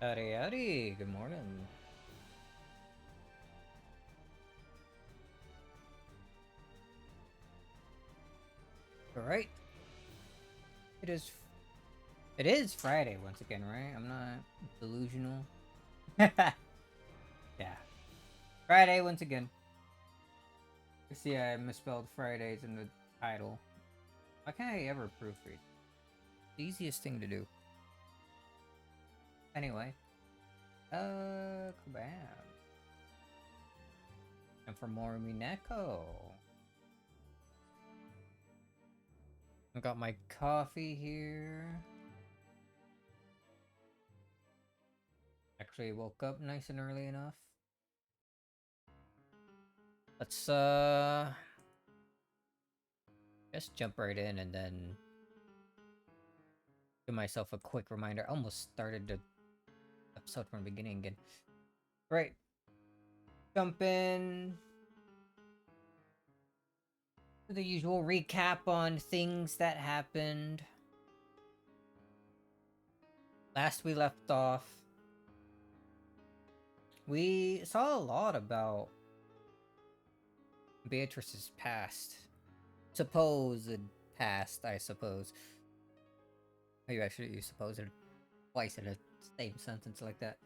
Howdy, howdy. Good morning. All right. It is. It is Friday once again, right? I'm not delusional. Yeah. Friday once again. You see, I misspelled Fridays in the title. Why can't I ever proofread? The easiest thing to do. Anyway. Kabam. And for more Umineko. I got my coffee here. Actually woke up nice and early enough. Let's just jump right in and then give myself a quick reminder. I almost started the episode from the beginning again. Right. Jump in to the usual recap on things that happened. Last we left off, we saw a lot about Beatrice's past. Supposed past, I suppose. Maybe I should use supposed twice in a same sentence like that.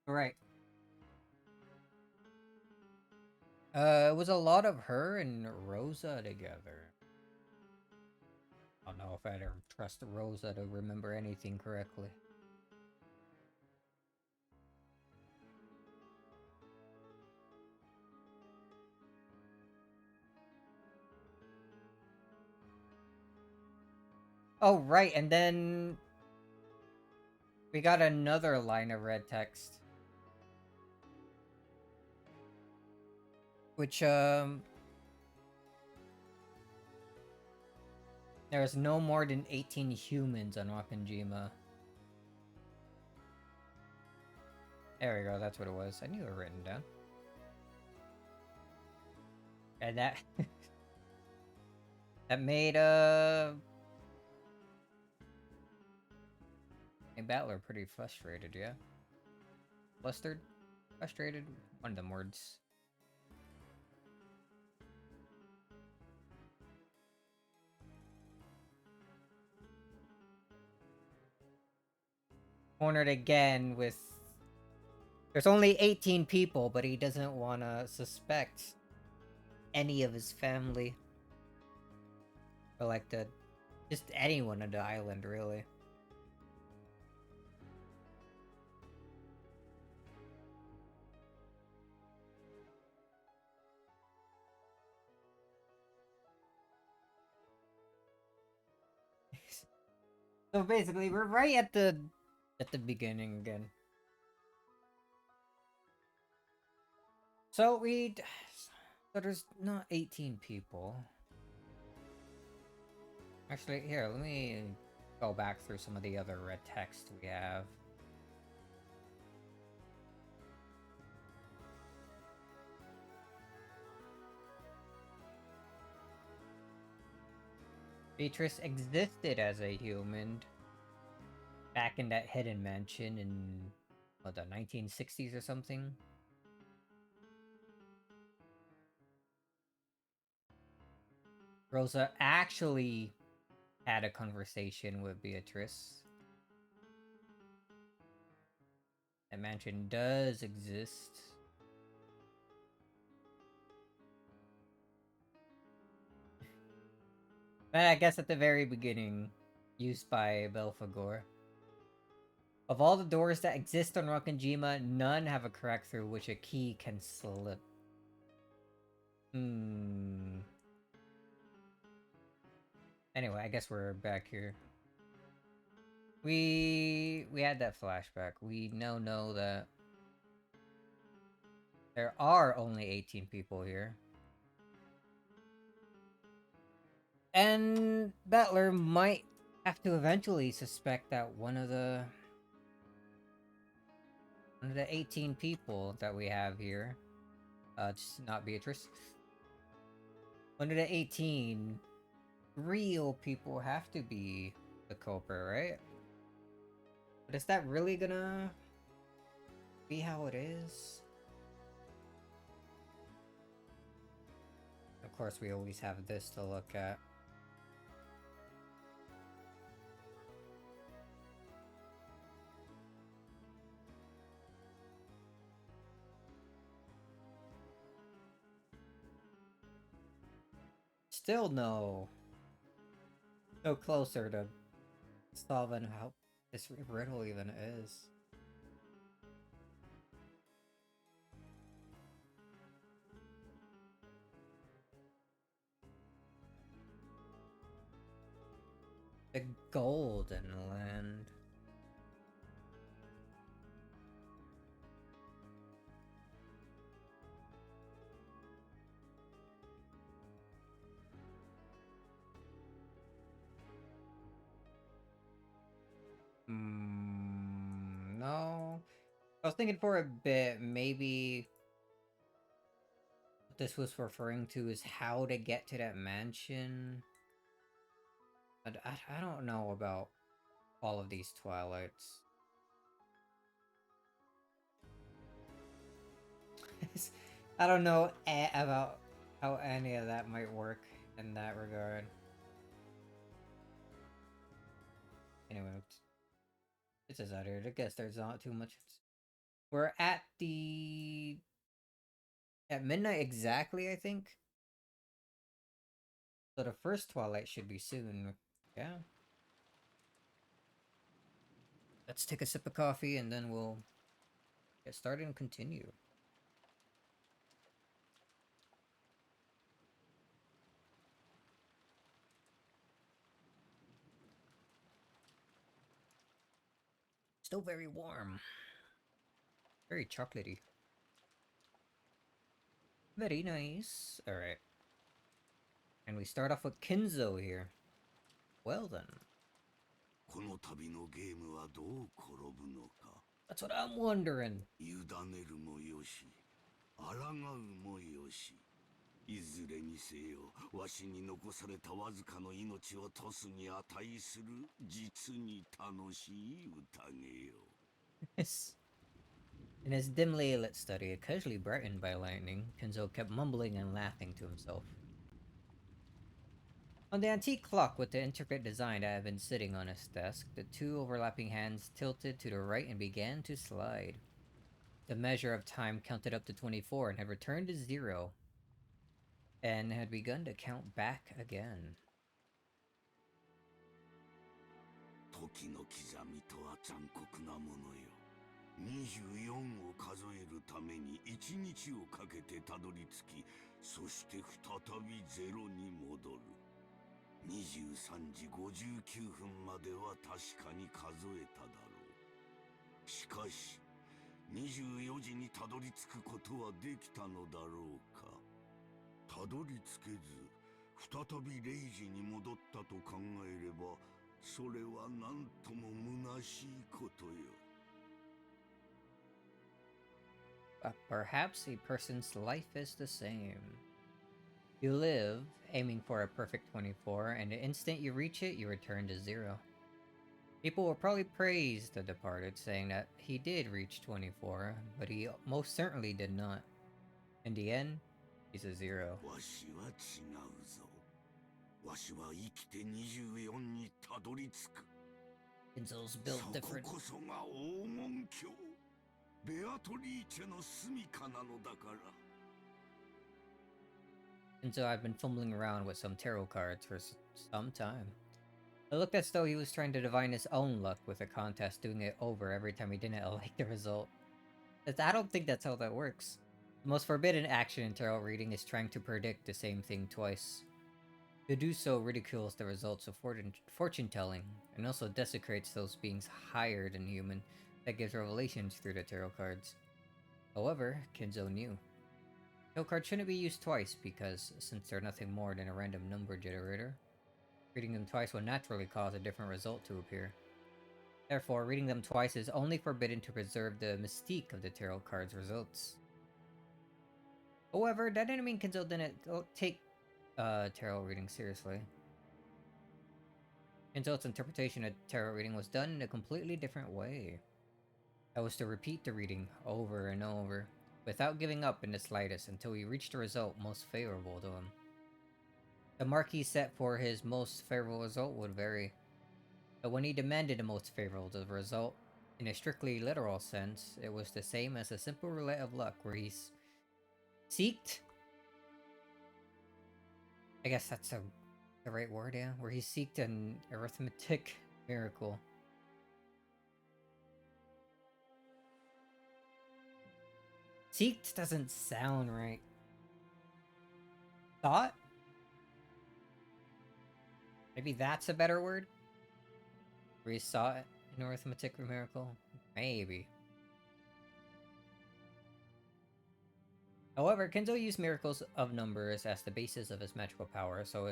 Alright. It was a lot of her and Rosa together. I don't know if I'd ever trust Rosa to remember anything correctly. Oh, right, and then we got another line of red text. Which, there's no more than 18 humans on Wakanjima. There we go, that's what it was. I knew it written down. And that... that made, a Battler pretty frustrated, yeah? Flustered? Frustrated? One of them words. Cornered again with... There's only 18 people, but he doesn't want to suspect any of his family. Or like just anyone on the island, really. So basically, we're right at the beginning again. So there's not 18 people. Actually, here, let me go back through some of the other red text we have. Beatrice existed as a human back in that hidden mansion in, what, the 1960s or something? Rosa actually had a conversation with Beatrice. That mansion does exist. I guess at the very beginning, used by Belphegor. Of all the doors that exist on Rokkenjima, none have a crack through which a key can slip. Anyway, I guess we're back here. We had that flashback. We now know that there are only 18 people here. And Battler might have to eventually suspect that one of the 18 people that we have here, just not Beatrice. One of the 18 real people have to be the culprit, right? But is that really gonna be how it is. Of course, we always have this to look at. Still no closer to solving how this riddle even is. The Golden Land. No. I was thinking for a bit, maybe what this was referring to is how to get to that mansion. But I don't know about all of these Twilights. I don't know about how any of that might work in that regard. Anyway, it's just out here. I guess there's not too much. We're at midnight exactly, I think. So the first Twilight should be soon. Yeah. Let's take a sip of coffee and then we'll get started and continue. Still very warm. Very chocolatey. Very nice. Alright. And we start off with Kinzo here. Well then. That's what I'm wondering. いずれにせよ、わしに残されたわずかの命をトスに値する実に楽しい宴よ。In his dimly lit study, occasionally brightened by lightning, Kinzo kept mumbling and laughing to himself. On the antique clock with the intricate design that had been sitting on his desk, the two overlapping hands tilted to the right and began to slide. The measure of time counted up to 24 and had returned to 0, and had begun to count back again. 時の刻みとは残酷なものよ。24を数えるために1日をかけてたどり着き、そして再び0に戻る。23時59分までは確かに数えただろう。しかし、24時にたどり着くことはできたのだろうか。たどり着けず、再び0時に戻ったと考えれば、それはなんとも虚しいことよ。But perhaps a person's life is the same. You live, aiming for a perfect 24, and the instant you reach it, you return to 0. People will probably praise the departed, saying that he did reach 24, but he most certainly did not. In the end, he's a 0. わしは違うぞ。わしは生きて24にたどり着く。Kinzo's built different. そここそが黄金鏡。ベアトリーチェの住処なのだから。Kinzo had been fumbling around with some tarot cards for some time. It looked as though he was trying to divine his own luck with a contest, doing it over every time he didn't like the result. I don't think that's how that works. The most forbidden action in tarot reading is trying to predict the same thing twice. To do so ridicules the results of fortune-telling, and also desecrates those beings higher than human that gives revelations through the tarot cards. However, Kinzo knew. Tarot cards shouldn't be used twice because, since they're nothing more than a random number generator, reading them twice will naturally cause a different result to appear. Therefore, reading them twice is only forbidden to preserve the mystique of the tarot cards' results. However, that didn't mean Kinzo didn't take tarot reading seriously. Kinzo's interpretation of tarot reading was done in a completely different way. That was to repeat the reading over and over, without giving up in the slightest until he reached a result most favorable to him. The mark he set for his most favorable result would vary, but when he demanded the most favorable result, in a strictly literal sense, it was the same as a simple roulette of luck where he seeked... I guess that's the right word, yeah? Where he seeked an arithmetic miracle. Seeked doesn't sound right. Thought? Maybe that's a better word? Where he saw an arithmetic miracle? Maybe. However, Kenzo used miracles of numbers as the basis of his magical power, so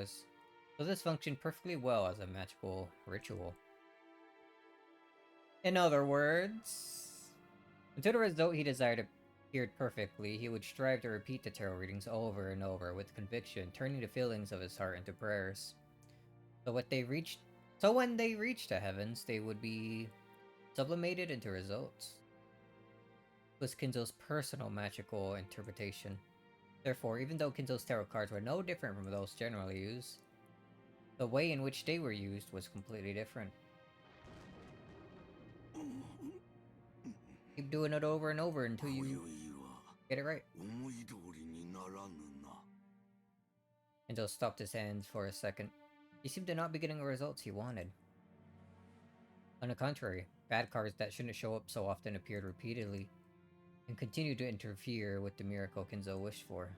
this functioned perfectly well as a magical ritual. In other words, until the result he desired appeared perfectly, he would strive to repeat the tarot readings over and over with conviction, turning the feelings of his heart into prayers. So when they reached the heavens, they would be sublimated into results. It was Kinzo's personal magical interpretation. Therefore, even though Kinzo's tarot cards were no different from those generally used, the way in which they were used was completely different. Keep doing it over and over until you get it right. Kinzo stopped his hands for a second. He seemed to not be getting the results he wanted. On the contrary, bad cards that shouldn't show up so often appeared repeatedly, and continued to interfere with the miracle Kinzo wished for.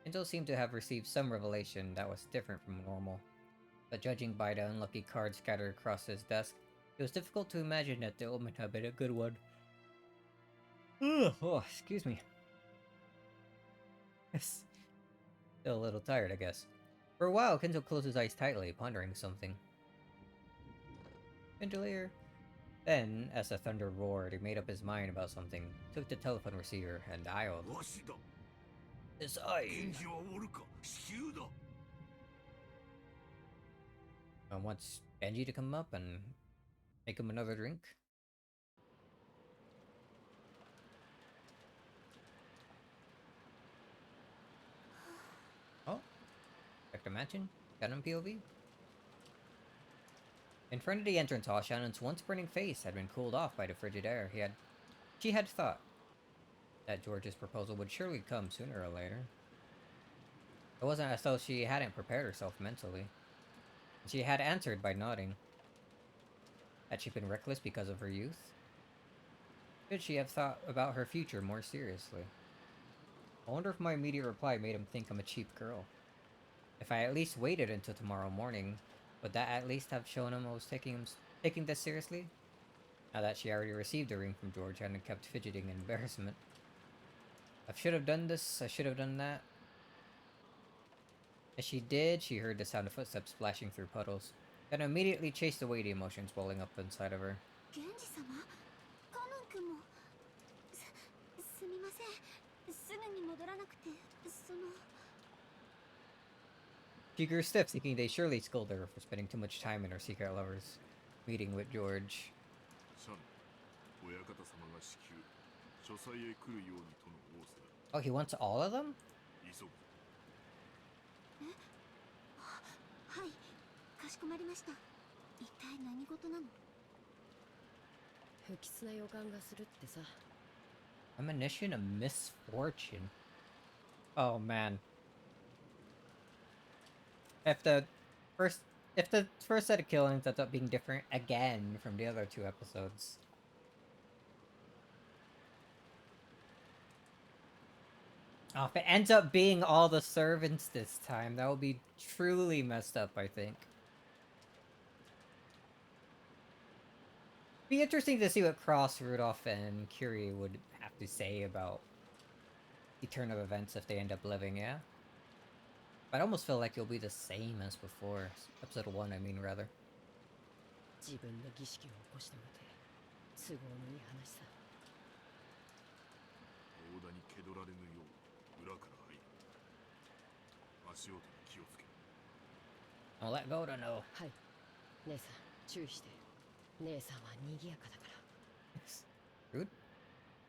Kinzo seemed to have received some revelation that was different from normal, but judging by the unlucky cards scattered across his desk, it was difficult to imagine that the omen had been a good one. Oh, excuse me. Still a little tired, I guess. For a while, Kinzo closed his eyes tightly, pondering something. Chandelier. Then, as the thunder roared, he made up his mind about something, took the telephone receiver, and dialed. It's I. Wants Benji to come up and make him another drink. Oh, check the mansion. Shannon POV. In front of the entrance hall, Shannon's once burning face had been cooled off by the frigid air. She had thought that George's proposal would surely come sooner or later. It wasn't as though she hadn't prepared herself mentally. She had answered by nodding. Had she been reckless because of her youth? Should she have thought about her future more seriously? I wonder if my immediate reply made him think I'm a cheap girl. If I at least waited until tomorrow morning, would that at least have shown him I was taking this seriously? Now that she already received a ring from George and kept fidgeting in embarrassment. I should have done this, I should have done that. As she did, she heard the sound of footsteps splashing through puddles, and immediately chased away the emotions welling up inside of her. She grew stiff, thinking they surely scolded her for spending too much time in her secret lover's meeting with George. Oh, he wants all of them? Premonition of misfortune. Oh man. If the first set of killings ends up being different again from the other two episodes. Oh, if it ends up being all the servants this time, that would be truly messed up, I think. Be interesting to see what Cross, Rudolph, and Curie would have to say about the turn of events if they end up living, yeah? But I almost feel like it'll be the same as before. Episode 1, I mean, rather. Don't let go to know. はい。姉さん、注意して。姉さんは賑やかだから。Rude.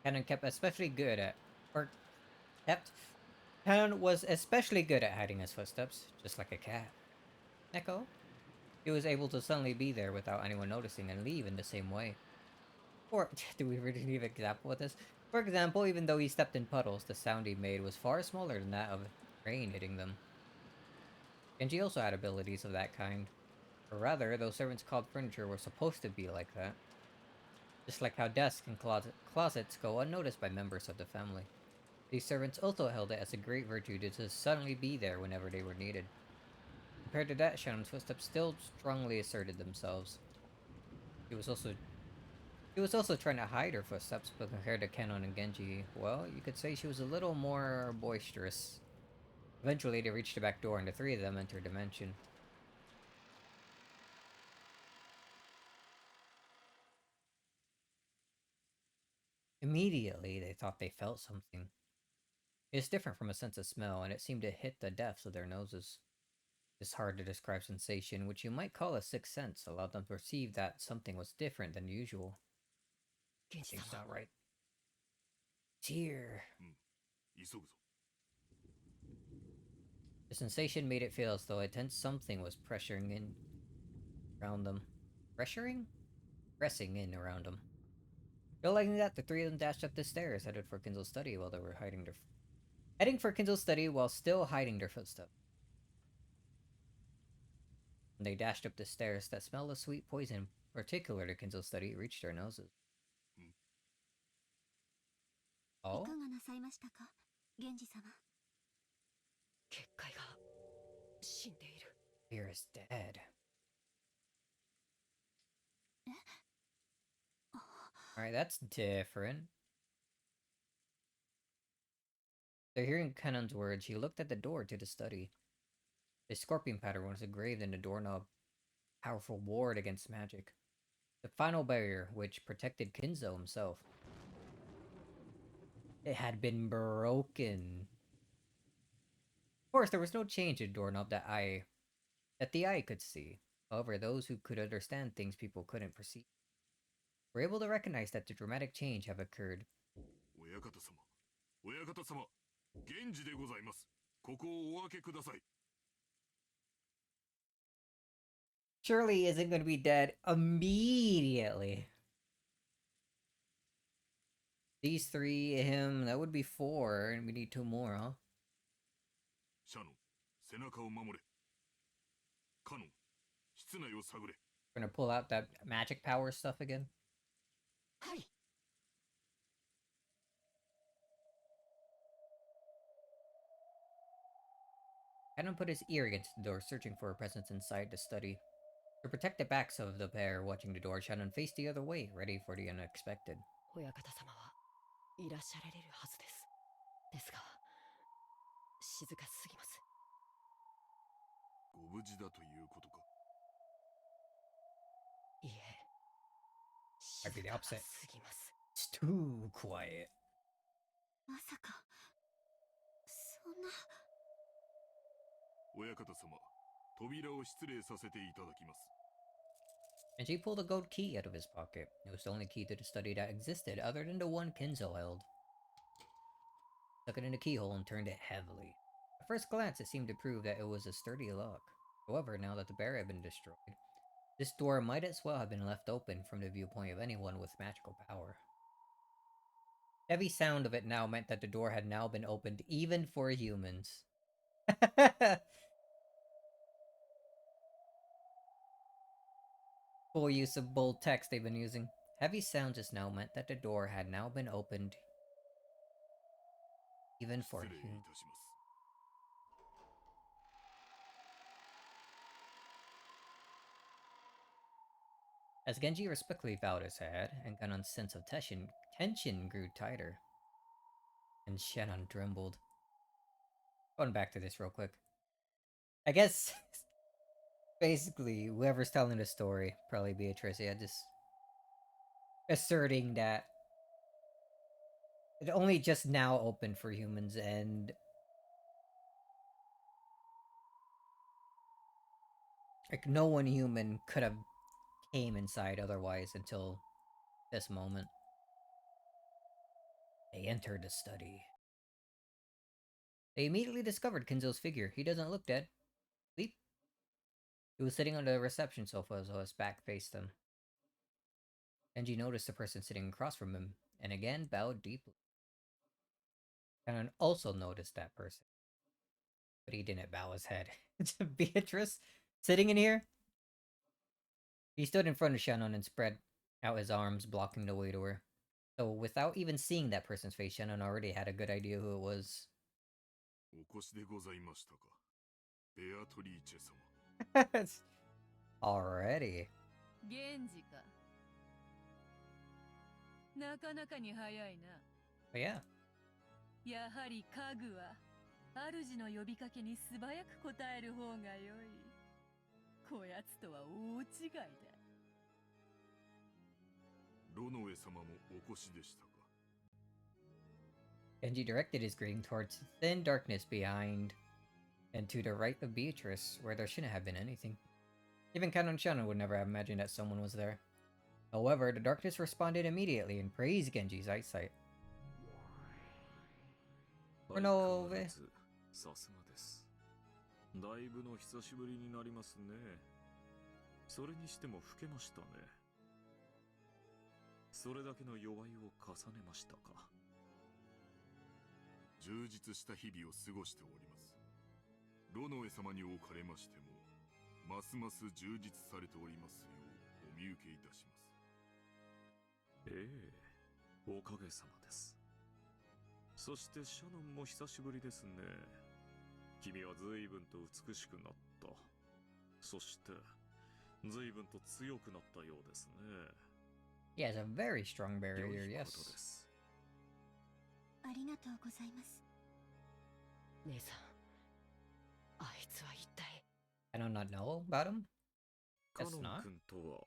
Canon kept especially good at, or kept. Canon was especially good at hiding his footsteps, just like a cat. Neko. He was able to suddenly be there without anyone noticing and leave in the same way. Or, do we really need an example of this? For example, even though he stepped in puddles, the sound he made was far smaller than that of rain hitting them. Genji also had abilities of that kind. Or rather, those servants called furniture were supposed to be like that. Just like how desks and closets go unnoticed by members of the family. These servants also held it as a great virtue to just suddenly be there whenever they were needed. Compared to that, Shannon's footsteps still strongly asserted themselves. He was also trying to hide her footsteps, but compared to Kenon and Genji, well, you could say she was a little more boisterous. Eventually, they reached the back door and the three of them entered the mansion. Immediately, they thought they felt something. It's different from a sense of smell, and it seemed to hit the depths of their noses. This hard to describe sensation, which you might call a sixth sense, allowed them to perceive that something was different than usual. 源氏 Things 様。 not right. It's here. 急ぐぞ。 The sensation made it feel as though a tense something was pressuring in around them. Pressuring? Pressing in around them. Realizing that, the three of them dashed up the stairs, headed for Kinzel's study while they were heading for Kinzel's study while still hiding their footsteps. When they dashed up the stairs, that smell of sweet poison, particular to Kinzel's study, reached their noses. Oh? いかがなさいましたか、源氏様。結界が死んでいる。 Fear is dead. Alright, that's different. So hearing Kanon's words, he looked at the door to the study. The scorpion pattern was engraved in the doorknob, powerful ward against magic. The final barrier, which protected Kinzo himself. It had been broken. Of course, there was no change in the doorknob that the eye could see. However, those who could understand things people couldn't perceive were able to recognize that the dramatic change have occurred. 親方様、親方様、源氏でございます。ここをお開けください。 Surely he isn't going to be dead immediately. These three, him, that would be four, and we need two more, huh? シャノン、背中を守れ。カノン、室内を探れ。 We're gonna pull out that magic power stuff again. はい。 Adam put his ear against the door, searching for a presence inside the study. To protect the backs of the pair watching the door, Shannon faced the other way, ready for the unexpected. 親方様はいらっしゃられるはずです。ですが、静かすぎます。ご無事だということか。いえ、 Might be 静 the か opposite. すぎます。 It's too quiet. まさかそんな。親方様、扉を失礼させていただきます。 And she pulled a gold key out of his pocket. It was the only key to the study that existed other than the one Kinzo held. Stuck it in the keyhole and turned it heavily. At first glance, it seemed to prove that it was a sturdy lock. However, now that the barrier had been destroyed, this door might as well have been left open from the viewpoint of anyone with magical power. The heavy sound of it now meant that the door had now been opened even for humans. Full use of bold text they've been using. Heavy sound just now meant that the door had now been opened even for 失礼い humans. たします。 As Genji respectfully bowed his head, and Ganon's sense of tension grew tighter. And Shannon trembled. Going back to this real quick. I guess, basically, whoever's telling the story, probably Beatrice, yeah, just asserting that it only just now opened for humans, and Like, no one human could have came inside otherwise until this moment. They entered the study. They immediately discovered Kinzo's figure. He doesn't look dead. Leap. He was sitting on the reception sofa, so his back faced them. Genji noticed the person sitting across from him, and again bowed deeply. Canon also noticed that person, but he didn't bow his head. Beatrice, sitting in here? He stood in front of Shannon and spread out his arms, blocking the way to her. So without even seeing that person's face, Shannon already had a good idea who it was. お越しでございましたか。ベアトリーチェ様。Already. 源氏か。なかなかに早いな。But yeah. やはり家具は主の呼びかけに素早く答える方が良い。こやつとは大違いだ。ロノエ様もお越しでしたか。Genji directed his greeting towards thin darkness behind and to the right of Beatrice, where there shouldn't have been anything. Even Canon Shannon would never have imagined that someone was there. However, the darkness responded immediately and praised Genji's eyesight. Renove. さすがです。だいぶの久しぶりになりますね。それにしても老けましたね。それだけの弱いを重ねましたか。充実した日々を過ごしております。ロノエ様におかれましても、ますます充実されておりますようお見受けいたします。ええ、おかげさまです。そしてシャノンも久しぶりですね。君は随分と美しくなった。そして随分と強くなったようですね。He has a very strong barrier, 良い yes. ことです。ありがとうございます。姉さん、あいつは一体。I do not know about him? カ Guess ノン not. 君とは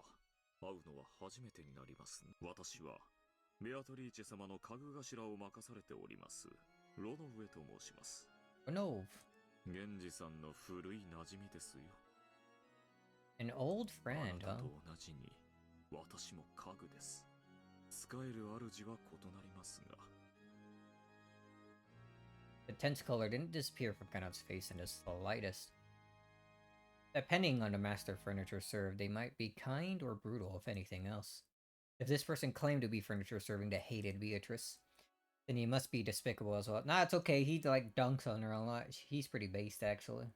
会うのは初めてになりますね。私はベアトリーチェ様の家具頭を任されておりますロノウエと申します。Renove. 源氏さんの古い馴染みですよ。An old あ friend, なた huh? と同じに私も家具です。使える主は異なりますが。The tense color didn't disappear from Kanon's face in the slightest. Depending on the master furniture served, they might be kind or brutal, if anything else. If this person claimed to be furniture serving that hated Beatrice, then he must be despicable as well. Nah, it's okay. He, like, dunks on her a lot. He's pretty based, actually.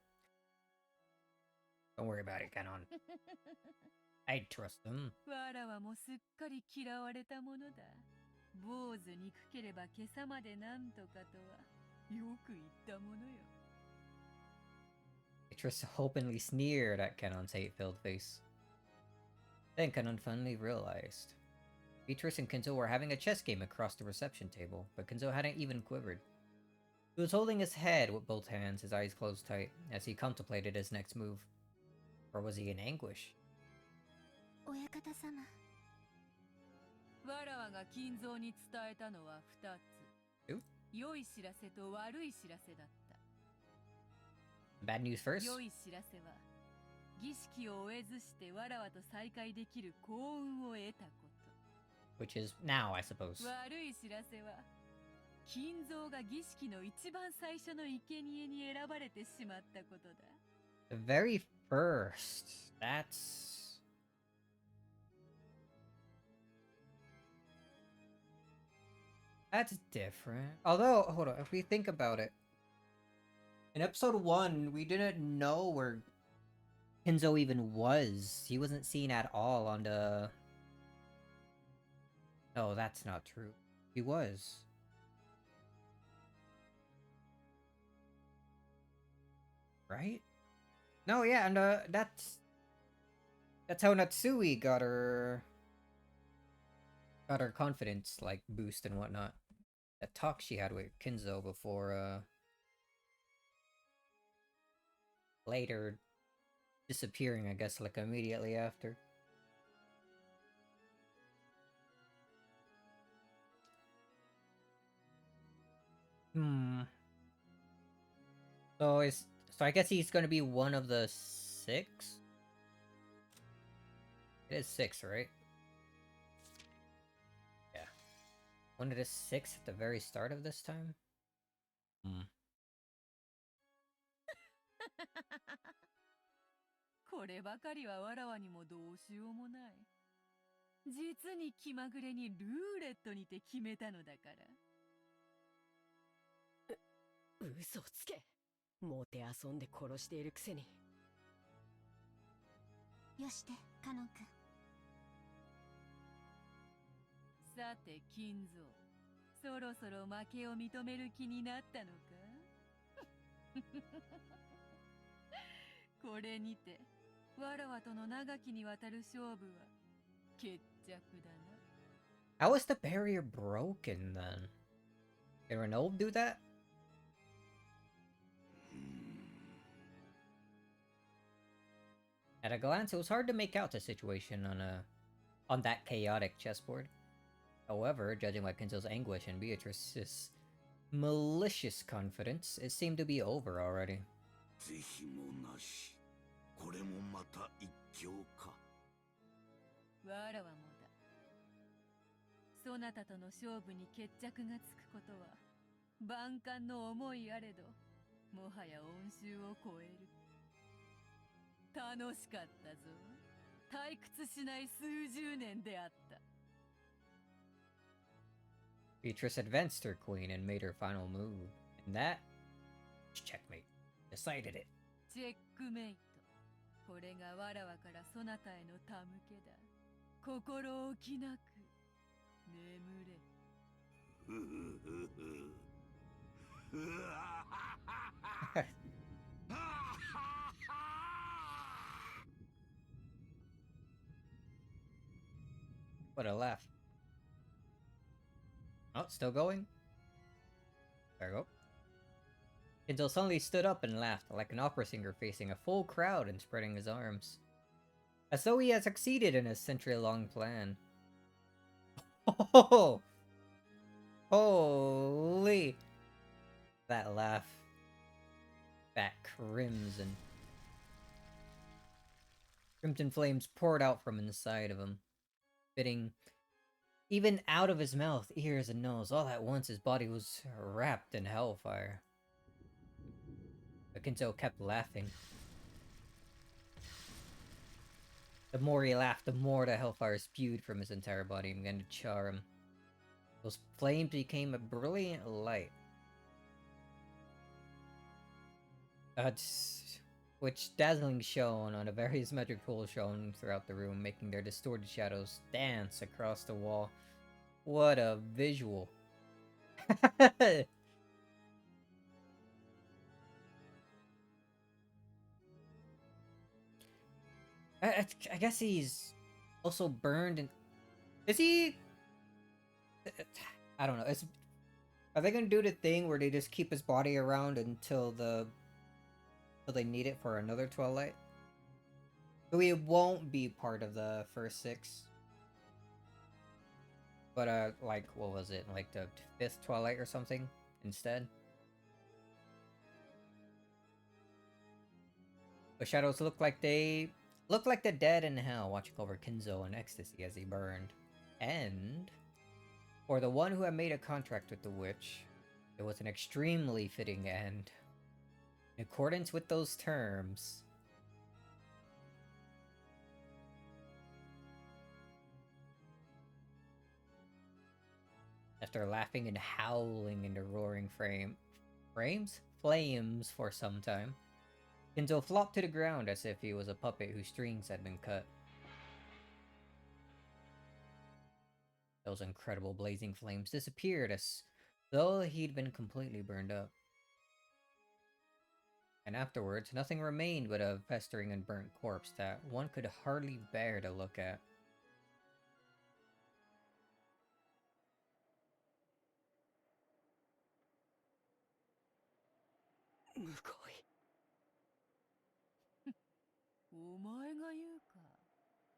Don't worry about it, Kanon. I trust him. わらわもすっかり嫌われたものだ。坊主憎ければ今朝までなんとかとはよく言ったものよ。Beatrice openly sneered at Kanon's hate-filled face. Then Kanon finally realized. Beatrice and Kenzo were having a chess game across the reception table, but Kenzo hadn't even quivered. He was holding his head with both hands, his eyes closed tight, as he contemplated his next move. Or was he in anguish? 親方様。わらわが金蔵に伝えたのは2つ。良い知らせと悪い知らせだった。Bad news first? 良い知らせは、儀式を終えずしてわらわと再会できる幸運を得たこと。Which is now, I suppose. 悪い知らせは、金蔵が儀式の一番最初の生贄に選ばれてしまったことだ。The very first. That's different. Although, hold on, if we think about it, in episode 1, we didn't know where Kenzo even was. He wasn't seen at all on the... No, that's not true. He was. Right? No, yeah, and that's how Natsui got her confidence, like, boost and whatnot. That talk she had with Kinzo before later disappearing, I guess, like, immediately after. So I guess he's gonna be one of the 6? It is 6, right? Yeah. When it is 6 at the very start of this time? Hmm. こればかりはわらわにもどうしようもない。実に気まぐれにルーレットにて決めたのだから。嘘をつけ。もてあそんで殺しているくせに。よしてカノン君。さて金蔵、そろそろ負けを認める気になったのか？これにてわらわとの長きにわたる勝負は決着だな。 How is the barrier broken then? Did Renault do that? At a glance, it was hard to make out the situation on that chaotic chessboard. However, judging by Kinzo's anguish and Beatrice's malicious confidence, it seemed to be over already. 是非もなし。これもまた一興か。わらわもだ。そなたとの勝負に決着がつくことは万感の思いあれど、もはや恩衆を超える。楽しかったぞ。退屈しない数十年であった。 Beatrice advanced her queen and made her final move, and that checkmate decided it. チェックメイト。これがわらわからそなたへの手向けだ。心置きなく眠れ。ふふふふ。うわははは。ははは。What a laugh. Oh, still going? There we go. Kinzo suddenly stood up and laughed, like an opera singer facing a full crowd and spreading his arms. As though he had succeeded in his century-long plan. Oh! Holy! That laugh. That crimson. Crimson flames poured out from inside of him, spitting even out of his mouth, ears, and nose. All at once, his body was wrapped in hellfire. But Kinzo kept laughing. The more he laughed, the more the hellfire spewed from his entire body and began to char him. Those flames became a brilliant light, which dazzling shone on the various magic tools shown throughout the room, making their distorted shadows dance across the wall. What a visual. I guess he's also burned and... Is he... I don't know. Are they gonna do the thing where they just keep his body around until they need it for another Twilight? So he won't be part of the first 6. But like, what was it? Like the 5th Twilight or something instead? The shadows look like the dead in hell watching over Kinzo in ecstasy as he burned. And for the one who had made a contract with the witch, it was an extremely fitting end. In accordance with those terms, after laughing and howling in the roaring flames for some time, Kinzo flopped to the ground as if he was a puppet whose strings had been cut. Those incredible blazing flames disappeared as though he'd been completely burned up. And afterwards, nothing remained but a festering and burnt corpse that one could hardly bear to look at. Mukoi. お前が言うか。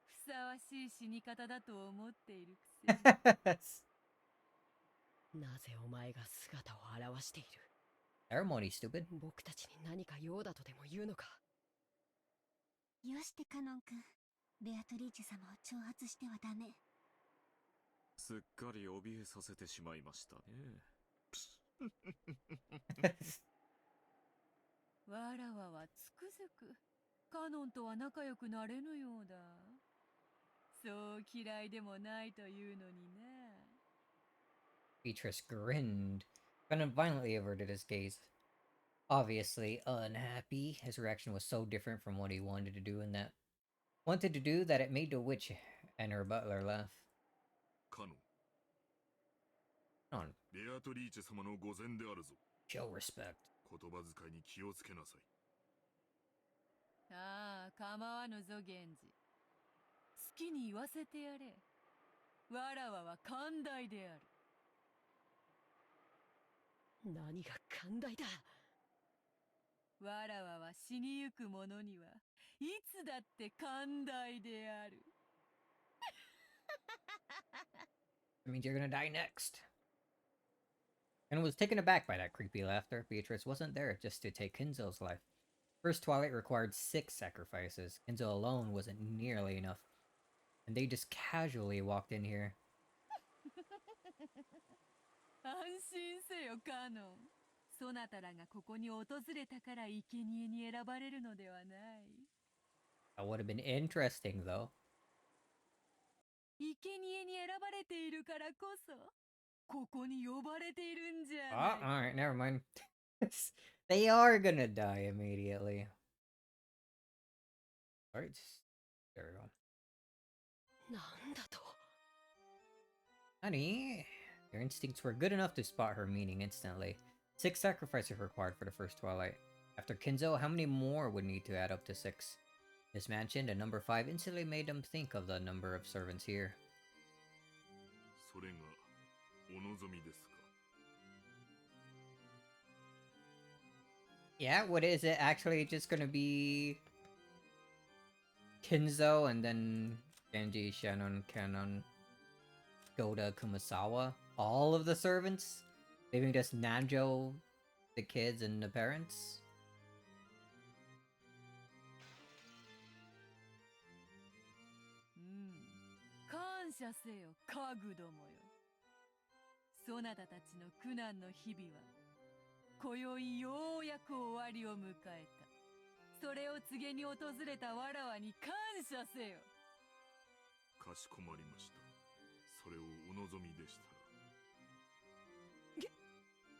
ふさわしい死に方だと思っているくせに。なぜお前が姿を現している？ Ceremony, stupid. 僕たちに何か用だとでも言うのか？よしてカノン君。ベアトリーチェ様を挑発してはダメ。すっかり怯えさせてしまいましたね。わらわはつくづくカノンとは仲良くなれぬようだ。そう嫌いでもないというのにね。Beatrice grinned, Brennan violently averted his gaze. Obviously unhappy, his reaction was so different from what he wanted to do that it made the witch and her butler laugh. カノン、 On, ベアトリーチェ様の御前であるぞ。 show respect. 言葉遣いに気をつけなさい。ああ、構わぬぞ源氏。好きに言わせてやれ。わらわは寛大である。何が寛大だ。わらわは死にゆく者にはいつだって寛大である。That means you're gonna die next. And was taken aback by that creepy laughter. Beatrice wasn't there just to take Kinzo's life. First Twilight required 6 sacrifices. Kinzo alone wasn't nearly enough. And they just casually walked in here. 安心せよカノン。そなたらがここに訪れたから生贄に選ばれるのではない。That would have been interesting, though. 生贄に選ばれているからこそここに呼ばれているんじゃ Oh, ない。 alright, never mind. They are gonna die immediately. Alright, there we go. なんだと。 Honey, your instincts were good enough to spot her meaning instantly. 6 sacrifices required for the first Twilight. After Kinzo, how many more would need to add up to 6? This mansion, the number 5, instantly made them think of the number of servants here. それがお望みですか。 Yeah, what is it actually just gonna be Kinzo and then Genji, Shannon, Kanon, Goda, Kumasawa? All of the servants? Leaving just Nanjo, the kids, and the parents? 感謝せよ家具どもよ。そなたたちの苦難の日々は今宵ようやく終わりを迎えた。それを告げに訪れたわらわに感謝せよ。かしこまりました。それをお望みでしたら。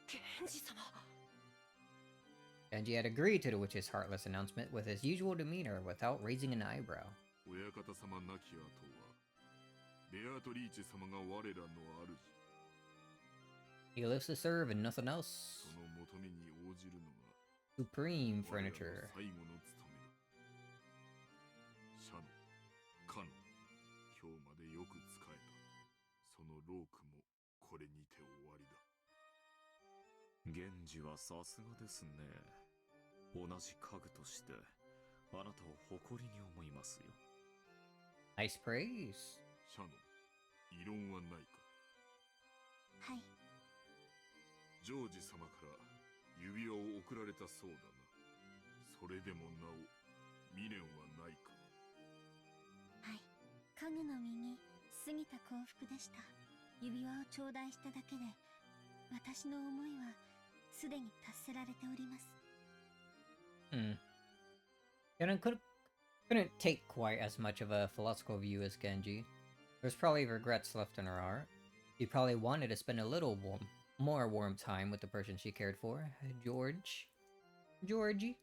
源氏様。 Genji had agreed to the witch's heartless announcement with his usual demeanor without raising an eyebrow. 親方様亡き後はベアトリーチェ様が我らの主。 He lives to serve and nothing else. その求めに応じるのが Supreme 我らの furniture. 最後の務めだ。シャノ、カノ、今日までよく仕えた。その労苦もこれにて終わりだ。源氏はさすがですね。同じ家具としてあなたを誇りに思いますよ。Nice praise. シャノ、異論はないか。はい。ジョージ様から指輪を贈られたそうだな。それでもなお未練はないか。はい。家具の身に過ぎた幸福でした。指輪を頂戴しただけで私の思いはすでに達せられております。Kenan couldn't take quite as much of a philosophical view as Genji. There's probably regrets left in her heart. She probably wanted to spend a little more warm time with the person she cared for, Georgie.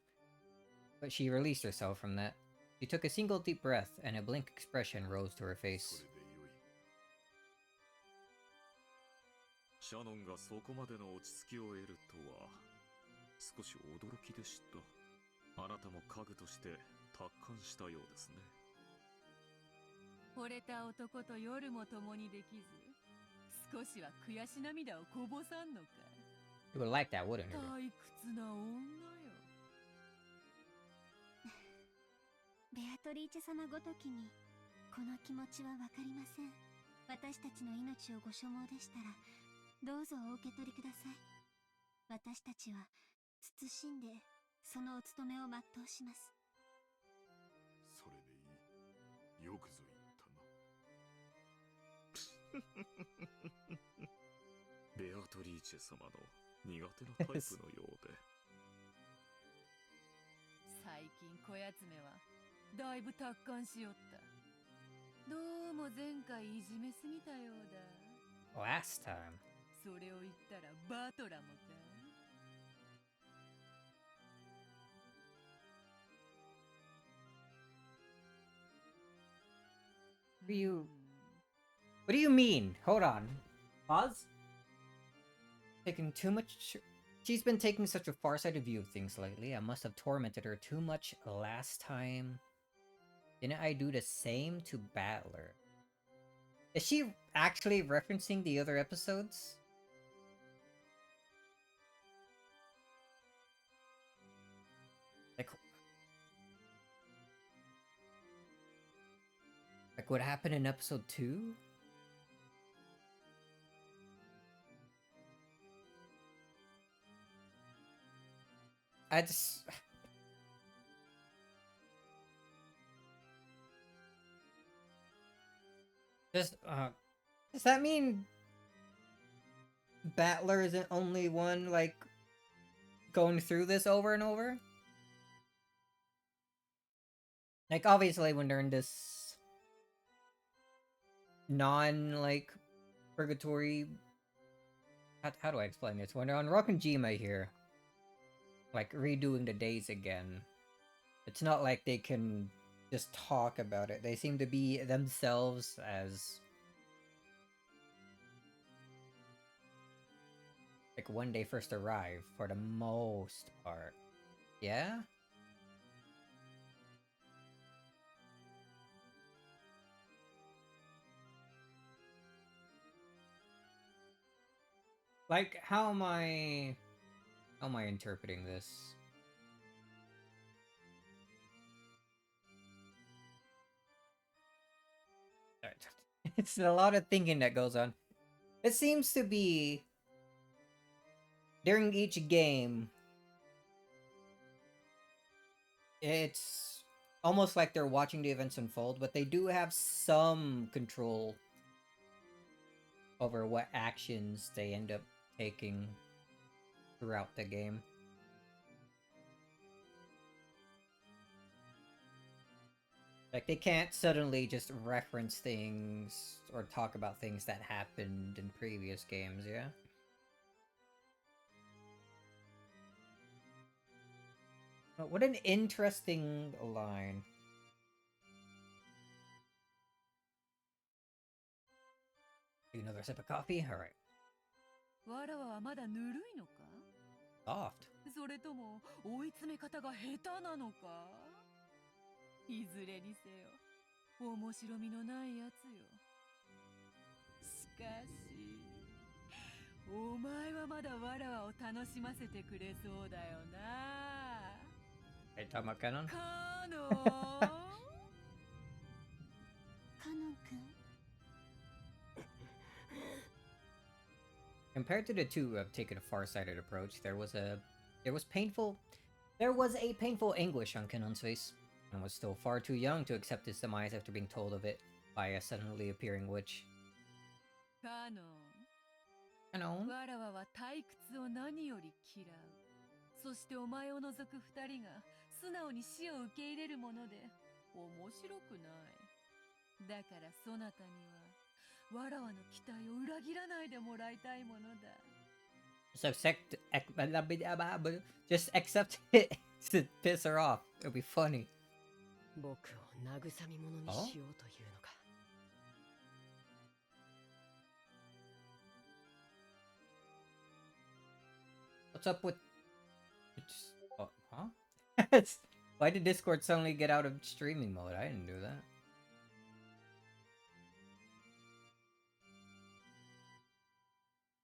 But she released herself from that. She took a single deep breath, and a blank expression rose to her そ face. れでよい。シャノンがそこまでの落ち着きを得るとは少し驚きでした。あなたも家具として達観したようですね。惚れた男と夜も共にできず少しは悔し涙をこぼさんのか。 You would like that, wouldn't you? 退屈な女よ。ベアトリーチェ様ごときにこの気持ちはわかりません。私たちの命をご所望でしたらどうぞお受け取りください。私たちは慎んでそのお務めを全うします。それでいい。よくぞ言ったな。ベアトリーチェ様の苦手なタイプのようで。最近こやつめはだいぶ達観しよった。どうも前回いじめすぎたようだ。 Last time. それを言ったらバトラもか。 What do you mean? Hold on. Pause? Taking too much... She's been taking such a far-sighted view of things lately. I must have tormented her too much last time. Didn't I do the same to Battler? Is she actually referencing the other episodes? Like what happened in episode 2? I just... does that mean Battler isn't only one, like, going through this over and over? Like, obviously when they're in this like, purgatory... How do I explain this? When they're on Rokkenjima here, like, redoing the days again, it's not like they can just talk about it. They seem to be themselves as... like, when they first arrive, for the most part. Yeah? Like, how am I interpreting this? It's a lot of thinking that goes on. It seems to be during each game, it's almost like they're watching the events unfold, but they do have some control over what actions they end up taking throughout the game. Like, they can't suddenly just reference things or talk about things that happened in previous games, yeah? Oh, what an interesting line. Do another sip of coffee? Alright. わらわはまだぬるいのか？ Soft. それとも追い詰め方が下手なのか？いずれにせよ面白みのないやつよ。しかしお前はまだわらわを楽しませてくれそうだよな。Are you talking about Canon? カノンカノン君 Compared to the two who have taken a far-sighted approach, there was a painful anguish on Kanon's face, and was still far too young to accept his demise after being told of it by a suddenly appearing witch. カノン Canon? わらわは退屈を何より嫌う。そしてお前を除く二人が素直に死を受け入れるもので面白くない。だからそなたにはわらわの期待を裏切らないでもらいたいものだ。Just accept it to piss her off. It'll be funny. 僕を慰み者にしようというのか。What's up with... Oh, huh? Why did Discord suddenly get out of streaming mode? I didn't do that.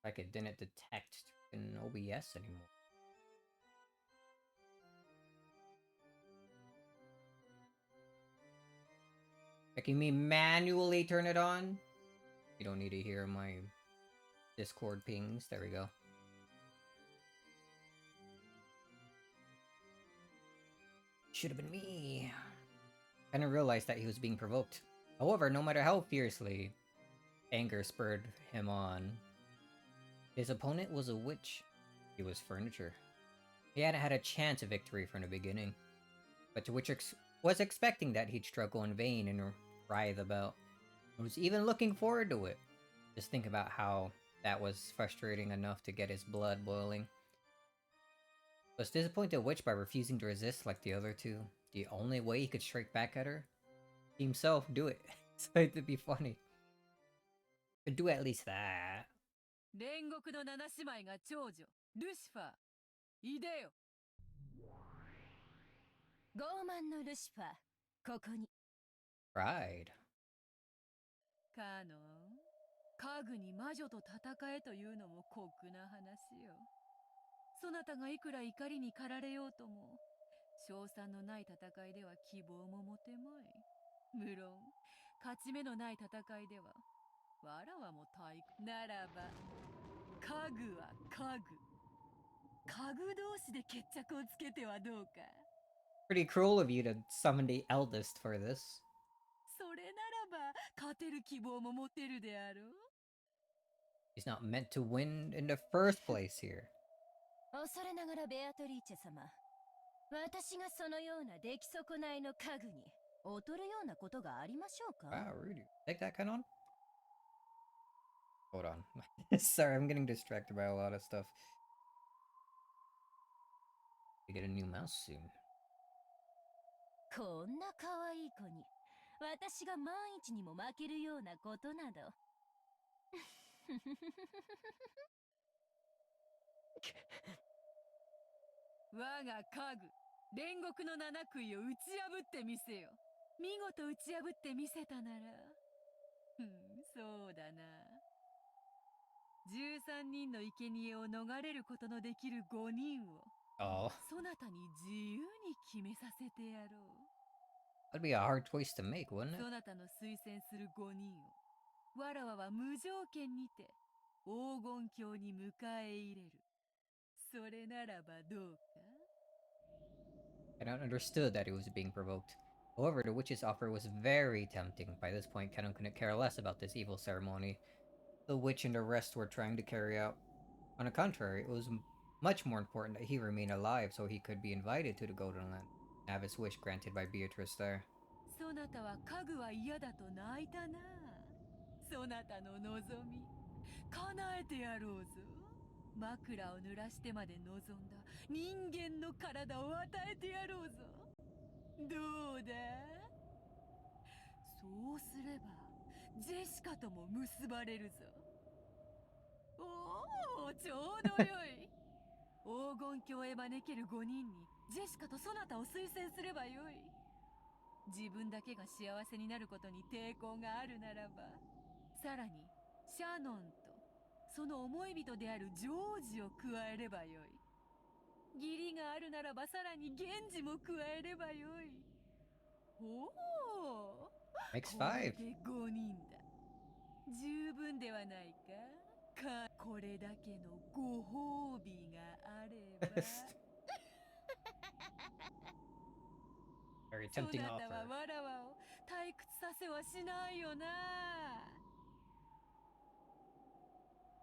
Like it didn't detect in OBS anymore. Like, you mean manually turn it on? You don't need to hear my Discord pings. There we go. Should have been me. kind of realized that he was being provoked. However, no matter how fiercely anger spurred him on, his opponent was a witch. He was furniture. He hadn't had a chance of victory from the beginning, but the witch was expecting that he'd struggle in vain and writhe about. I was even looking forward to it. Just think about how that was frustrating enough to get his blood boiling. Was disappointed the witch by refusing to resist like the other two. The only way he could strike back at her? Himself do it. So it'd be funny. Could do at least that. 煉獄の七姉妹が長女ルシファーいでよ。傲慢のルシファーここに。 Pride. カノン家具に魔女と戦えというのも酷な話よ。そなたがいくら怒りに駆られようとも勝算のない戦いでは希望も持てまい。無論勝ち目のない戦いではわらわも退屈ならば家具は家具家具同士で決着をつけてはどうか。 Pretty cruel of you to summon the eldest for this. それならば勝てる希望も持てるであろう。 He's not meant to win in the first place here. 恐れながらベアトリーチェ様、私がそのような出来損ないの家具に劣るようなことがありましょうか。 Wow, rude. Take that canon? Hold on. Sorry, I'm getting distracted by a lot of stuff. We get a new mouse soon. こんな可愛い子に私が万一にも負けるようなことなど。我が家具煉獄の七杭を打ち破ってみせよ。見事打ち破ってみせたなら、そうだな。13人の生贄を逃れることのできる5人を Oh, そなたに自由に決めさせてやろう。 that'd be a hard choice to make, wouldn't it? そなたの推薦する5人をわらわは無条件にて黄金鏡に迎え入れる。それならばどうか。 Kenon understood that he was being provoked. However, the witch's offer was very tempting. By this point, Kenon couldn't care less about this evil ceremony the witch and the rest were trying to carry out. On the contrary, it was much more important that he remain alive so he could be invited to the Golden Land and have his wish granted by Beatrice there. そなたは家具は嫌だと泣いたな。そなたの望み叶えてやろうぞ。枕を濡らしてまで望んだ人間の体を与えてやろうぞ。どうだ。そうすればジェシカとも結ばれるぞ。おお、ちょうどよい。黄金鏡へ招ける5人にジェシカとそなたを推薦すればよい。自分だけが幸せになることに抵抗があるならば、さらにシャノンとその思い人であるジョージを加えればよい。義理があるならばさらに源氏も加えればよい。おお、 Makes これ 5. で5人だ。十分ではないか。これだけのご褒美があれば。 Very そ tempting なたは offer. わらわを退屈させはしないよな。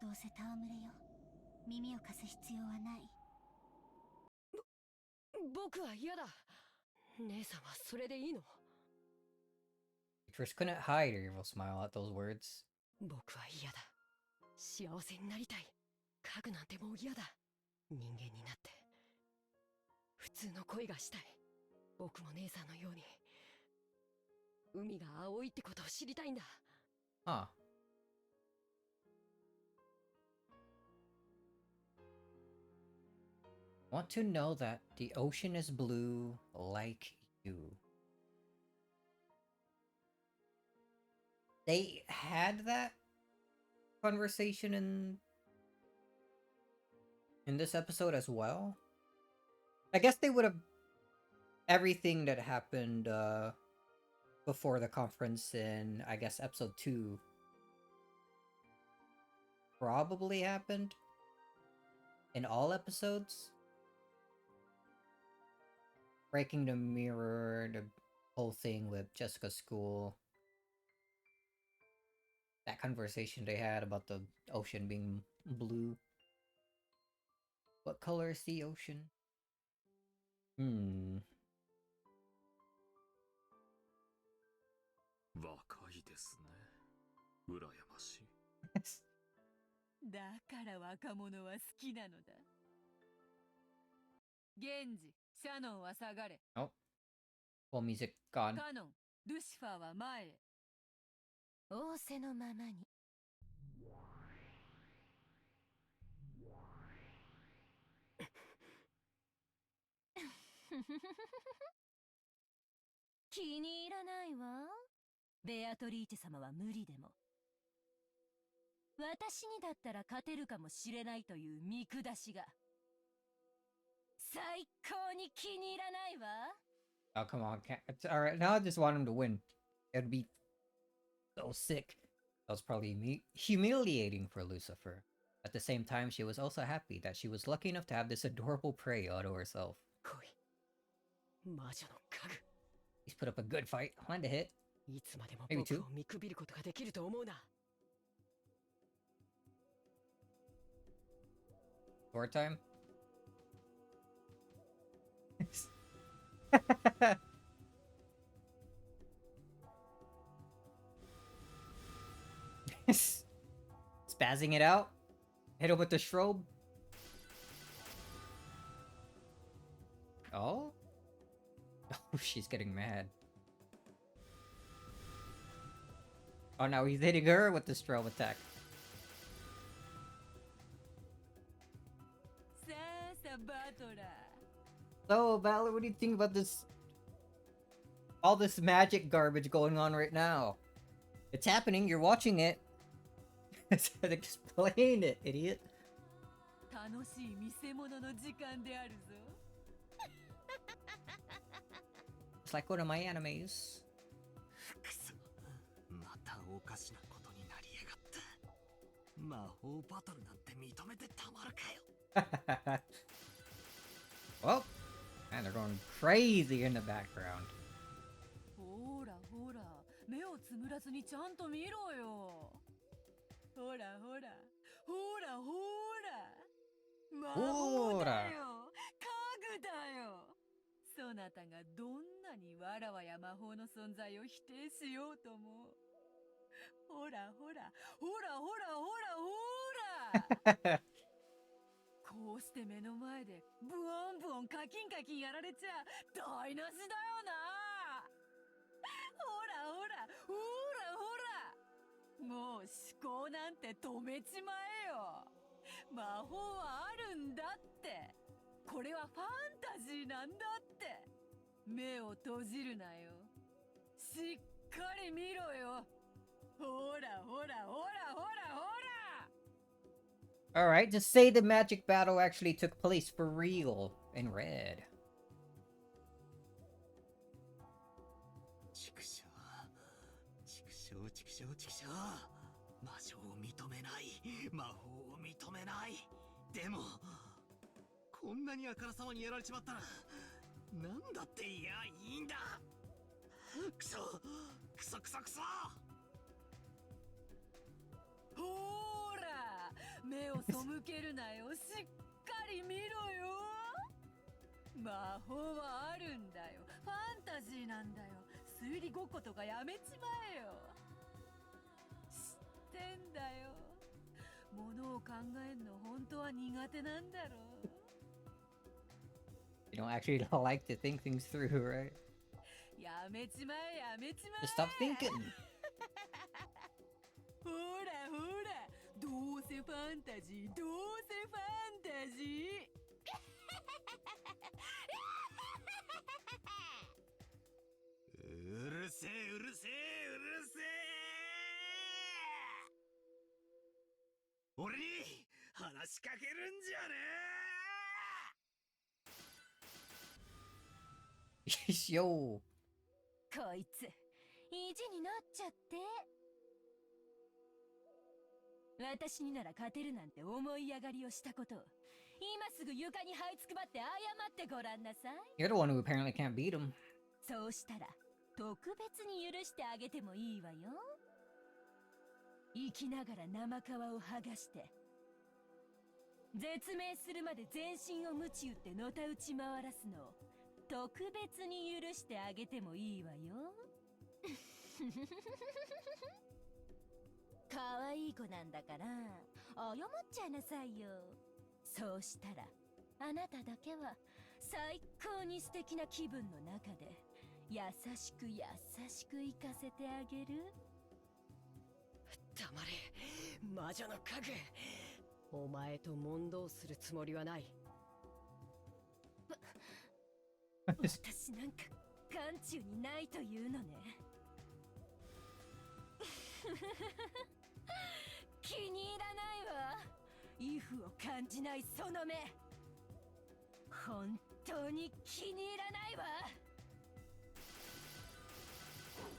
どうせ戯れよ。耳を貸す必要はない。僕は嫌だ。姉さんはそれでいいの？ Beatrice couldn't hide her evil smile at those words. 僕は嫌だ。幸せになりたい。家具なんてもう嫌だ。人間になって普通の恋がしたい。僕も姉さんのように海が青いってことを知りたいんだ。 Huh. Want to know that the ocean is blue like you. They had that conversation in this episode as well. I guess they would have everything that happened before the conference in I guess episode 2 probably happened in all episodes. Breaking the mirror, the whole thing with Jessica's school. That conversation they had about the ocean being blue. What color is the ocean? Hmm. 若いですね。羨ましい。だから若者は好きなのだ。源氏、シャノンは下がれ。Oh. Well, music gone. カノン、ルシファーは前へ。仰せのままに。気に入らないわ。ベアトリーチェ様は無理でも。私にだったら勝てるかもしれないという見下しが。最高に気に入らないわ。Oh, come on. It's alright. Now I just want him to win. It would be so sick. That was probably humiliating for Lucifer. At the same time, she was also happy that she was lucky enough to have this adorable prey all to herself. 来い。魔女の家具。 He's put up a good fight. Land a hit. いつまでも Maybe 僕 two. を見くびることができると思うな。 Sword time. Spazzing it out. Hit him with the strobe. Oh? Oh, she's getting mad. Oh, now he's hitting her with the strobe attack. さあさバトラー。 So, Valor, what do you think about this? All this magic garbage going on right now. It's happening, you're watching it. Explain it, idiot. 楽しい見せ物の時間であるぞ。 It's like one of my animes. くそ、またおかしなことになりやがった。魔法バトルなんて認めてたまるかよ。Well, man, they're going crazy in the background. ほらほら、目をつむらずにちゃんと見ろよ。ほらほら、ほらほら。魔法だよ。家具だよ。そなたがどんなにわらわや魔法の存在を否定しようとも。ほらほら、ほらほらほらほら。こうして目の前でブオンブオンカキンカキンやられちゃ台無しだよな。ほらほらほらほら、もう思考なんて止めちまえよ。魔法はあるんだって。これはファンタジーなんだって。目を閉じるなよ。しっかり見ろよ。ほらほらほらほらほら。 Alright, just say the magic battle actually took place for real in red. ちくしょう、ちくしょう、ちくしょう、ちくしょう。魔女を認めない、魔法を認めない。でも、こんなにあからさまにやられちまったら、なんだっていやいいんだ。くそ、くそくそくそ。ほーら、目を背けるなよ。しっかり見ろよ。魔法はあるんだよ。ファンタジーなんだよ。推理ごっことかやめちまえよ。知ってんだよ。ものを考えんの本当は苦手なんだろう。 You don't actually like to think things through, right? やめちまえやめちまえ。 Just stop thinking. ほらほら、どうせファンタジー、どうせファンタジー。うるせえ、うるせえ、うるせえ。俺に話しかけるんじゃねえ。Yo. こいつ意地になっちゃって。私になら勝てるなんて思い上がりをしたことを今すぐ床に這いつくばって謝ってごらんなさい。 You're the one who apparently can't beat him. そうしたら特別に許してあげてもいいわよ。生きながら生皮を剥がして絶命するまで全身を鞭打ってのたうち回らすのを特別に許してあげてもいいわよ。可愛い子なんだから謝っちゃいなさいよ。そうしたらあなただけは最高に素敵な気分の中で優しく優しく生かせてあげる。黙れ魔女の家具。お前と問答するつもりはない。私なんか眼中にないというのね。気に入らないわ。威風を感じないその目。本当に気に入らないわ。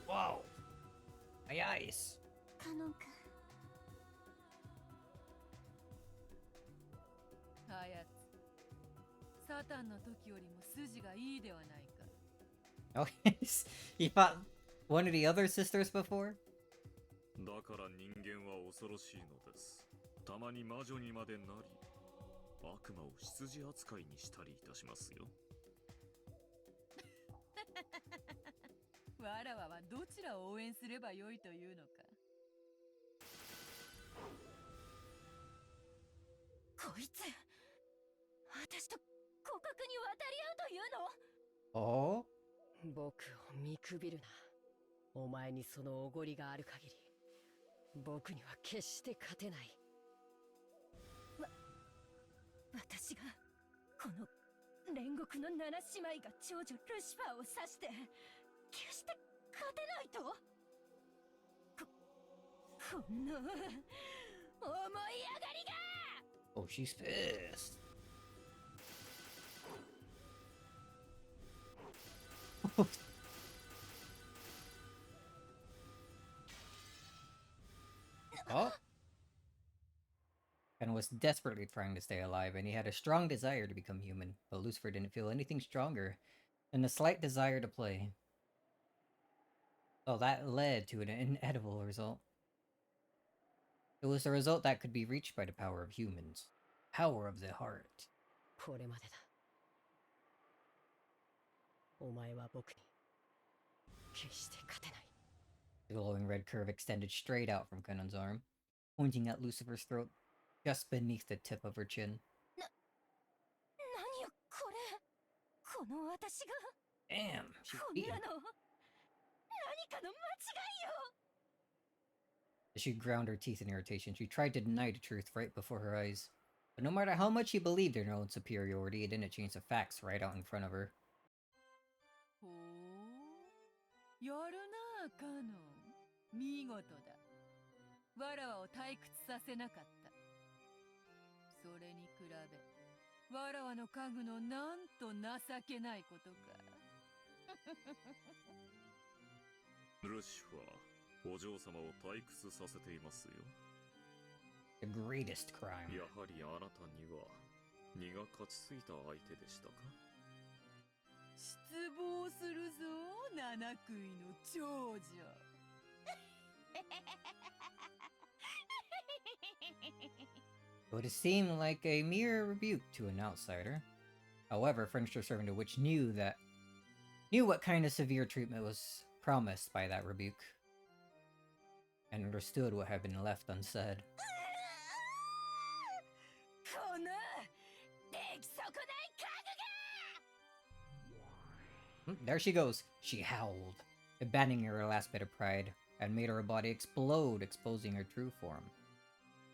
Wow. My eyes. カノン君、あやつ、サタンの時よりも筋がいいではないか。 Oh, he fought one of the other sisters before? だから人間は恐ろしいのです。たまに魔女にまでなり、悪魔を羊扱いにしたりいたしますよ。わらわはどちらを応援すればよいというのか。こいつ、私と互角に渡り合うというの？ Oh? 僕を見くびるな。お前にそのおごりがある限り、僕には決して勝てない。私がこの煉獄の七姉妹が長女ルシファーを指して決して勝てないと？こんな思い上がりが！ Oh, she's pissed. Oh. Ken was desperately trying to stay alive, and he had a strong desire to become human, but Lucifer didn't feel anything stronger than a slight desire to play. So that led to an inedible result. It was a result that could be reached by the power of humans. Power of the heart. これまでだ。お前は僕に決して勝てない。 The glowing red curve extended straight out from Kenon's arm, pointing at Lucifer's throat, just beneath the tip of her chin. 何よこれ。この私が Damn, she こん beat な him. の何かの間違いよ。 As she ground her teeth in irritation, she tried to deny the truth right before her eyes. But no matter how much she believed in her own superiority, it didn't change the facts right out in front of her. ほう、やるなカノン。見事だ。わらわを退屈させなかった。それに比べわらわの家具のなんと情けないことか。ルシファー、お嬢様を退屈させていますよ。 The greatest crime. やはりあなたには荷が勝ちすぎた相手でしたか？失望するぞ、七食いの長女。It would seem like a mere rebuke to an outsider. However, furniture servant to which knew what kind of severe treatment was promised by that rebuke, and understood what had been left unsaid. この出来損ない家具が！ There she goes. She howled, abandoning her last bit of pride, and made her body explode, exposing her true form.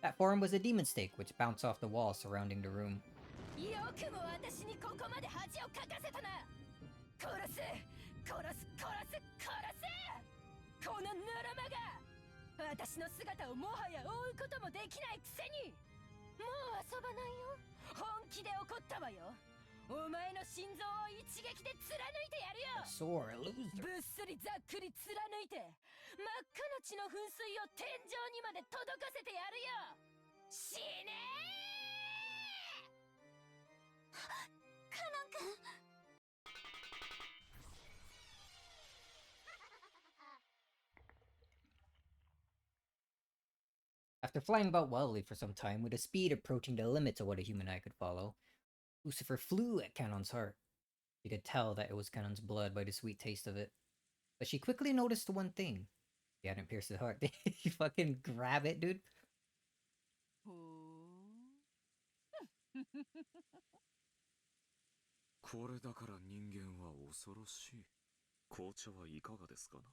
That form was a demon stake, which bounced off the wall surrounding the room. よくも私にここまで恥をかかせたな。殺す殺す殺す殺す。このぬるまが私の姿をもはや追うこともできないくせに。もう遊ばないよ。本気で怒ったわよ。お前の心臓を一撃で貫いてやるよ。 Sore loser. ぶっすりざっくり貫いて真っ赤な血の噴水を天井にまで届かせてやるよ。死ねー。カノン君、After flying about wildly for some time, with a speed approaching the limits of what a human eye could follow, Lucifer flew at Canon's heart. She could tell that it was Canon's blood by the sweet taste of it. But she quickly noticed one thing. He hadn't pierced his heart. Did he fucking grab it, dude? ほうこれだから人間は恐ろしい。紅茶はいかがですかな。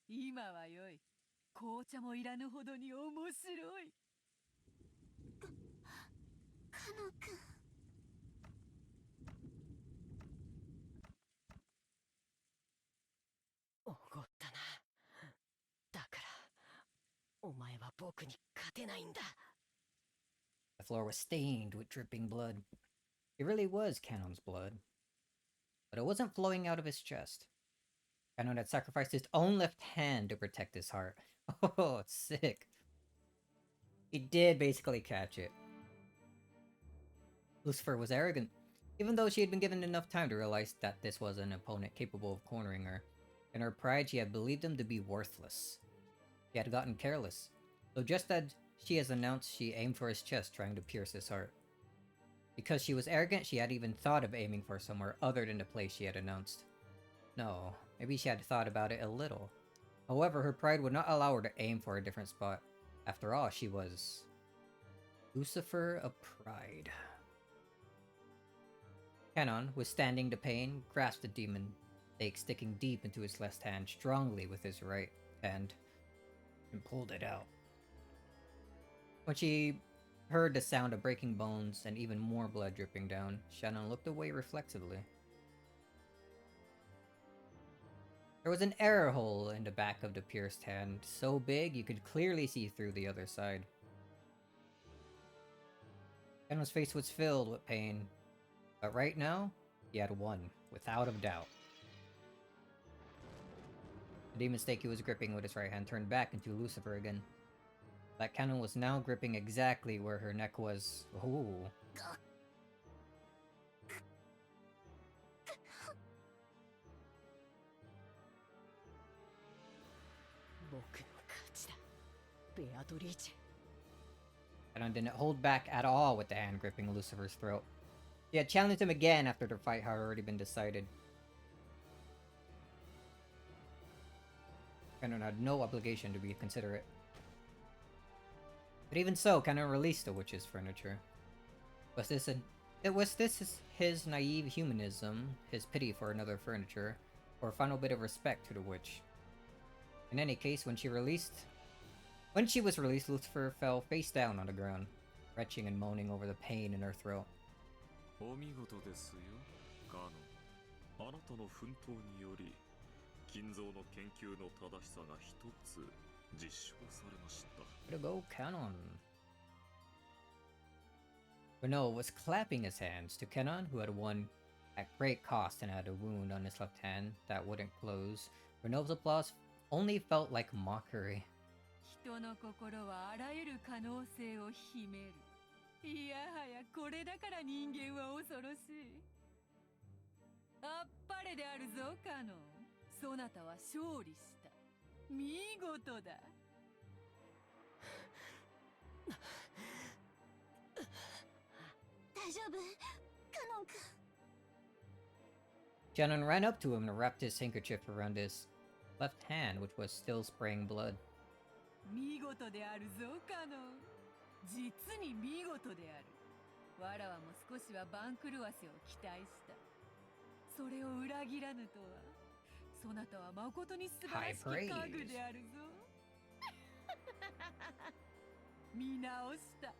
今はよい。紅茶もいらぬほどに面白い。カノン君。おごったな。だからお前は僕に勝てないんだ。The floor was stained with dripping blood. It really was Canon's blood. But it wasn't flowing out of his chest. Canon had sacrificed his own left hand to protect his heart. Oh, it's sick. He did basically catch it. Lucifer was arrogant, even though she had been given enough time to realize that this was an opponent capable of cornering her. In her pride, she had believed him to be worthless. She had gotten careless. So just as she has announced, she aimed for his chest, trying to pierce his heart. Because she was arrogant, she had even thought of aiming for somewhere other than the place she had announced. No, maybe she had thought about it a little. However, her pride would not allow her to aim for a different spot. After all, she was Lucifer of Pride. Canon, withstanding the pain, grasped the demon stake sticking deep into his left hand strongly with his right hand and pulled it out. When she heard the sound of breaking bones and even more blood dripping down, Shannon looked away reflexively. There was an error hole in the back of the pierced hand, so big you could clearly see through the other side. Shannon's face was filled with pain, but right now, he had won, without a doubt. The demon stake he was gripping with his right hand turned back into Lucifer again. That cannon was now gripping exactly where her neck was. Ooh. Cannon didn't hold back at all with the hand gripping Lucifer's throat. She had challenged him again after the fight had already been decided. Cannon had no obligation to be considerate. But even so, Cannon released the witch's furniture. Was this his naive humanism, his pity for another furniture, or a final bit of respect to the witch? In any case, when she was released, Lucifer fell face down on the ground, retching and moaning over the pain in her throat. お見事ですよ、カノン。あなたの奮闘により、金蔵の研究の正しさが一つ実証されました。Way to go, Canon. Renault was clapping his hands to Canon, who had won at great cost and had a wound on his left hand that wouldn't close. Renault's applause only felt like mockery. 人の心はあらゆる可能性を秘める。いやはやこれだから人間は恐ろしい。あっぱれであるぞカノン。そなたは勝利した。見事だ。大丈夫カノン君。Shannon ran up to him and wrapped his handkerchief around his left hand, which was still spraying blood. 見事であるぞカノン。実に見事である。わらわも少しは番狂わせを期待した。それを裏切らぬとは、そなたは誠に素晴らしき家具であるぞ。見直した。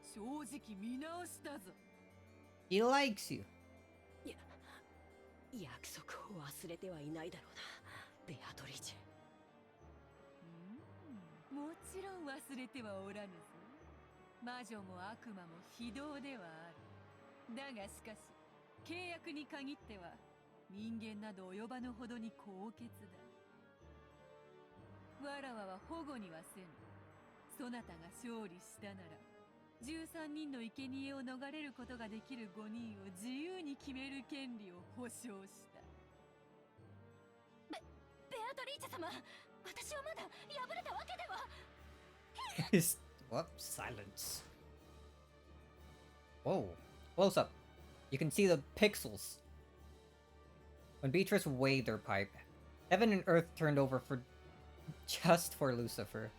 正直見直したぞ。He likes you. 約束を忘れてはいないだろうな、ベアトリーチェ。もちろん忘れてはおらぬぞ。魔女も悪魔も非道ではある。だがしかし、契約に限っては人間など及ばぬほどに高潔だ。わらわは保護にはせぬ。そなたが勝利したなら、13人の生贄を逃れることができる5人を自由に決める権利を保証した。ベアトリーチェ様、私はまだ敗れたわけでは。Whoops, silence. Whoa, close up. You can see the pixels. When Beatrice waved her pipe, heaven and earth turned over just for Lucifer.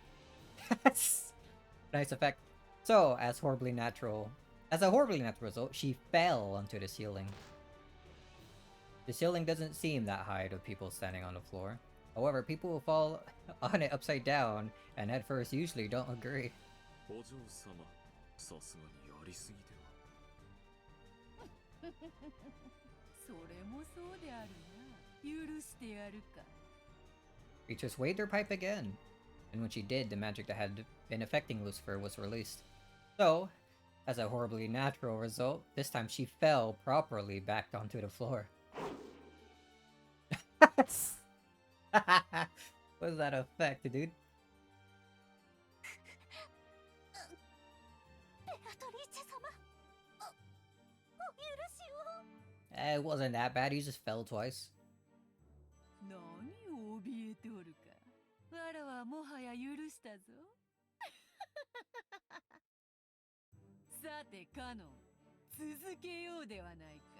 That's nice effect. So, as a horribly natural result, she fell onto the ceiling. The ceiling doesn't seem that high to people standing on the floor. However, people who fall on it upside down and head first usually don't agree. お嬢様、さすがにやりすぎでは。それもそうであるな。許してやるか。Beatrice waved her pipe again, and when she did, the magic that had been affecting Lucifer was released. So, as a horribly natural result, this time she fell properly back onto the floor. What's that effect, dude? It wasn't that bad, he just fell twice. 何を怯えておるか。わらはもはや許したぞ。さてカノン、続けようではないか。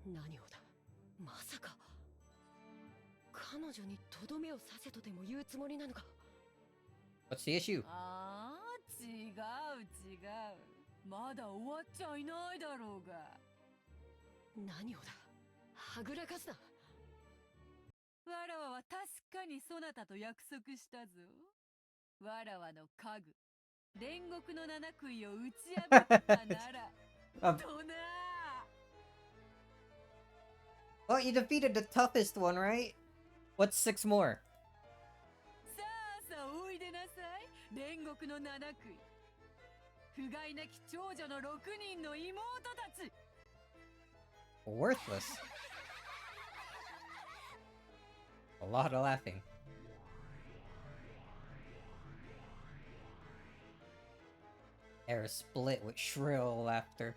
何をだ、まさか彼女にとどめを刺せとでも言うつもりなのか。 What's the issue? ああ、違う。まだ終わっちゃいないだろうが。何をだ、はぐらかすな。わらわは確かにそなたと約束したぞ。わらわの家具、煉獄の七杭を打ち破ったならとな。 Oh, you defeated the toughest one, right? What's 6 more? さあおいでなさい、煉獄の七杭。不甲斐なき長女の6人の妹たち。 Worthless. A lot of laughing. Air split with shrill laughter.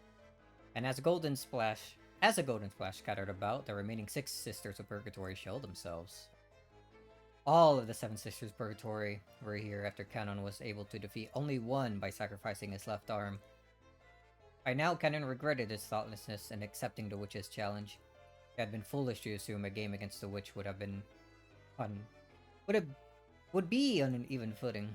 And as a golden splash scattered about, the remaining 6 sisters of Purgatory showed themselves. All of the 7 sisters of Purgatory were here after Canon was able to defeat only one by sacrificing his left arm. By now, Canon regretted his thoughtlessness in accepting the witch's challenge. It had been foolish to assume a game against the witch would be on an even footing.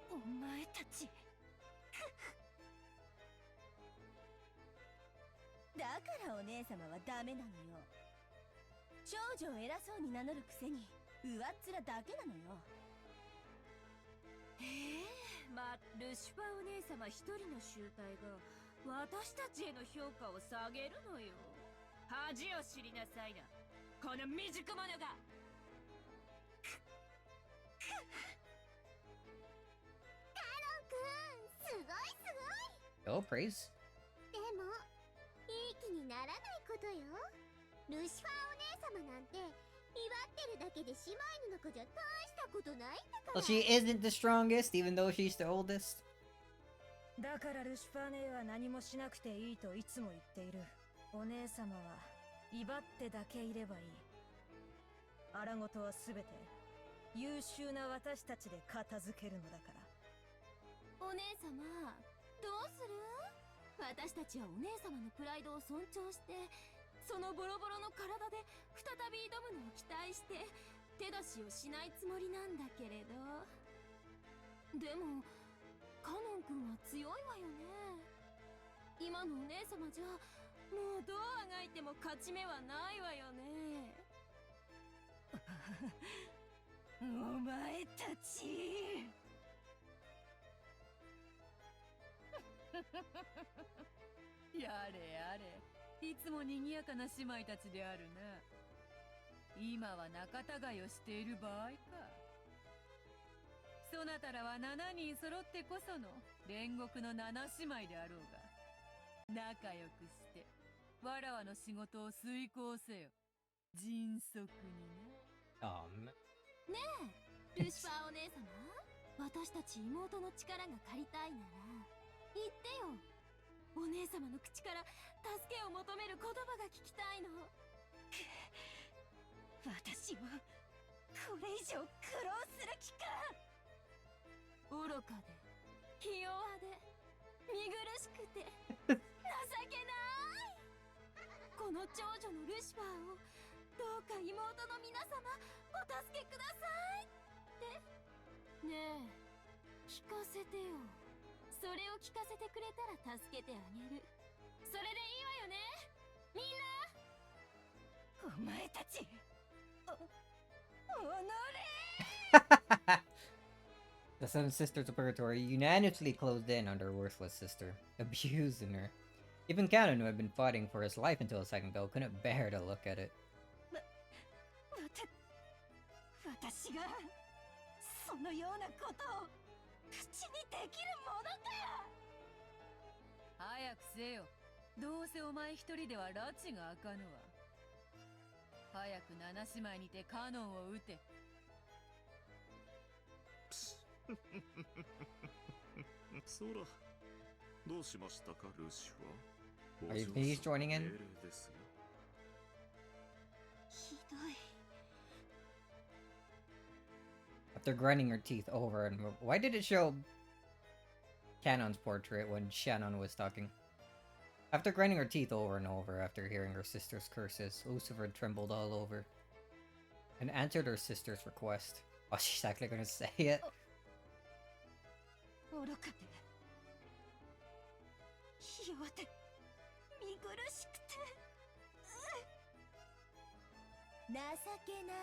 お前たちだからお姉様はダメなのよ。少女を偉そうに名乗るくせに上っ面だけなのよ。まあルシファーお姉様一人の集体が私たちへの評価を下げるのよ。恥を知りなさいな、この未熟者が。Oh, praise. でもいい気にならないことよ。ルシファーお姉様なんて威張ってるだけで姉妹の子じゃ大したことないんだから。 Well, she isn't the strongest, even though she's the oldest. だからルシファー姉は何もしなくていいといつも言っている。お姉様は威張ってだけいればいい。荒事はすべて優秀な私たちで片付けるのだから。お姉様どうする？私たちはお姉様のプライドを尊重して、そのボロボロの体で再び挑むのを期待して手出しをしないつもりなんだけれど。でもカノン君は強いわよね。今のお姉様じゃもうどうあがいても勝ち目はないわよね。お前たちやれやれ、いつも賑やかな姉妹たちであるな。今は仲違いをしている場合か。そなたらは7人揃ってこその煉獄の7姉妹であろうが、仲良くしてわらわの仕事を遂行せよ。迅速にな。ねえルシファーお姉様、私たち妹の力が借りたいなら言ってよ。お姉様の口から助けを求める言葉が聞きたいの。私をこれ以上苦労する気か。愚かでひ弱で見苦しくて情けない。この長女のルシファーをどうか妹の皆様お助けくださいってねえ、聞かせてよ。それを聞かせてくれたら助けてあげる。それでいいわよね、みんな。お前たち、おのれ。 The Seven Sisters of Purgatory unanimously closed in on their worthless sister, abusing her. Even Canon, who had been fighting for his life until a second ago, couldn't bear to look at it. 私がそのようなことを口にできるものか。早くせよ。どうせお前一人では拉致があかぬわ。早く七姉妹にてカノンを撃て。そら、どうしましたか、ルシファー。 Are you please joining in? 命令ですよ。ひどい。 After grinding her teeth over and over. Why did it show Canon's portrait when Shannon was talking? After grinding her teeth over and over after hearing her sister's curses, Lucifer trembled all over and answered her sister's request. Oh, she's actually gonna say it. 愚かでひ弱で見苦しくて情けない。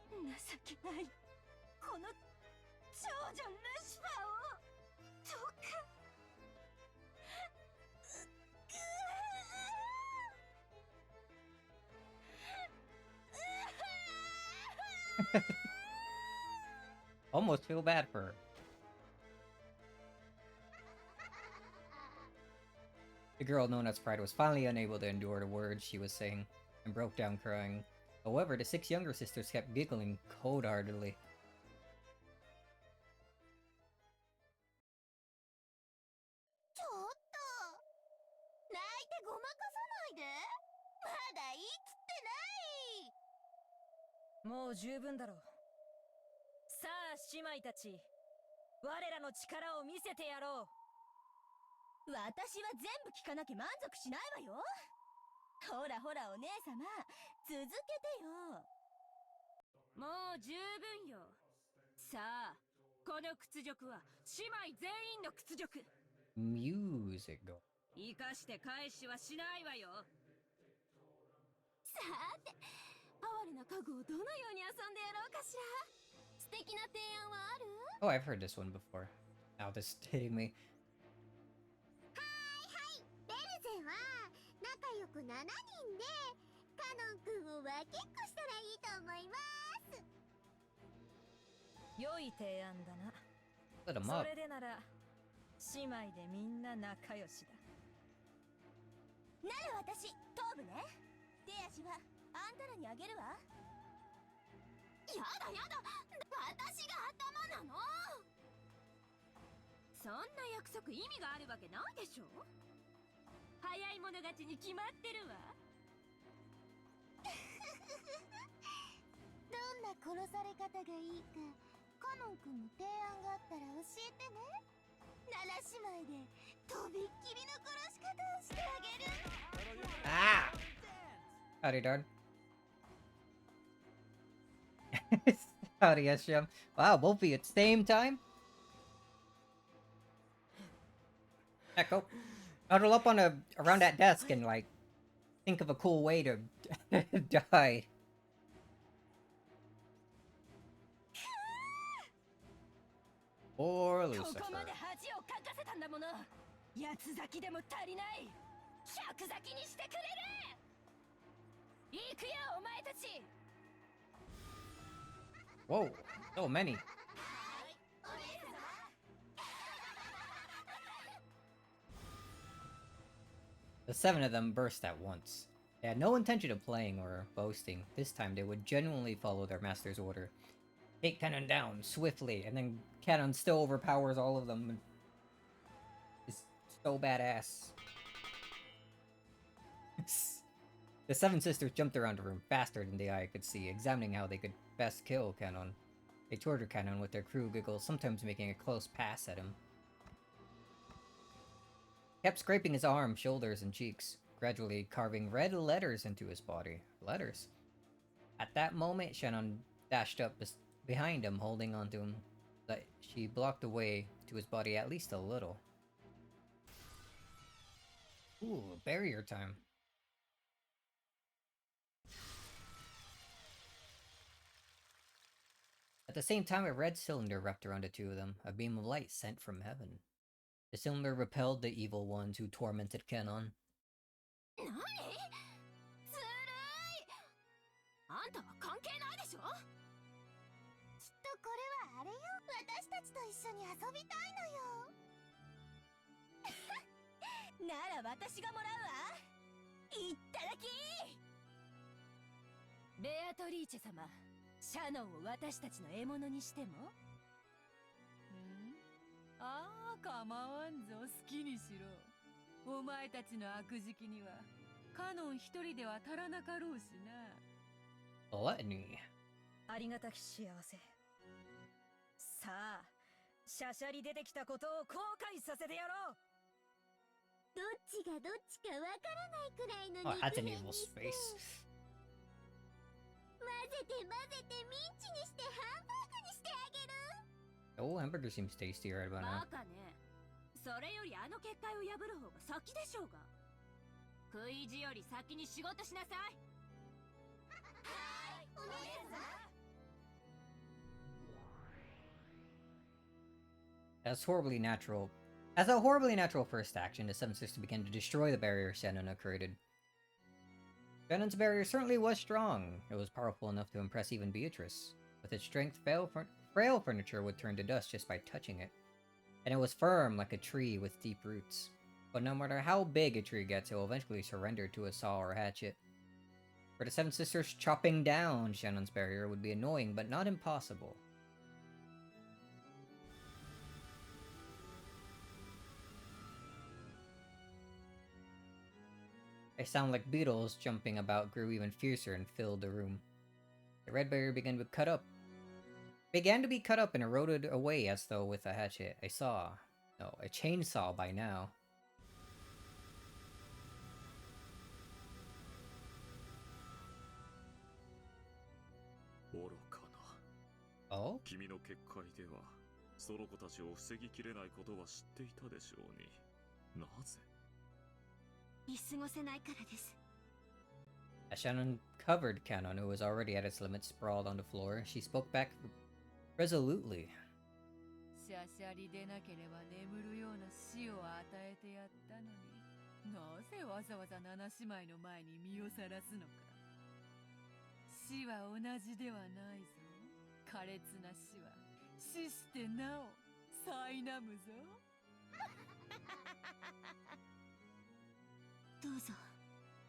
情けない。この長女ルシファーをどうか。Almost feel bad for her. The girl known as Pride was finally unable to endure the words she was saying and broke down crying. However, the 6 younger sisters kept giggling cold-heartedly. ちょっと泣いてごまかさないで。まだ言い切ってない。もう十分だろう。さあ姉妹たち、我らの力を見せてやろう。私は全部聞かなきゃ満足しないわよ。ほらほらお姉様、続けてよ。もう十分よ。さあ、この屈辱は姉妹全員の屈辱。 Music go. 生かして返しはしないわよ。さて、哀れな家具をどのように遊んでやろうかしら。素敵な提案はある？ Oh, I've heard this one before. Now this is hitting me. ベルゼは仲良く7人でカノン君を分けっこしたらいいと思います。良い提案だな。 Let 'em そ up. れでなら姉妹でみんな仲良しだ。なら私頭部ね。手足はあんたらにあげるわ。やだやだ、私が頭なの。そんな約束意味があるわけないでしょ。早い者勝ちに決まってるわ。どんな殺され方がいいかカノン君の提案があったら教えてね。7姉妹でとびっきりの殺し方をしてあげる。 Ah! Howdy, darn. Howdy, Eshem. Wow, both of you at the same time? Echo. Huddle up on around that desk and, like, think of a cool way to die. こ Or こ Lucifer. まで恥をかかせたんだもの。八つ咲きでも足りない。百咲きにしてくれる。行くよお前たち。 Whoa, so many. The 7 of them burst at once. They had no intention of playing or boasting. This time they would genuinely follow their master's order. take Cannon down swiftly, and then Cannon still overpowers all of them. It's so badass. The seven sisters jumped around the room faster than the eye could see, examining how they could best kill Cannon. They tortured Cannon with their cruel giggles, sometimes making a close pass at him. Kept scraping his arms, shoulders, and cheeks, gradually carving red letters into his body. Letters? At that moment, Shannon dashed up behind him, holding onto him, but she blocked the way to his body at least a little. Ooh, barrier time. At the same time, a red cylinder wrapped around the two of them, a beam of light sent from heaven. The cylinder repelled the evil ones who tormented Kenon. 何？ずるい！あんたは関係ないでしょ？きっとこれはあれよ。私たちと一緒に遊びたいのよ。なら私がもらうわ。いっただき！ベアトリーチェ様、シャノンを私たちの獲物にしても？ああ、構わんぞ、好きにしろ。お前たちの悪事記にはカノン一人では足らなかろうしな。Gluttony. ありがたき幸せ。さあ、シャシャリ出てきたことを後悔させてやろう。どっちがどっちかわからないくらいの Oh, 肉 that's an 片 evil にして、 space. 混ぜて混ぜてミンチにしてハンバーグにしてあげる。 Oh, hamburger seems tasty right about バ now. カね。それよりあの結界を破る方が先でしょうが。食い意地より先に仕事しなさい。はい、お姉さん。As a horribly natural first action, the Seven Sisters began to destroy the barrier Shannon had created. Shannon's barrier certainly was strong. It was powerful enough to impress even Beatrice. With its strength, frail furniture would turn to dust just by touching it. And it was firm like a tree with deep roots. But no matter how big a tree gets, it will eventually surrender to a saw or hatchet. For the Seven Sisters, chopping down Shannon's barrier would be annoying, but not impossible. A sound like beetles jumping about grew even fiercer and filled the room. The red barrier began to be cut up and eroded away as though with a hatchet. A chainsaw by now. Oh? 君の結界ではその子たちを防ぎきれないことは知っていたでしょうに。なぜ？見過ごせないからです。 As Shannon covered Cannon, who was already at its limit, sprawled on the floor, she spoke back resolutely. シャシャリでなければ眠るような死を与えてやったのに、なぜわざわざ七姉妹の前に身をさらすのか。死は同じではないぞ。苛烈な死は死してなお苛むぞ。どうぞ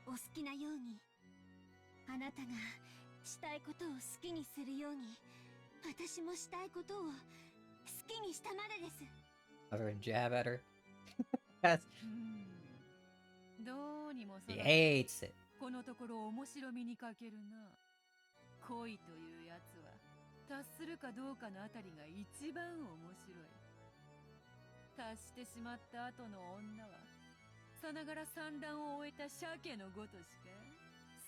お好きなように。あなたがしたいことを好きにするように、私もしたいことを好きにしたまでです。Another jab at her. Yes. どうにもそ He の hates it. このところ面白みに欠けるな。恋というやつは達するかどうかのあたりが一番面白い。達してしまった後の女はさながら産卵を終えた鮭のごとしか。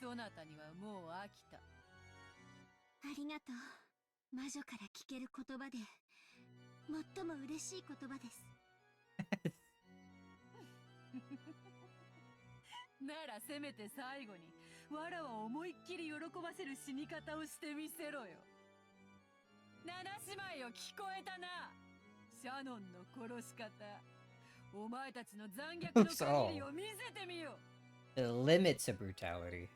そなたにはもう飽きた。ありがとう。魔女から聞ける言葉で最も嬉しい言葉です。ならせめて最後にわらを思いっきり喜ばせる死に方をしてみせろよ。七姉妹を聞こえたな。シャノンの殺し方。お前たちの残虐の限りを見せてみよ。The limits of brutality.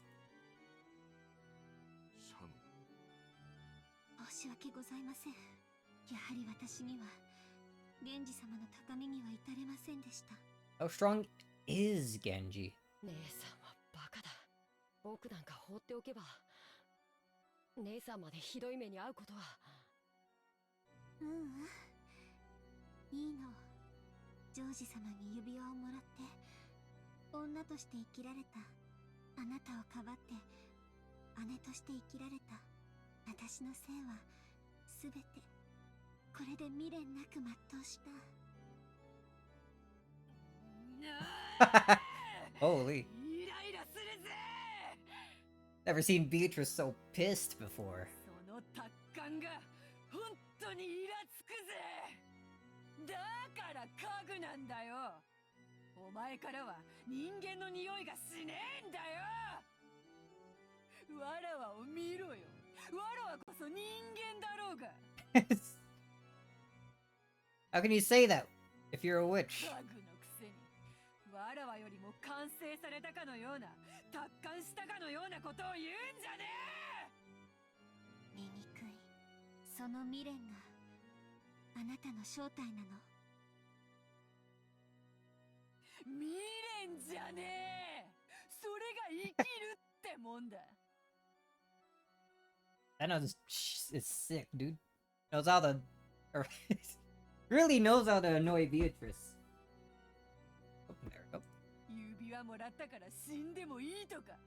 シャノン。申し訳ございません。やはり私には源氏様の高みには至れませんでした。 How strong is Genji? 姉さんはバカだ。僕なんか放っておけば姉さんまでひどい目に遭うことはううんいいの。ジョージ様に指輪をもらって女として生きられたあなたをかばって姉として生きられた私のせいはすべてこれで未練なく全うした。Holy. イライラするぜ。 Never seen Beatrice so pissed before. その達観が本当にイラつくぜ。だから家具なんだよ。お前からは人間の匂いがしねえんだよ。わらわを見ろよ。わらわこそ人間だろうが。How can you say that if you're a witch? 家具のくせにわらわよりも完成されたかのような達観したかのようなことを言うんじゃねえ。醜いその未練があなたの正体なの。未練じゃねえ。それが生きるってもんだ。That nose is sick, dude. Knows how to... or really knows how to annoy Beatrice. Oh, there we go. 指輪もらったから死んでもいいとか。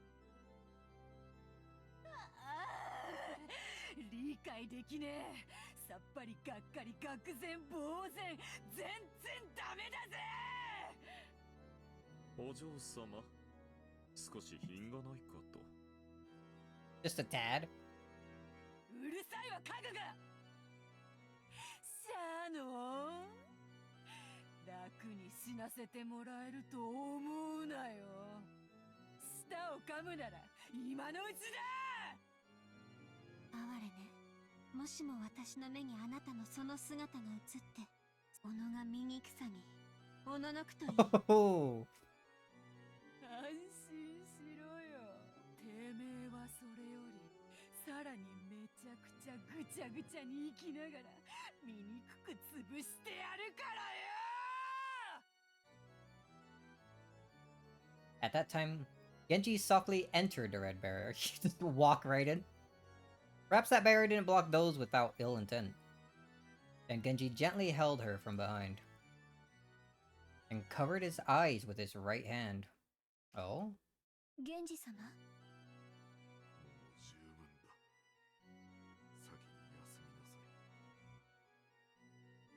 理解できねえ。さっぱりがっかり愕然呆然全然ダメだぜ。お嬢様、少し品がないかと。Just a tad. うるさいわ家具が。シャノン、楽に死なせてもらえると思うなよ。舌を噛むなら今のうちだ。哀れね。もしも私の目にあなたのその姿が映って己が醜さにおののくといい。Oh. 安心しろよ。てめえはそれよりさらにめちゃくちゃぐちゃぐちゃに生きながら醜く潰してやるからよ。 At that time, Genji softly entered the red barrier. He just walked right in. Perhaps that barrier didn't block those without ill intent. And Genji gently held her from behind and covered his eyes with his right hand. Oh? 源氏様。十分だ。先に休みなさい。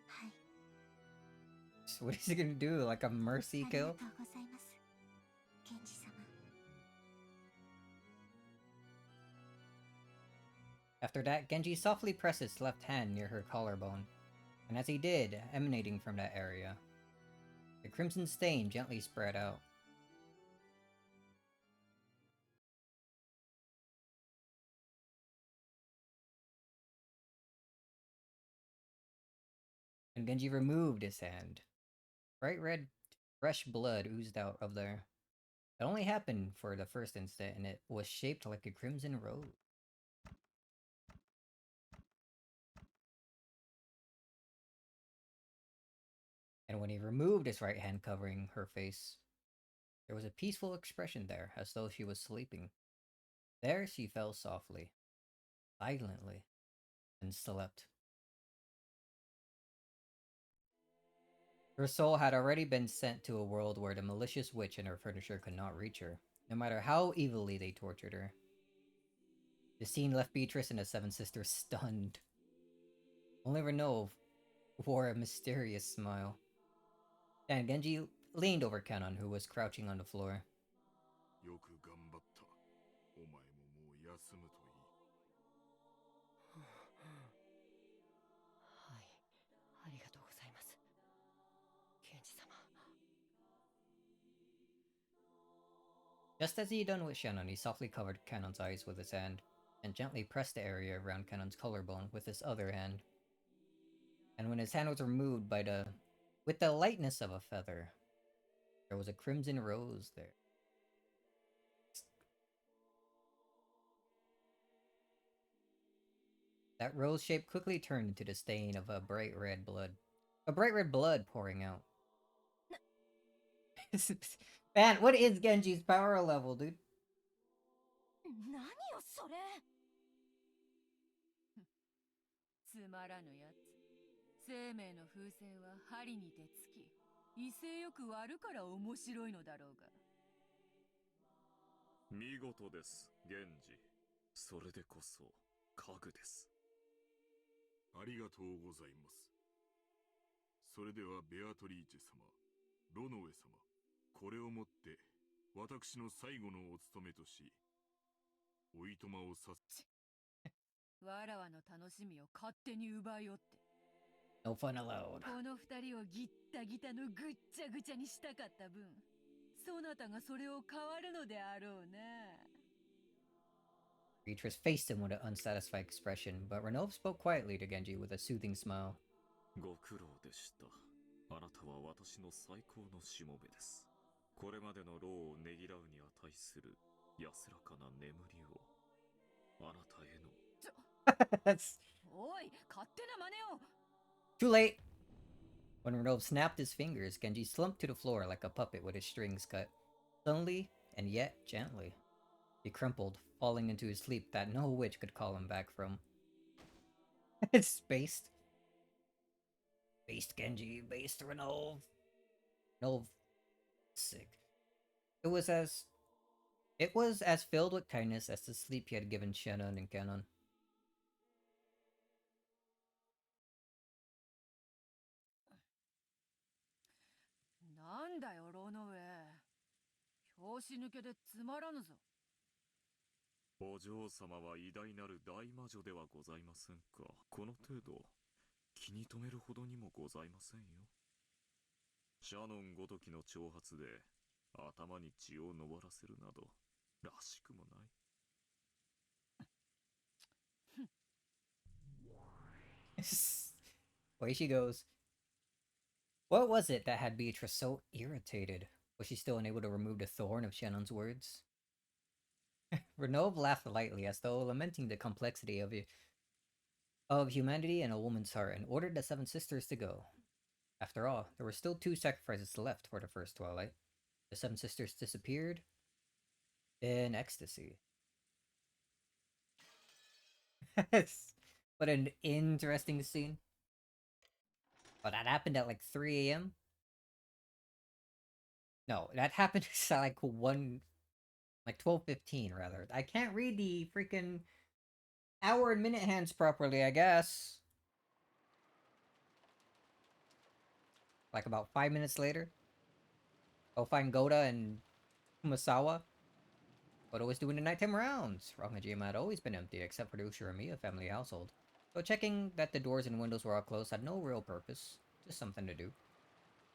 はい。 So what is he gonna do? Like a mercy ありが kill? とうございます。源氏様。 After that, Genji softly pressed his left hand near her collarbone, and as he did, emanating from that area, the crimson stain gently spread out. And Genji removed his hand. Bright red, fresh blood oozed out of there. It only happened for the first instant, and it was shaped like a crimson rose. And when he removed his right hand covering her face, there was a peaceful expression there, as though she was sleeping. There she fell softly, silently, and slept. Her soul had already been sent to a world where the malicious witch and her furniture could not reach her, no matter how evilly they tortured her. The scene left Beatrice and the Seven Sisters stunned. Only Renault wore a mysterious smile. And Genji leaned over Kanon, who was crouching on the floor. よく頑張った。お前ももう休むといい。はい、ありがとうございます。源氏様。Just as he had done with Shannon, he softly covered Kanon's eyes with his hand, and gently pressed the area around Kanon's collarbone with his other hand. And when his hand was removed with the lightness of a feather, there was a crimson rose there. That rose shape quickly turned into the stain of a bright red blood. A bright red blood pouring out. Man, what is Genji's power level, dude? 何よそれ。つまらぬやつ。生命の風船は針にてつき、威勢よく割るから面白いのだろうが。見事です、源氏。それでこそ家具です。ありがとうございます。それではベアトリーチェ様、ロノウェ様、これをもって私の最後のお務めとし、おいとまをさせ。わらわの楽しみを勝手に奪いおって。No fun allowed. この二人をギッタギタのぐっちゃぐちゃにしたかった分、そなたがそれを変わるのであろうな。Beatrice faced him with an unsatisfied expression, but Renov spoke quietly to Genji with a soothing smile. ご苦労でした。あなたは私の最高のしもべです。これまでの労をねぎらうに値する安らかな眠りをあなたへの。That's おい、勝手な真似を。 too late! When Renov snapped his fingers, Genji slumped to the floor like a puppet with his strings cut. Suddenly, and yet gently, he crumpled, falling into a sleep that no witch could call him back from. It's based. Based Genji, based Renov. Renov. Sick. It was as filled with kindness as the sleep he had given Shannon and Ganon. なんだよ、ロノウェイ。拍子抜けでつまらぬぞ。お嬢様は偉大なる大魔女ではございませんか。この程度気に留めるほどにもございませんよ。シャノンごときの挑発で頭に血を上らせるなどらしくもない。Away she goes. What was it that had Beatrice so irritated? Was she still unable to remove the thorn of Shannon's words? Renov laughed lightly as though lamenting the complexity of humanity and a woman's heart and ordered the seven sisters to go. After all, there were still 2 sacrifices left for the first twilight. The seven sisters disappeared in ecstasy. What an interesting scene. Oh, that happened at like 3 a.m.? No, that happened at like 12:15 rather. I can't read the freaking hour and minute hands properly, I guess. Like about 5 minutes later, I'll find Goda and Kumasawa. Goda was doing the nighttime rounds. Rangajima had always been empty except for the Ushiramiya family household. So checking that the doors and windows were all closed had no real purpose, just something to do.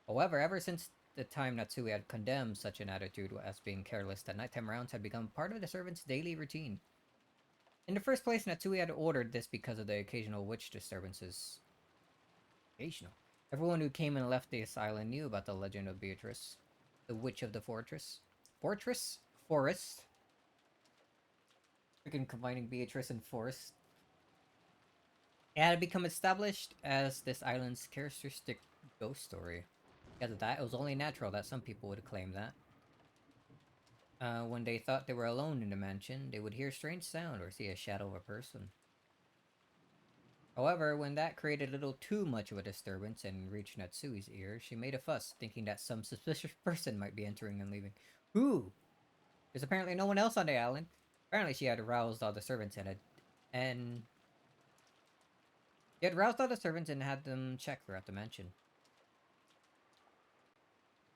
However, ever since the time Natsui had condemned such an attitude as being careless, the nighttime rounds had become part of the servants' daily routine. In the first place, Natsui had ordered this because of the occasional witch disturbances. Occasional. Everyone who came and left this island knew about the legend of Beatrice, the witch of the fortress. Fortress? Forest? Freaking combining Beatrice and forest. It had become established as this island's characteristic ghost story. Because of that, it was only natural that some people would claim that. When they thought they were alone in the mansion, they would hear a strange sound or see a shadow of a person. However, when that created a little too much of a disturbance and reached Natsui's ear, she made a fuss, thinking that some suspicious person might be entering and leaving. Who? There's apparently no one else on the island. Apparently she had roused all the servants and had them check her at the mansion.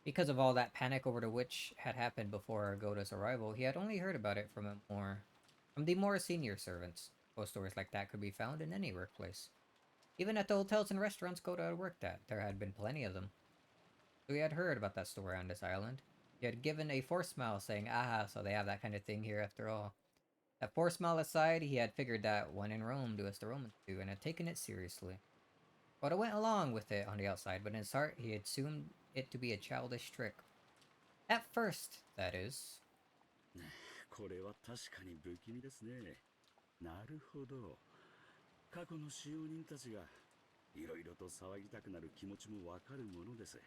Because of all that panic over the witch had happened before Goda's arrival, he had only heard about it from the more senior servants. Ghost stories like that could be found in any workplace. Even at the hotels and restaurants Goda had worked at, there had been plenty of them. So he had heard about that story on this island. He had given a forced smile, saying, "Ah, so they have that kind of thing here after all." That forced smile aside, he had figured that when in Rome, do as the Romans do, and had taken it seriously. Goda went along with it on the outside, but in his heart, he had assumed it to be a childish trick. At first, that is. これは確かに不気味ですね。なるほど。過去の使用人たちがいろいろと騒ぎたくなる気持ちもわかるものです。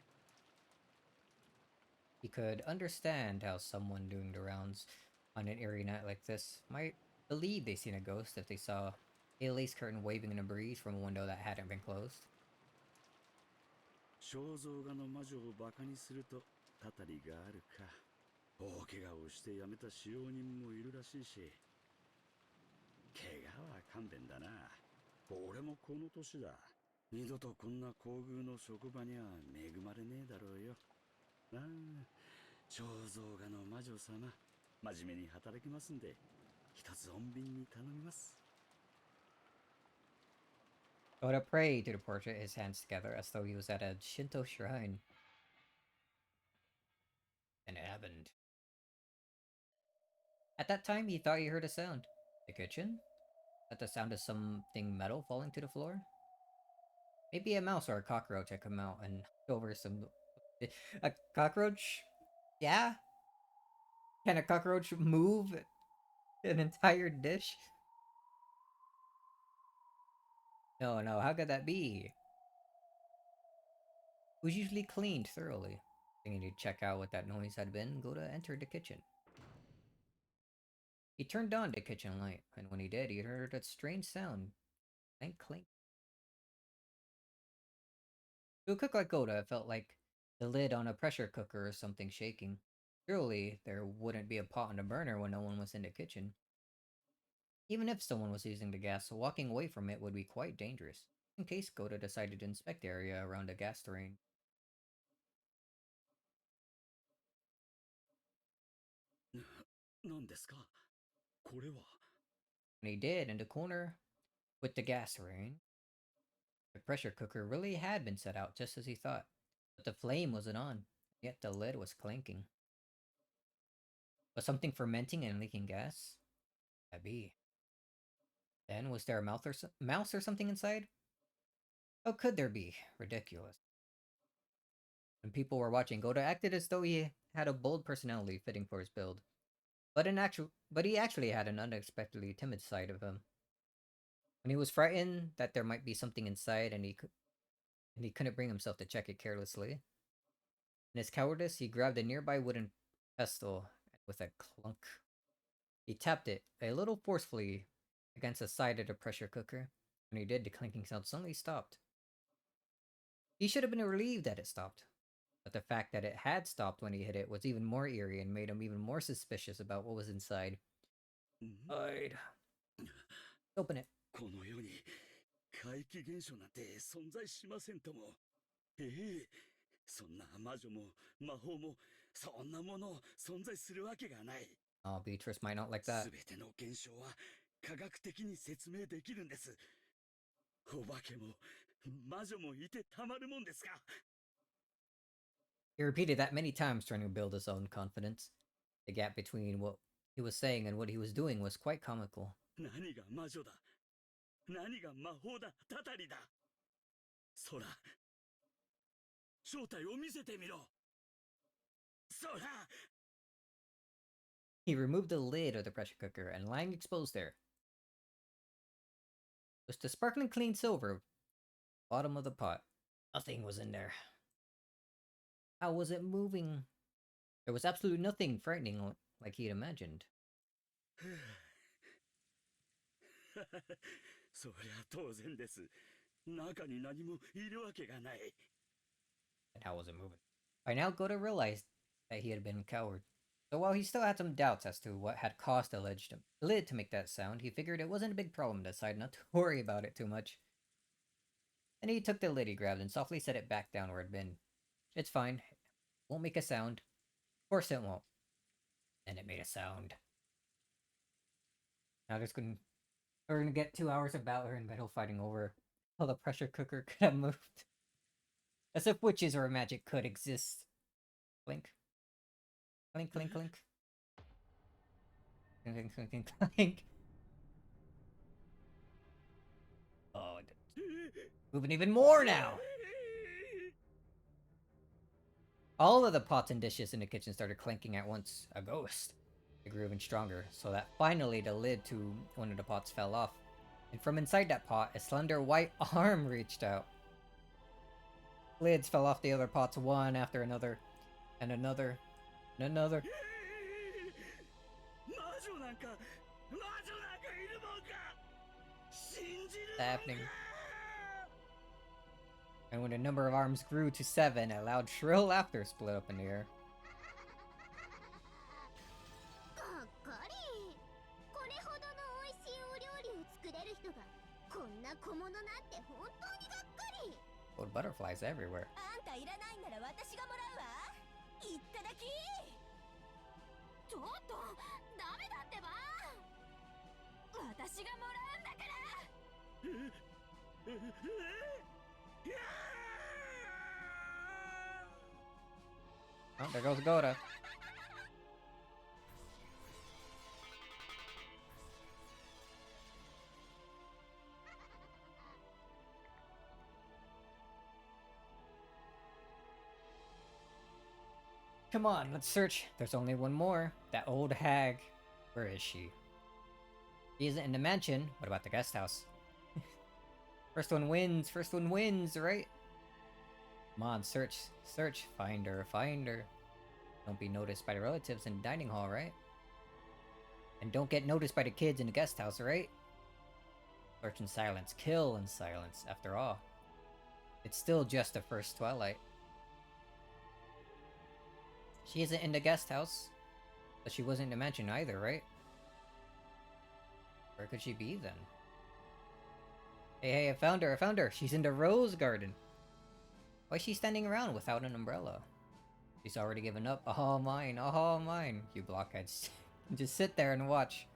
He could understand how someone doing the rounds on an eerie night like this might believe they seen a ghost if they saw a lace curtain waving in a breeze from a window that hadn't been closed. 肖像画の魔女をバカにするとたたりがあるか。大怪我をして辞めた使用人もいるらしいし。怪我は勘弁だな。俺もこの年だ。二度とこんな厚遇の職場には恵まれねえだろうよ。ああ、肖像画の魔女様、真面目に働きますんで、一つ穏便に頼みます。Oda prayed to the portrait, his hands together as though he was at a Shinto shrine. And it happened. At that time, he thought he heard a sound. The kitchen? That the sound of something metal falling to the floor? Maybe a mouse or a cockroach had come out and knocked over some... A cockroach? Yeah? Can a cockroach move an entire dish? No, how could that be? It was usually cleaned thoroughly. Thinking to check out what that noise had been, Goda entered the kitchen. He turned on the kitchen light, and when he did, he heard a strange sound. Clink, clink. To a cook like Goda, it felt like the lid on a pressure cooker or something shaking. Surely, there wouldn't be a pot on the burner when no one was in the kitchen. Even if someone was using the gas, walking away from it would be quite dangerous, in case Goda decided to inspect the area around the gas terrain. When he did, in the corner with the gas range, the pressure cooker really had been set out just as he thought, but the flame wasn't on, yet the lid was clanking. Was something fermenting and leaking gas? Could be. Then, was there a mouse or something inside? How could there be? Ridiculous. When people were watching, Goda acted as though he had a bold personality fitting for his build. But he actually had an unexpectedly timid side of him. When he was frightened that there might be something inside and he couldn't bring himself to check it carelessly. In his cowardice, he grabbed a nearby wooden pestle with a clunk. He tapped it, a little forcefully, against the side of the pressure cooker. When he did, the clinking sound suddenly stopped. He should have been relieved that it stopped. But the fact that it had stopped when he hit it was even more eerie and made him even more suspicious about what was inside. I'd... Open it. この世に怪奇現象なんて存在しませんとも。そんな魔女も魔法もそんなもの存在するわけがない。Oh, Beatrice might not like that. すべての現象は科学的に説明できるんです。お化けも魔女もいてたまるもんですか。He repeated that many times, trying to build his own confidence. The gap between what he was saying and what he was doing was quite comical. 何が魔女だ、何が魔法だ、たたりだ。そら、正体を見せてみろ。そら。He removed the lid of the pressure cooker, and lying exposed there was the sparkling clean silver bottom of the pot. Nothing was in there. How was it moving? There was absolutely nothing frightening like he had imagined. そりゃ当然です。中に何もいるわけがない。 And how was it moving? By now, Goda realized that he had been a coward. So while he still had some doubts as to what had caused the lid to make that sound, he figured it wasn't a big problem and decided not to worry about it too much. Then he took the lid he grabbed and softly set it back down where it had been. It's fine. It won't make a sound. Of course it won't. And it made a sound. Now we're gonna get 2 hours of Balor and Metal fighting over how the pressure cooker could have moved. As if witches or magic could exist. Clink. Clink, clink, clink. Clink, clink, clink, clink. Oh, moving even more now! All of the pots and dishes in the kitchen started clanking at once. A ghost. It grew even stronger, so that finally the lid to one of the pots fell off. And from inside that pot, a slender white arm reached out. Lids fell off the other pots one after another, and another, and another. What's happening? And when the number of arms grew to 7, a loud shrill laughter split up in the air. がっかり。これほどの美味しいお料理を作れる人がこんな小物なんて本当にがっかり。 Gold butterflies everywhere. あんたいらないなら私がもらうわ。いっただき。ちょっとダメだってば。私がもらうんだから。 Oh, there goes Goda. Come on, let's search. There's only one more. That old hag. Where is she? She isn't in the mansion. What about the guest house? First one wins. First one wins, right? Come on, search. Search. Find her. Find her. Don't be noticed by the relatives in the dining hall, right? And don't get noticed by the kids in the guest house, right? Search in silence. Kill in silence, after all. It's still just the first Twilight. She isn't in the guest house. But she wasn't in the mansion either, right? Where could she be then? Hey, I found her, I found her! She's in the rose garden! Why is she standing around without an umbrella? She's already given up. All mine, all mine! You blockheads. Just sit there and watch.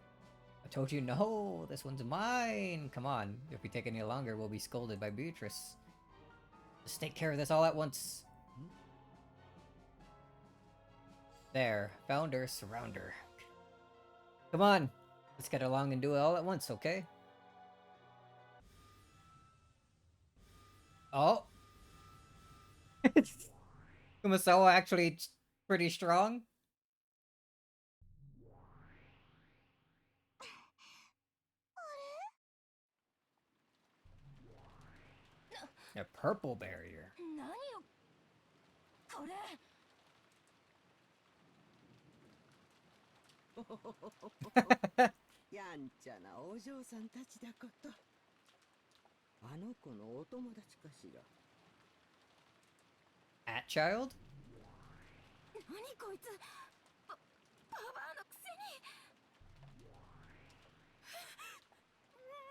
I told you no, this one's mine! Come on, if we take any longer, we'll be scolded by Beatrice. Just take care of this all at once. There, found her, surround her. Come on, let's get along and do it all at once, okay? Oh! Kumasawa actually pretty strong? A purple barrier. 何よこれ。やんちゃなお嬢さんたちだこと。あの子のお友達かしら。At child? 何こいつ。ババアのくせに。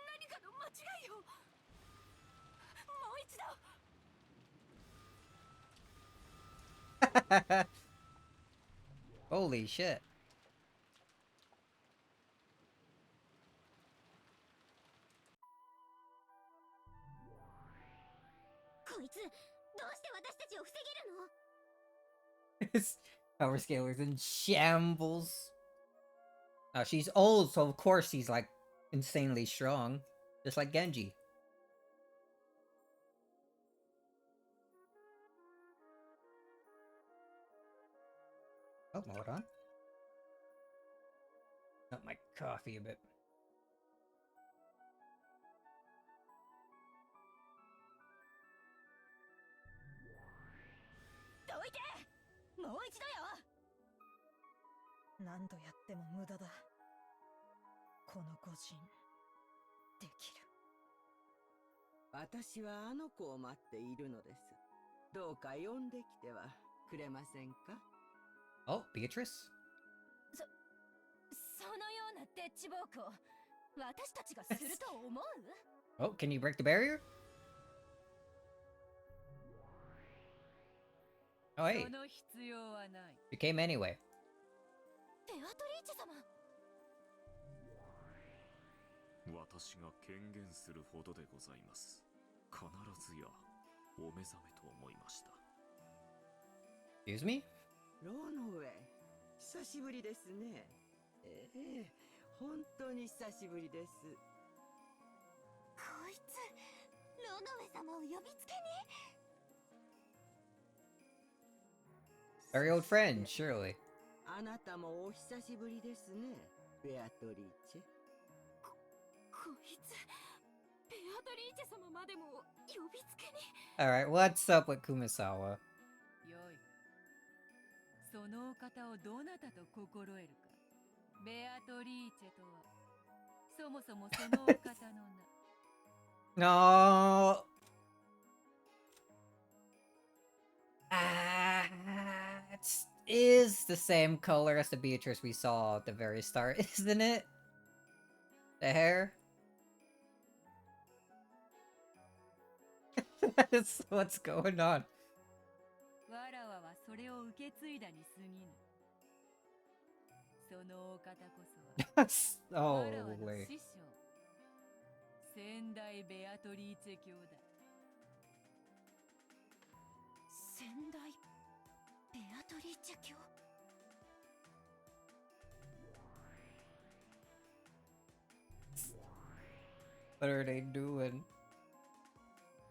何かの間違いよ。もう一度。 Holy shit. こいつどうして私たちを防げるの。 His power scaler's in shambles. Now she's old, so of course she's like insanely strong. Just like Genji. Oh, hold on. Up my coffee a bit. どいて。もう一度よ。何度やっても無駄だ。この誤人できる。私はあの子を待っているのです。どうか呼んできてはくれませんか。 Oh, Beatrice? そのようなデッチボークを私たちがすると思う。 Oh, can you break the barrier? Oh, hey. その必要はない。 You came anyway. ベアトリーチェ様。私が権限するほどでございます。必ずやお目覚めと思いました。Excuse me? ロノウェイ、久しぶりですね。本当に久しぶりです。こいつロノウェ様を呼びつけに。 Very old friend, surely. あなたもお久しぶりですね、ベアトリーチェ。こいつベアトリーチェ様までも呼びつけに。 Alright, what's up with Kumasawa? よい。そのお方をどなたと心得るか。ベアトリーチェとは、そもそもそのお方の名。No. It is the same color as the Beatrice we saw at the very start, isn't it? The hair? That's what's going on. わらわはそれを受け継いだに過ぎぬ。そのお方こそはわらわの Holy. 師匠、先代ベアトリーチェ教だ。先代ベアトリーチェ教。 What are they doing?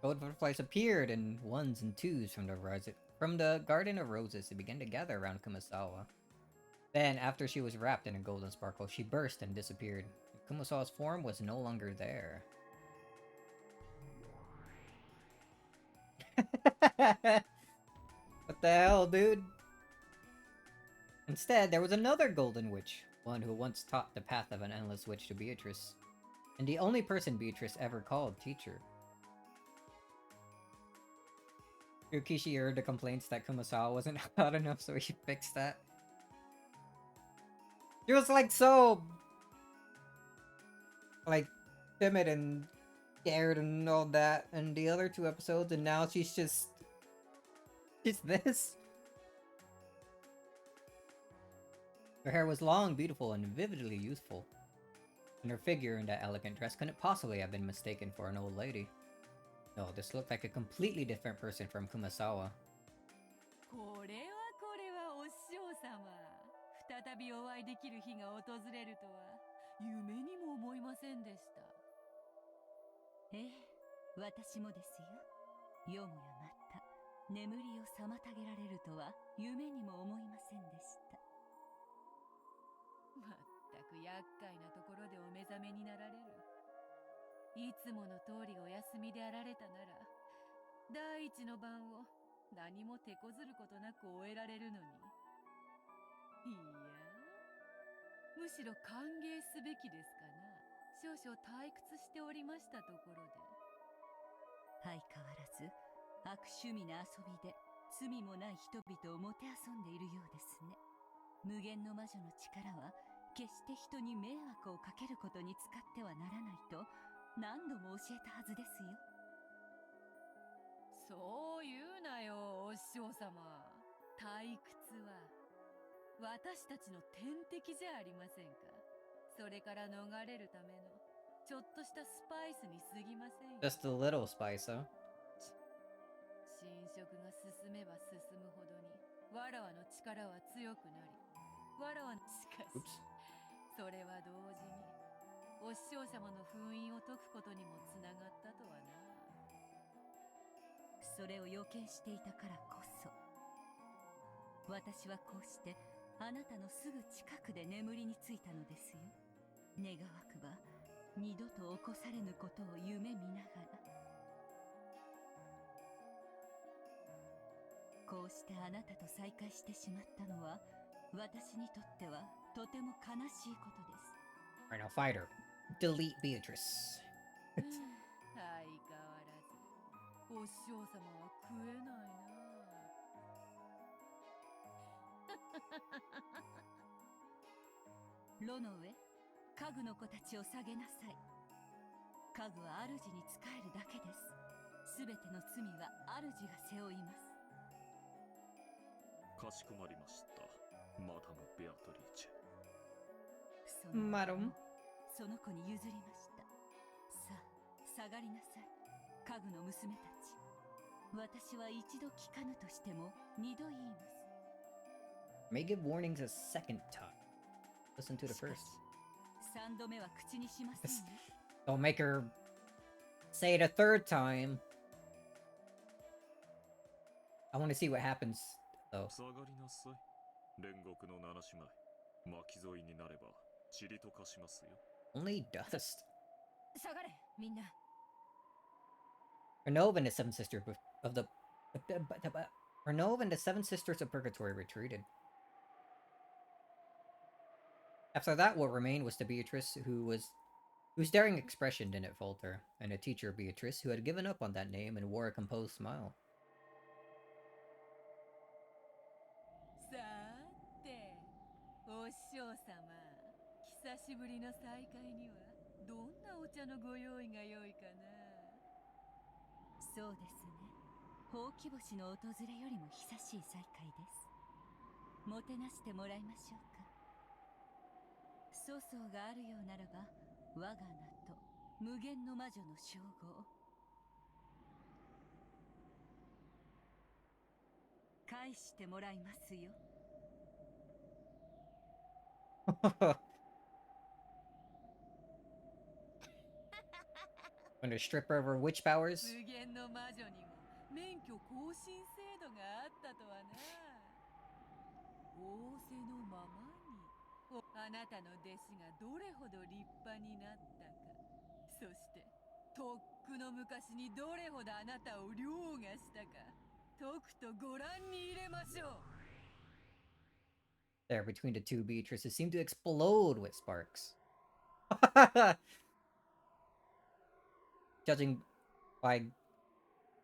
Gold butterflies appeared in ones and twos from the Garden of Roses. They began to gather around Kumasawa. Then, after she was wrapped in a golden sparkle, she burst and disappeared. Kumasawa's form was no longer there. What the hell, dude? Instead, there was another golden witch, one who once taught the path of an endless witch to Beatrice, and the only person Beatrice ever called teacher. Yukishi heard the complaints that Kumasawa wasn't hot enough, so he fixed that. She was like so like timid and scared and all that in the other two episodes, and now she's this. Her hair was long, beautiful, and vividly youthful, and her figure in that elegant dress couldn't possibly have been mistaken for an old lady. No, this looked like a completely different person from Kumasawa. これはお師匠様。再びお会いできる日が訪れるとは夢にも思いませんでした。ええ、私もですよ。よもやまた眠りを妨げられるとは夢にも思いませんでした。まったく厄介なところでお目覚めになられる。いつもの通りお休みであられたなら、第一の晩を何も手こずることなく終えられるのに。いや、むしろ歓迎すべきですかな。少々退屈しておりましたところで。相変わらず悪趣味な遊びで罪もない人々をもてあそんでいるようですね。無限の魔女の力は決して人に迷惑をかけることに使ってはならないと何度も教えたはずですよ。そう言うなよ、お師匠様。退屈は私たちの天敵じゃありませんか。それから逃れるためのちょっとしたスパイスに過ぎませんよ。Just a little spice, huh? 侵食が進めば進むほどにわらわの力は強くなり、わらわのしかし、それは同時にお師匠様の封印を解くことにもつながったとはな。それを予見していたからこそ、私はこうしてあなたのすぐ近くで眠りについたのですよ。願わくば二度と起こされぬことを夢見ながら。こうしてあなたと再会してしまったのは私にとってはとても悲しいことです。 Alright, now fight her. Delete Beatrice. 相変わらずお師匠様は食えないな。炉の上、家具の子たちを下げなさい。家具は主に仕えるだけです。すべての罪は主が背負います。かしこまりました、マダム・ベアトリーチェ。そのマダム、その子に譲りました。さあ、下がりなさい、家具の娘たち。私は一度聞かぬとしても二度言います。 May give warnings a second time. Listen to the first. 三度目は口にしませんよ。 Don't make her say it a third time. I want to see what happens, though. 下がりなさい。煉獄の七姉妹。巻き添いになれば塵と化しますよ。 Only dust. 下がれ、みんな。Renova and the seven sisters of the Renova and the seven sisters of Purgatory retreated. After that, what remained was the Beatrice whose daring expression didn't falter, and a teacher Beatrice who had given up on that name and wore a composed smile. お師匠様、久しぶりの再会にはどんなお茶のご用意が良いかな。そうですね。ほうき星の訪れよりも久しい再会です。もてなしてもらいましょうか。粗相があるようならば、我が名と無限の魔女の称号返してもらいますよ。Gonna strip her of her witch powers? 無限の魔女にも免許更新制度があったとはな。仰せのままにあなたの弟子がどれほど立派になったか、そしてとっくの昔にどれほどあなたを凌駕したか、とくとご覧に入れましょう。 There between the two Beatrices seem to explode with sparks. Judging by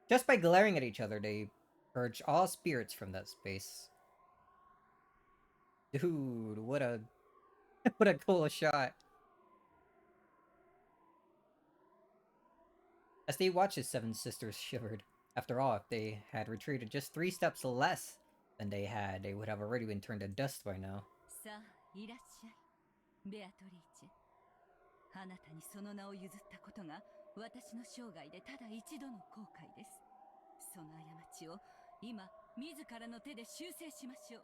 just by glaring at each other, they purge all spirits from that space. Dude, what a what a cool shot. As they watched, his seven sisters shivered. After all, if they had retreated just 3 steps less than they had, they would have already been turned to dust by now. さあ、いらっしゃい、ベアトリーチェ。あなたにその名を譲ったことが私の生涯でただ一度の後悔です。その過ちを今自らの手で修正しましょう。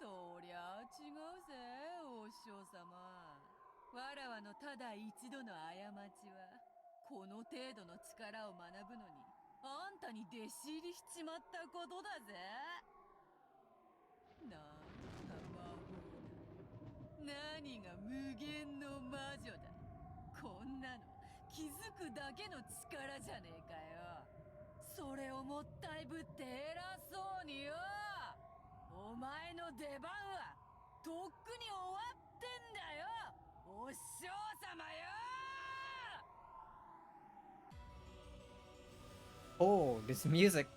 そりゃあ違うぜ、お師匠様。わらわのただ一度の過ちはこの程度の力を学ぶのにあんたに弟子入りしちまったことだぜ。なんか魔法だ。何が無限の魔女だ。こんなの気づくだけの力じゃねえかよ。それをもったいぶって偉そうによ。お前の出番はとっくに終わってんだよ、お師匠様よ。 Oh, this music.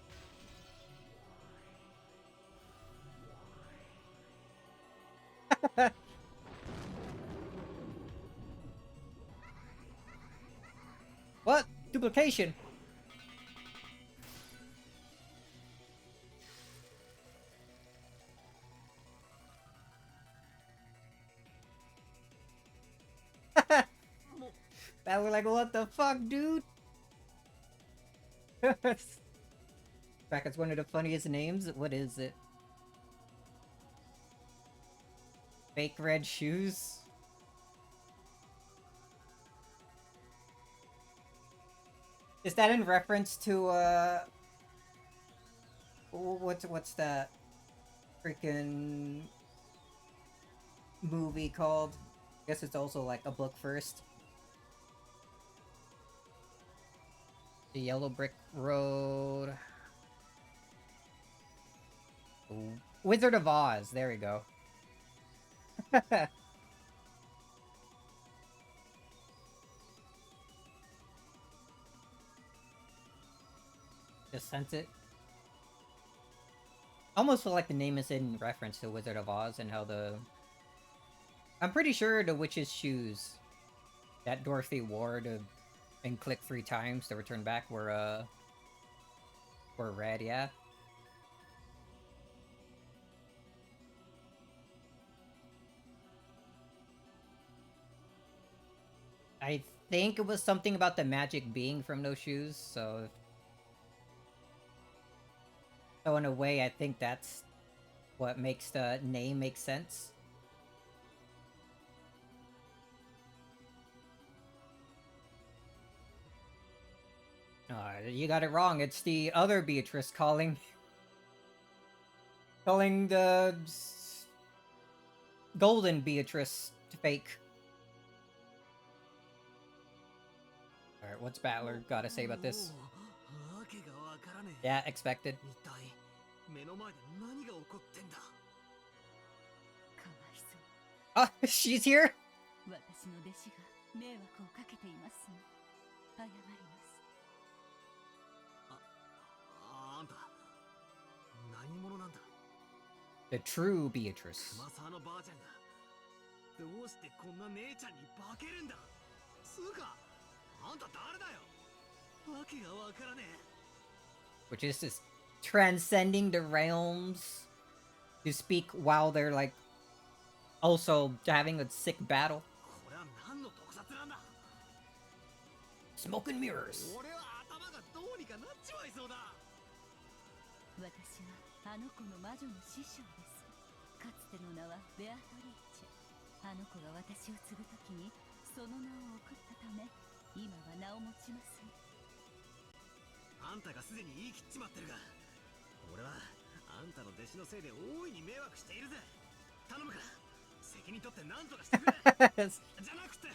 What? Duplication. That was like, what the fuck, dude? Back as one of the funniest names. What is it? Fake red shoes? Is that in reference to what's that freaking movie called? I guess it's also like a book first. The Yellow Brick Road. Ooh. Wizard of Oz. There we go. Just sent it. Almost feel like the name is in reference to Wizard of Oz and how the... I'm pretty sure the witch's shoes that Dorothy wore to and click 3 times to return back were red, yeah. I think it was something about the magic being from those shoes, so in a way I think that's what makes the name make sense. You got it wrong. It's the other Beatrice calling the golden Beatrice fake. Alright, what's Battler gotta say about this? Yeah, expected. Oh, she's here? 私の弟子が迷惑をかけていますね。謝ります。The true Beatrice. 熊沢のばあちゃんがどうしてこんな姉ちゃんに化けるんだ。つうかあんた誰だよ。わけがわからねえ。 Which is just transcending the realms to speak while they're like also having a sick battle. これは何の特撮なんだ。 Smoke and mirrors. 俺は頭がどうにかなっちまいそうだ。私はあの子の魔女の師匠です。かつての名はベアトリーチェ。あの子が私を継ぐときにその名を送ったため、今は名を持ちません。あんたがすでに言い切っちまってるが、俺はあんたの弟子のせいで大いに迷惑しているぜ。頼むから責任取って何とかしてくれ。じゃなくて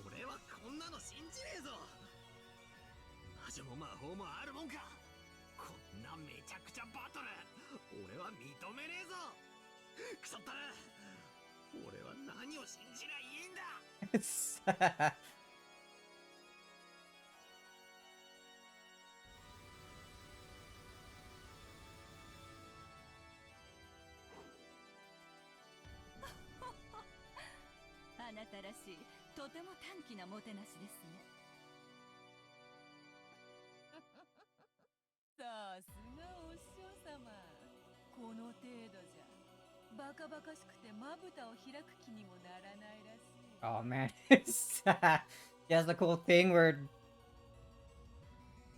俺はこんなの信じねえぞ。魔女も魔法もあるもんか。こんなめちゃくちゃバトル俺は認めねえぞ。くそったな。俺は何を信じりゃいいんだ。あなたらしい、とても短気なもてなしですね。さすがお師匠様。この程度じゃバカバカしくてまぶたを開く気にもならないらしい。 Oh man, she has the cool thing where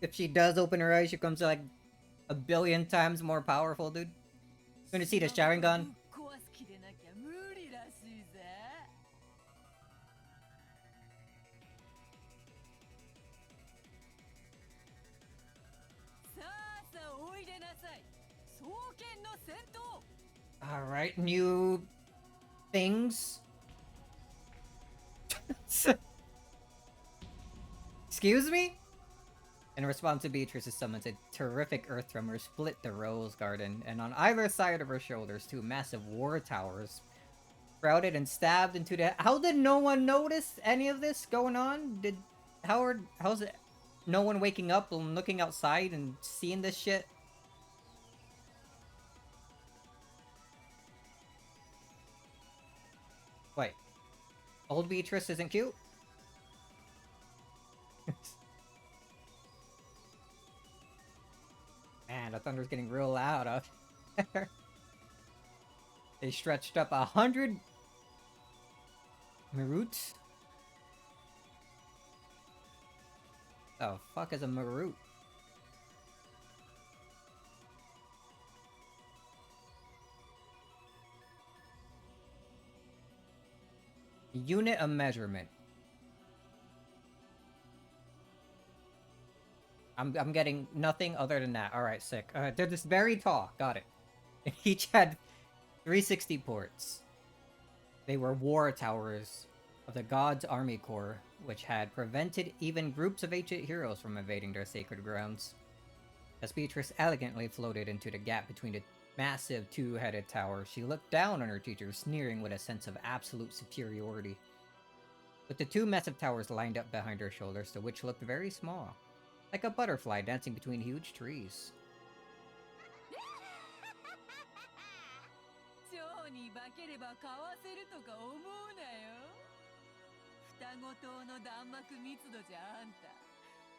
if she does open her eyes, she comes like a billion times more powerful, dude. Gonna see the Sharingan. ぶっ壊す気でなきゃ無理らしいぜ。さあさあおいでなさい。双剣の戦闘。 Alright, new things. Excuse me? In response to Beatrice's summons, a terrific earth tremor split the rose garden, and on either side of her shoulders, two massive war towers sprouted and stabbed into the— How did no one notice any of this going on? How's it? No one waking up and looking outside and seeing this shit? Wait. Old Beatrice isn't cute? Man, the thunder's getting real loud up there. They stretched up 100 Maroots? The fuck is a Maroot? Unit of measurement. I'm getting nothing other than that. Alright, sick. They're just very tall. Got it. Each had 360 ports. They were war towers of the God's Army Corps, which had prevented even groups of ancient heroes from invading their sacred grounds. As Beatrice elegantly floated into the gap between the massive two-headed towers, she looked down on her teacher, sneering with a sense of absolute superiority. With the two massive towers lined up behind her shoulders, the witch looked very small, like a butterfly dancing between huge trees. 蝶に化ければ買わせるとか思うなよ。双子島の弾幕密度じゃあんた、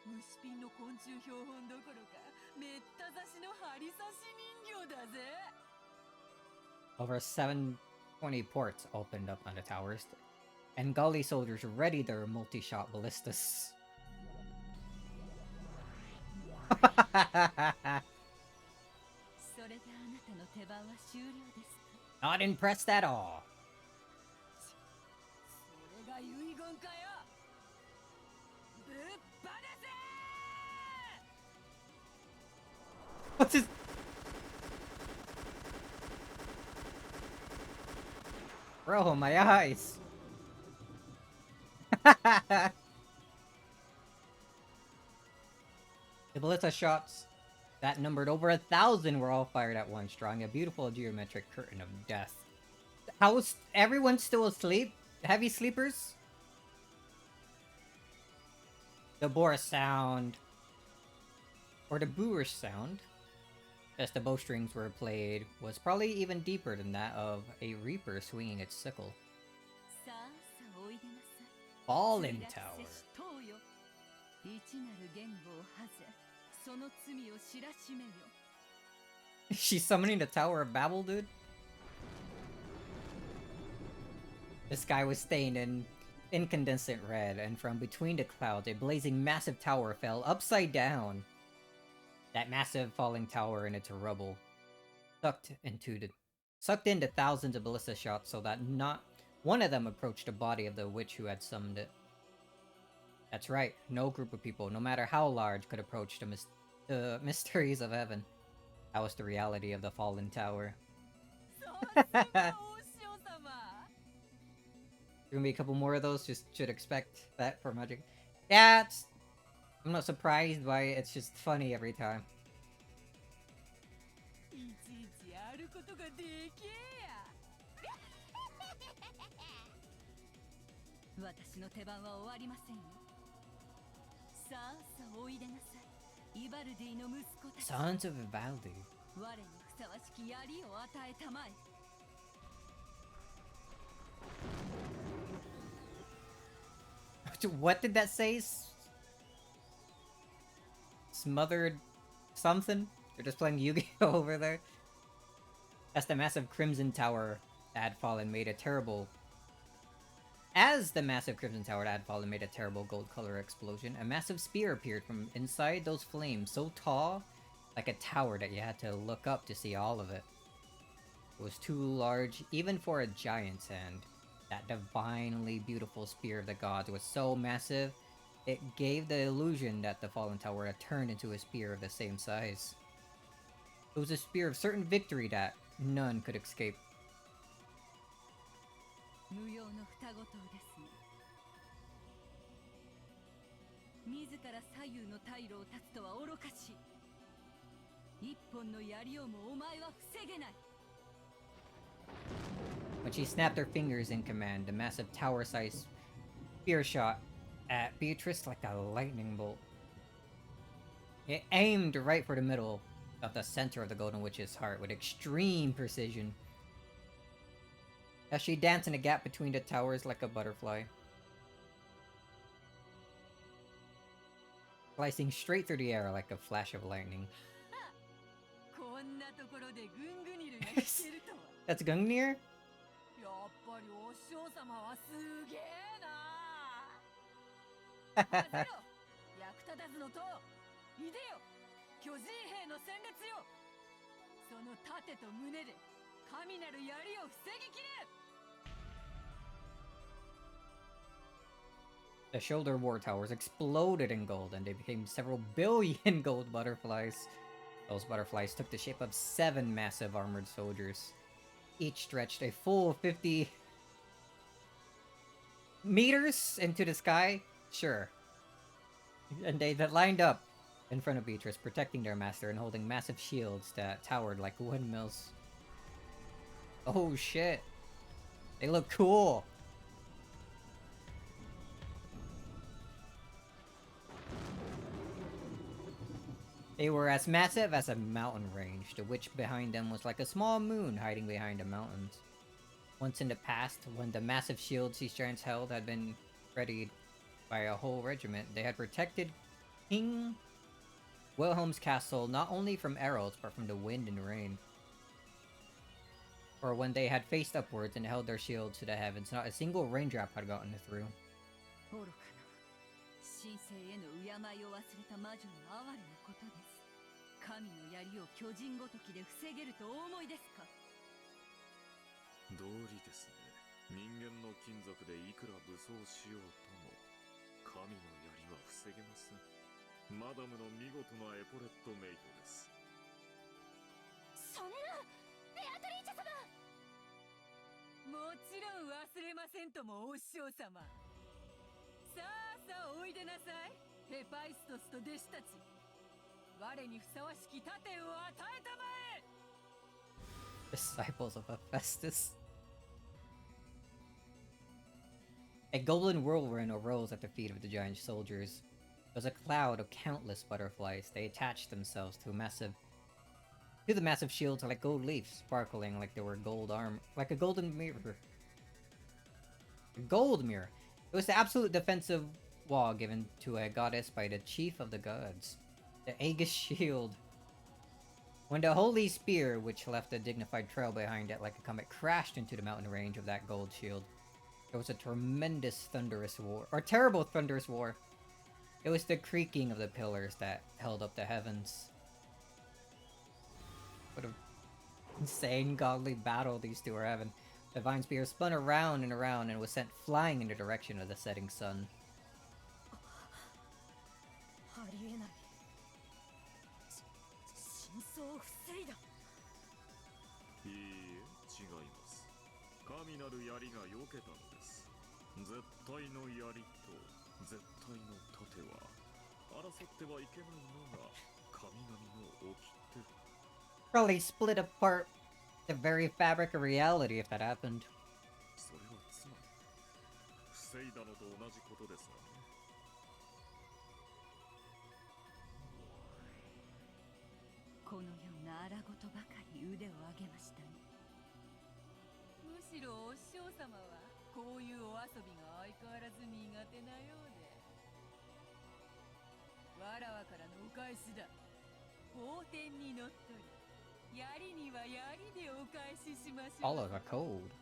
虫ピンの昆虫標本どころかめった刺しの針刺し人形だぜ。 Over 720 ports opened up on the towers, and Gully soldiers readied their multi-shot ballistas. それであなたの手番は終了ですか。 Not impressed at all. それが遺言かよ。ぶっ放せ。 What's his— Bro, my eyes. The ballista shots that numbered over 1,000 were all fired at once, drawing a beautiful geometric curtain of death. How is everyone still asleep? Heavy sleepers? The Boris sound, or the Boorish sound, As the bowstrings were played was probably even deeper than that of a reaper swinging its sickle. Fallen Tower. She's summoning the Tower of Babel, dude? The sky was stained in incandescent red, and from between the clouds, a blazing massive tower fell upside down. That massive falling tower and its rubble sucked into thousands of ballista shots so that not one of them approached the body of the witch who had summoned it. That's right, no group of people, no matter how large, could approach the mysteries of heaven. That was the reality of the fallen tower. There's gonna be a couple more of those, just should expect that for Magic. Yeah, I'm not surprised by it, it's just funny every time. Sons of Vivaldi. What did that say? Smothered something? You're just playing Yu-Gi-Oh over there? As the massive Crimson Tower had fallen made a terrible... As the massive Crimson Tower had fallen made a terrible gold color explosion, a massive spear appeared from inside those flames, so tall, like a tower that you had to look up to see all of it. It was too large, even for a giant's hand. That divinely beautiful spear of the gods was so massive, it gave the illusion that the fallen tower had turned into a spear of the same size. It was a spear of certain victory that none could escape. When she snapped her fingers in command, the massive tower-sized spear shot at Beatrice like a lightning bolt. It aimed right for the middle of the center of the Golden Witch's heart with extreme precision. As she danced in a gap between the towers like a butterfly. Slicing straight through the air like a flash of lightning. That's Gungnir? The shoulder war towers exploded in gold and they became several billion gold butterflies. Those butterflies took the shape of 7 massive armored soldiers. Each stretched a full 50 meters into the sky? Sure. And they lined up in front of Beatrice, protecting their master and holding massive shields that towered like windmills. Oh shit. They look cool. They were as massive as a mountain range. The witch behind them was like a small moon hiding behind the mountains. Once in the past, when the massive shields these giants held had been readied by a whole regiment, they had protected King Wilhelm's castle not only from arrows, but from the wind and rain. Or when they had faced upwards and held their shields to the heavens, not a single raindrop had gotten through. Disciples of Hephaestus. A golden whirlwind arose at the feet of the giant soldiers. It was a cloud of countless butterflies. They attached themselves to Two of the massive shields are like gold leaves, sparkling like they were gold arm, like a golden mirror. A gold mirror. It was the absolute defensive wall given to a goddess by the chief of the gods, the Aegis shield. When the holy spear, which left a dignified trail behind it like a comet, crashed into the mountain range of that gold shield, there was a tremendous thunderous war, or terrible thunderous war. It was the creaking of the pillars that held up the heavens. What an insane godly battle these two were having. The divine spear spun around and around and was sent flying in the direction of the setting sun. ありえない。真相を防いだ。いいえ、違います。神なる槍が避けたのです。絶対の槍と絶対の盾は争ってはいけないのが神々の掟。Probably split apart the very fabric of reality if that happened. それはつまり防いだのと同じことですがね。このような荒事ばかり腕を上げましたね。むしろお師匠様はこういうお遊びが相変わらず苦手なようで。わらわからのお返しだ。法典にのっとり。 Follow the code.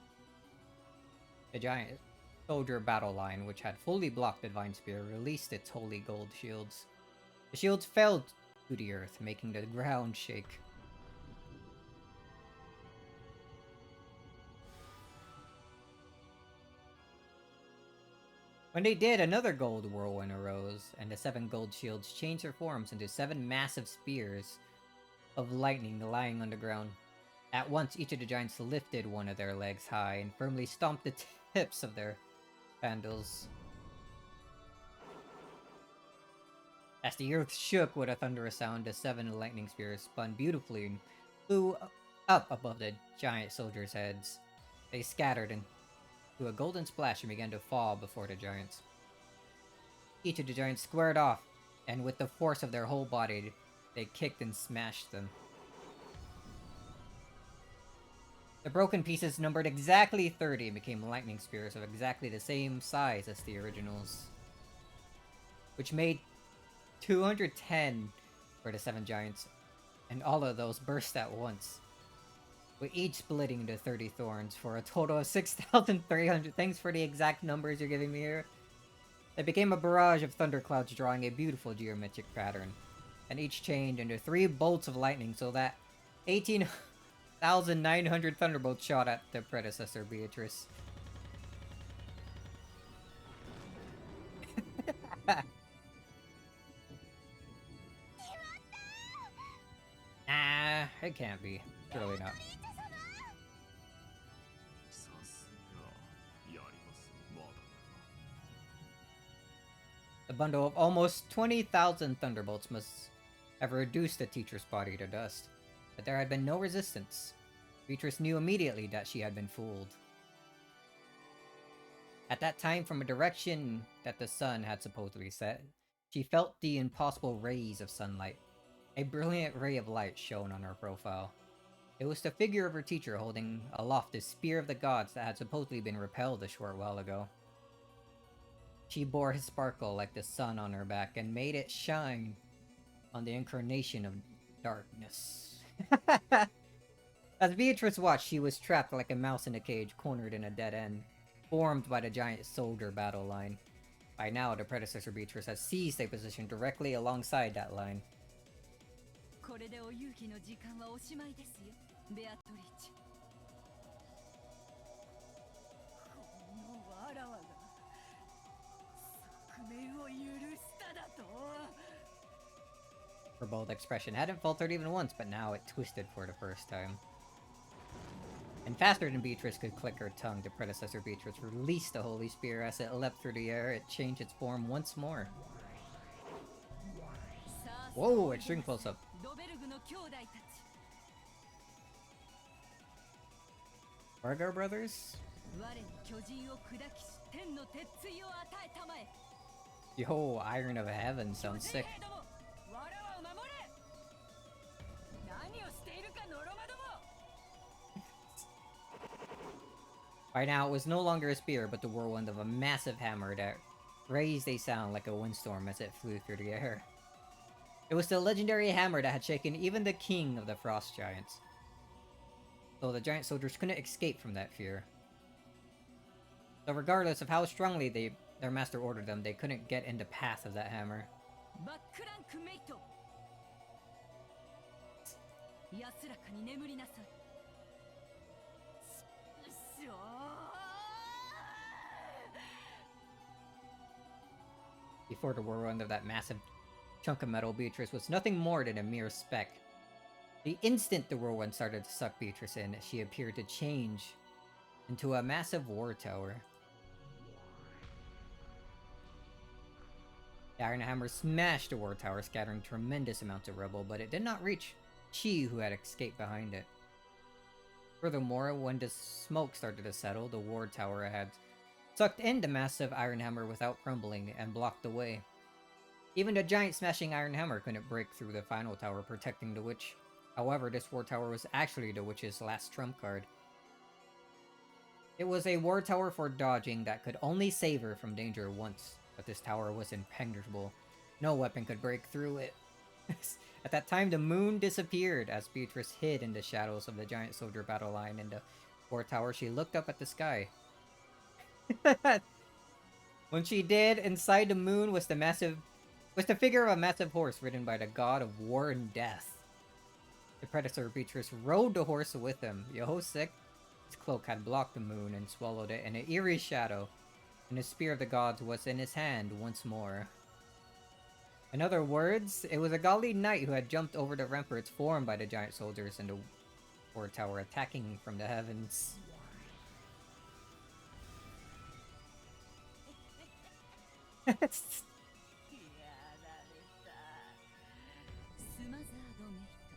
The giant soldier battle line, which had fully blocked the divine spear, released its holy gold shields. The shields fell to the earth, making the ground shake. When they did, another gold whirlwind arose, and the 7 gold shields changed their forms into 7 massive spears of lightning lying on the ground. At once, each of the giants lifted one of their legs high and firmly stomped the tips of their sandals. As the earth shook with a thunderous sound, the 7 lightning spears spun beautifully and flew up above the giant soldiers' heads. They scattered into a golden splash and began to fall before the giants. Each of the giants squared off, and with the force of their whole body, they kicked and smashed them. The broken pieces numbered exactly 30 and became lightning spears of exactly the same size as the originals, which made 210 for the 7 giants, and all of those burst at once, with each splitting into 30 thorns for a total of 6,300. Thanks for the exact numbers you're giving me here. It became a barrage of thunderclouds drawing a beautiful geometric pattern, and each chained into 3 bolts of lightning, so that 18,900 thunderbolts shot at the predecessor Beatrice. Nah, it can't be. Surely not. The bundle of almost 20,000 thunderbolts must have reduced the teacher's body to dust, but there had been no resistance. Beatrice knew immediately that she had been fooled. At that time, from a direction that the sun had supposedly set, she felt the impossible rays of sunlight. A brilliant ray of light shone on her profile. It was the figure of her teacher holding aloft the spear of the gods that had supposedly been repelled a short while ago. She bore his sparkle like the sun on her back and made it shine on the incarnation of darkness. As Beatrice watched, she was trapped like a mouse in a cage, cornered in a dead end, formed by the giant soldier battle line. By now, the predecessor Beatrice has seized a position directly alongside that line. Her bold expression hadn't faltered even once, but now it twisted for the first time. And faster than Beatrice could click her tongue, the predecessor Beatrice released the holy spear. As it leapt through the air, it changed its form once more. Whoa, extreme close-up. Vargar brothers? Yo, Iron of Heaven sounds sick. By now, it was no longer a spear, but the whirlwind of a massive hammer that raised a sound like a windstorm as it flew through the air. It was the legendary hammer that had shaken even the king of the frost giants. So the giant soldiers couldn't escape from that fear. So regardless of how strongly their master ordered them, they couldn't get in the path of that hammer. バックランクメイト、安らかに眠りなさい。しょー。 Before the whirlwind of that massive chunk of metal, Beatrice was nothing more than a mere speck. The instant the whirlwind started to suck Beatrice in, she appeared to change into a massive war tower. The iron hammer smashed the war tower, scattering tremendous amounts of rubble, but it did not reach Chi, who had escaped behind it. Furthermore, when the smoke started to settle, the war tower had sucked in the massive iron hammer without crumbling and blocked the way. Even the giant smashing iron hammer couldn't break through the final tower, protecting the witch. However, this war tower was actually the witch's last trump card. It was a war tower for dodging that could only save her from danger once, but this tower was impenetrable. No weapon could break through it. At that time, the moon disappeared as Beatrice hid in the shadows of the giant soldier battle line in the war tower. She looked up at the sky. When she did, inside the moon was the figure of a massive horse ridden by the god of war and death. The predecessor Beatrice rode the horse with him. Yehosek, his cloak had blocked the moon and swallowed it in an eerie shadow, and the spear of the gods was in his hand once more. In other words, it was a godly knight who had jumped over the ramparts formed by the giant soldiers in the war tower, attacking from the heavens.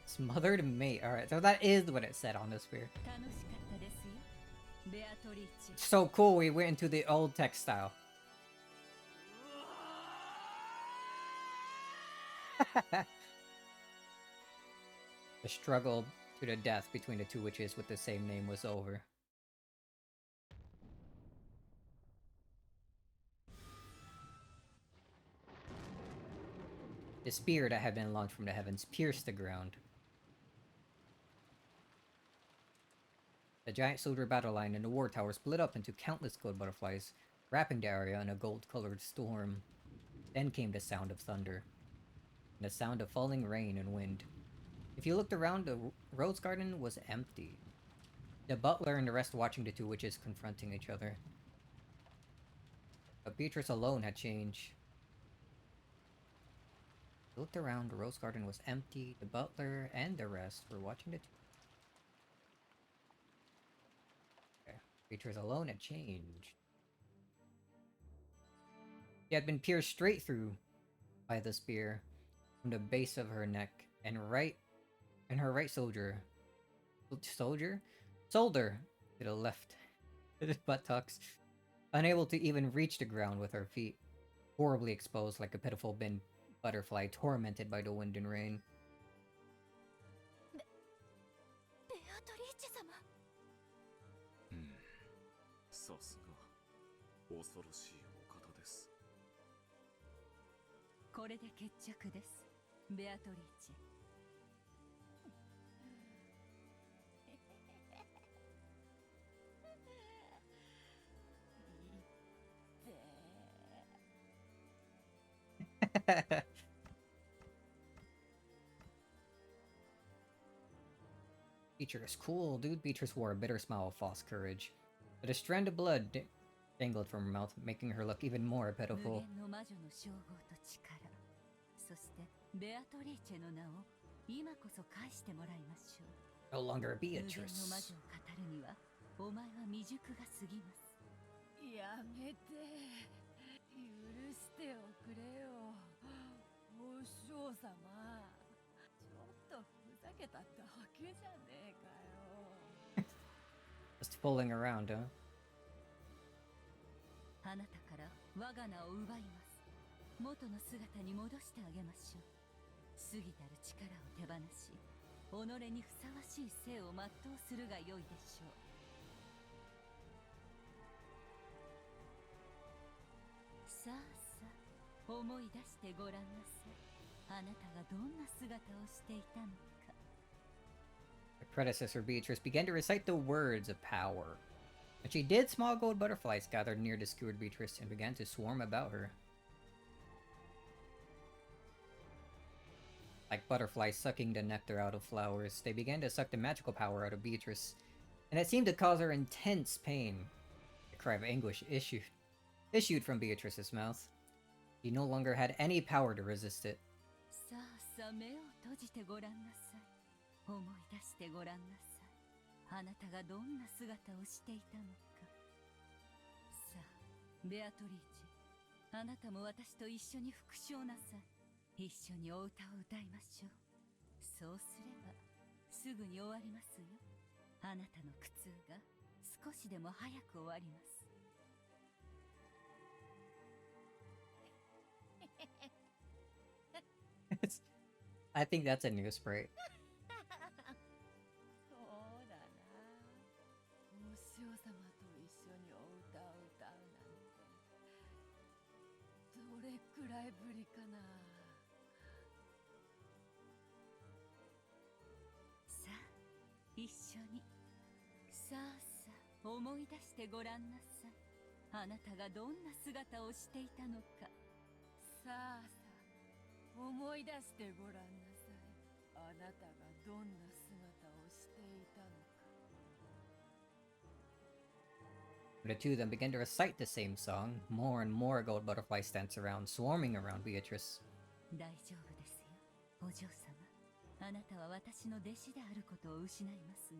Smothered mate. Alright, so that is what it said on the spear. So cool, we went into the old textile. The struggle to the death between the two witches with the same name was over. The spear that had been launched from the heavens pierced the ground. The giant soldier battle line and the war tower split up into countless gold butterflies, wrapping the area in a gold-colored storm. Then came the sound of thunder, and the sound of falling rain and wind. If you looked around, the rose garden was empty. The butler and the rest watching the two witches confronting each other. But Beatrice alone had changed. Looked around, the rose garden was empty. The butler and the rest were watching the two. Okay. Beatrice alone had changed. She had been pierced straight through by the spear from the base of her neck and her right shoulder to the left buttocks, unable to even reach the ground with her feet, horribly exposed like a pitiful bin butterfly tormented by the wind and rain. Beatrice, cool, dude. Beatrice wore a bitter smile of false courage, but a strand of blood dangled from her mouth, making her look even more pitiful. No longer Beatrice. やめて、許しておくれよ、お嬢様。ちょっとふざけただけじゃねえかよ。Just fooling around, huh? あなたから我が名を奪います。元の姿に戻してあげましょう。過ぎたる力を手放し、己にふさわしい生を全うするが良いでしょう。さあさあ、思い出してごらんなさい。あなたがどんな姿をしていたのか。 The predecessor Beatrice began to recite the words of power. When she did, small gold butterflies gathered near the skewered Beatrice and began to swarm about her. Like butterflies sucking the nectar out of flowers, they began to suck the magical power out of Beatrice, and it seemed to cause her intense pain. A cry of anguish issued from Beatrice's mouth. She no longer had any power to resist it. さあさあ、目を閉じてごらんなさい。思い出してごらんなさい。あなたがどんな姿をしていたのか。さあ、ベアトリーチ、あなたも私と一緒に復唱なさい。一緒にお歌を歌いましょう。そうすればすぐに終わりますよ。あなたの苦痛が少しでも早く終わります。I think that's a new sprite. そうだな。お師匠様と一緒にお歌を歌うなんて、どれくらいぶりかな。さあ、一緒に。さあさあ、思い出してごらんなさい。あなたがどんな姿をしていたのか。さあさあ、思い出してごらんなさい。あなたがどんな姿をしていたのか。The two of them began to recite the same song. More and more gold butterflies danced around, swarming around Beatrice. 大丈夫ですよ、お嬢様。あなたは私の弟子であることを失います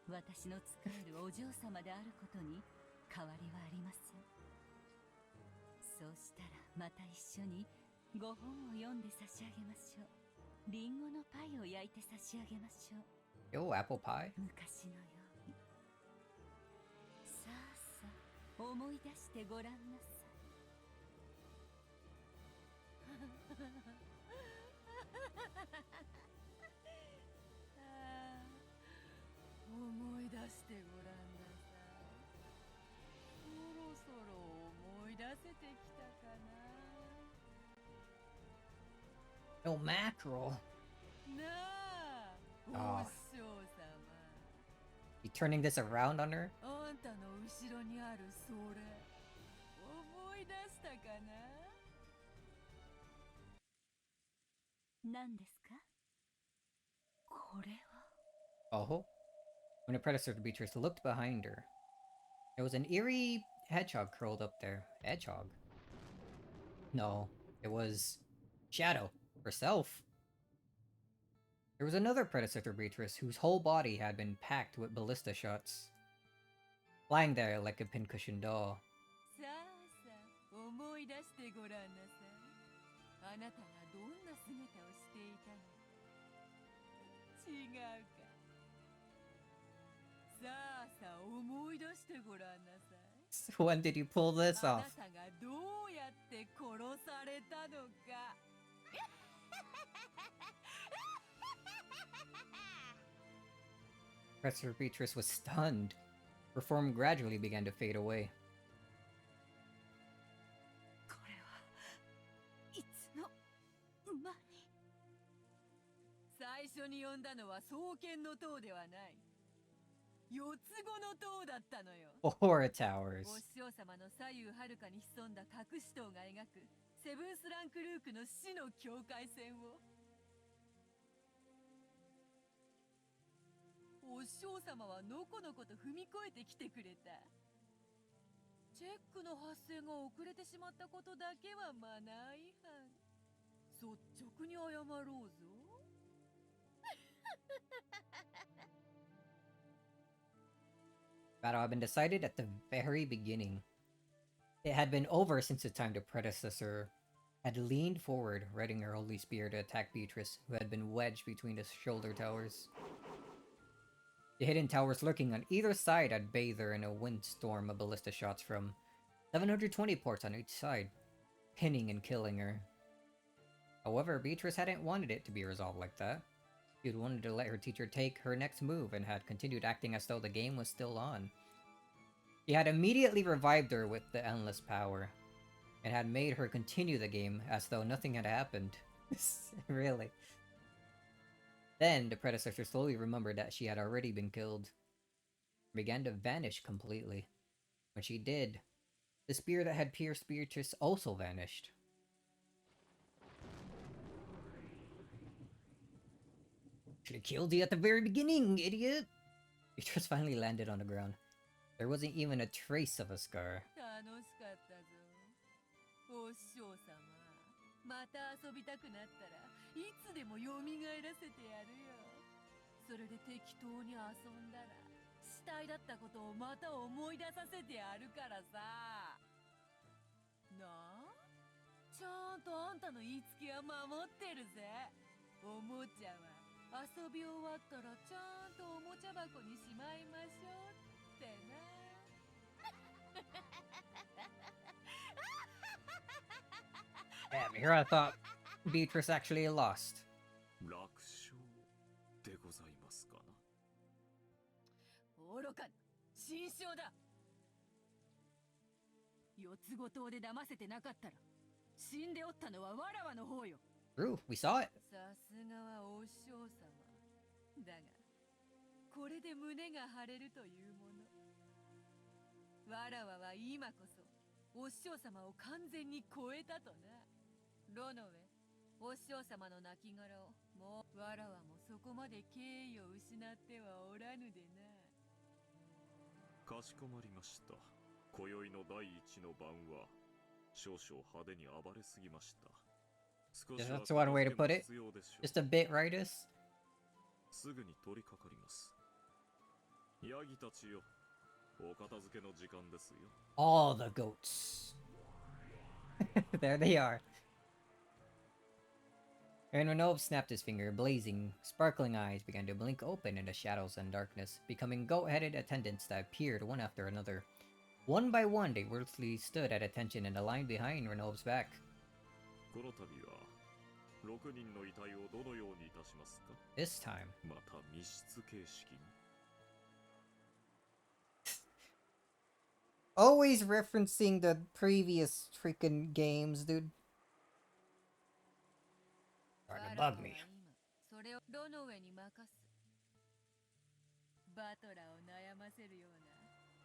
が、私の仕えるお嬢様であることに変わりはありません。そうしたらまた一緒にご本を読んで差し上げましょう。リンゴのパイを焼いて差し上げましょう。 Yo, apple pie. 昔のように。さあさあ、思い出してごらんなさい。ああ、思い出してごらんなさい。そろそろ思い出せてきたかな。 No mackerel. なああ、お師匠様。 You turning this around on her? あんたの後ろにあるそれ、思い出したかな。何ですかこれは。 Oh. When the predecessor to Beatrice looked behind her, there was an eerie hedgehog curled up there. Hedgehog? No, it was Shadow herself. There was another predecessor Beatrice whose whole body had been packed with ballista shots, lying there like a pincushion doll. さあさあ、思い出してごらんなさい。あなたがどんな姿をしていたのか。違うか。さあさあ、思い出してごらんなさい。 When did you pull this あ off? なたがどうやって殺されたのか。Predecessor Beatrice was stunned. Her form gradually began to fade away. これはいつの間に。最初に呼んだのは双剣の塔ではない。四つ子の塔だったのよ。 Aura Towers. お師匠様の左右はるかに潜んだ隠し塔が描くセブンスランクルークの死の境界線を。お師匠様はのこのこと踏み越えてきてくれた。チェックの発生が遅れてしまったことだけはマナー違反。率直に謝ろうぞ。Battle had been decided at the very beginning. It had been over since the time the predecessor had leaned forward, riding her holy spear to attack Beatrice, who had been wedged between the shoulder towers. The hidden towers lurking on either side had bathed her in a windstorm of ballista shots from 720 ports on each side, pinning and killing her. However, Beatrice hadn't wanted it to be resolved like that. She had wanted to let her teacher take her next move and had continued acting as though the game was still on. He had immediately revived her with the endless power, and had made her continue the game as though nothing had happened. Really. Then the predecessor slowly remembered that she had already been killed, and began to vanish completely. When she did, the spear that had pierced Beatrice also vanished. Should have killed you at the very beginning, idiot! Beatrice finally landed on the ground. There wasn't even a trace of a scar. 楽しかったぞ。お師匠様。また遊びたくなったらいつでも蘇らせてやるよ。それで適当に遊んだら死体だったことをまた思い出させてやるからさ。なあ、ちゃんとあんたの言いつけは守ってるぜ。おもちゃは遊び終わったらちゃんとおもちゃ箱にしまいましょうってな。Damn, here I thought Beatrice actually lost. 楽勝でございますかな。愚かな心象だ。四つ子島で騙せてなかったら死んでおったのはわらわの方よ。True, we saw it. さすがはお師匠様だが、これで胸が張れるというもの。わらわは今こそお師匠様を完全に超えたとな。ロノウェ、お師匠様の亡骸をもうわらわもそこまで敬意を失ってはおらぬでな。かしこまりました。今宵の第一の晩は少々派手に暴れすぎました。少し Yeah, は that's one way to 片付けも put it. 必要でしょう。 Just a bit, righteous. すぐに取り掛かります。ヤギたちよ、お片付けの時間ですよ。All the goats. There they are. And Renov snapped his finger, blazing, sparkling eyes began to blink open in the shadows and darkness, becoming goat-headed attendants that appeared one after another. One by one, they worthily stood at attention in a line behind Renov's back. この度は6人の遺体をどのようにいたしますか？ This time, また密室形式に。 always referencing the previous freaking games, dude. Starting to bug me. それをロノウェに任す。バトラーを悩ませるよう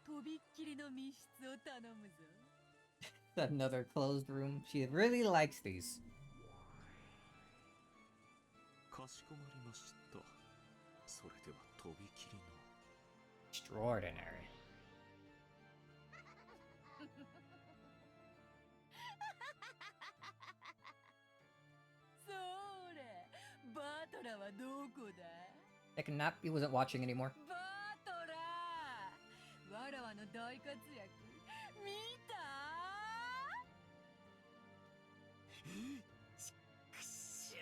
なとびっきりの密室を頼むぞ。Another closed room. She really likes these. かしこまりました。それではとびきりの。 Extraordinary. それ、バトラーはどこだ？ Taking a nap, he wasn't watching anymore. バトラー、わらわの大活躍見た？くしょ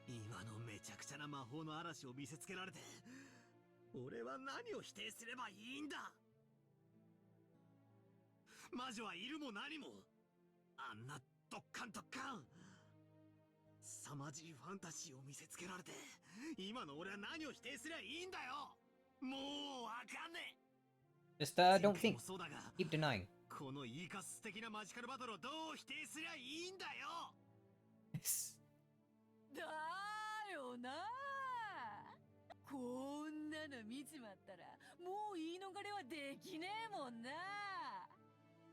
ー。今のめちゃくちゃな魔法の嵐を見せつけられて、俺は何を否定すればいいんだ。魔女はいるも何も、あんなドッカンドッカン凄まじいファンタジーを見せつけられて、今の俺は何を否定すりゃいいんだよ。もうわかんねえ。 Just, don't think. そうだが、 Keep denying. このイーカス的なマジカルバトルをどう否定すりゃいいんだよ。だよな。こんなの見ちまったらもう言い逃れはできねえもんな。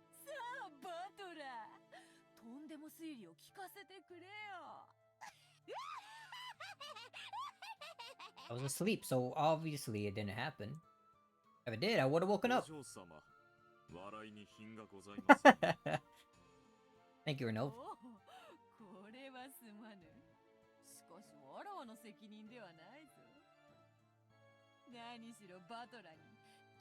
さあバトラー、とんでも推理を聞かせてくれよ。I was asleep, so obviously it didn't happen. If it did, I would have woken お up. 嬢様、笑いに品がございます。 Thank you, Renov. おお、これはすまぬ。しかしわらわの責任ではないぞ。何しろバトラーに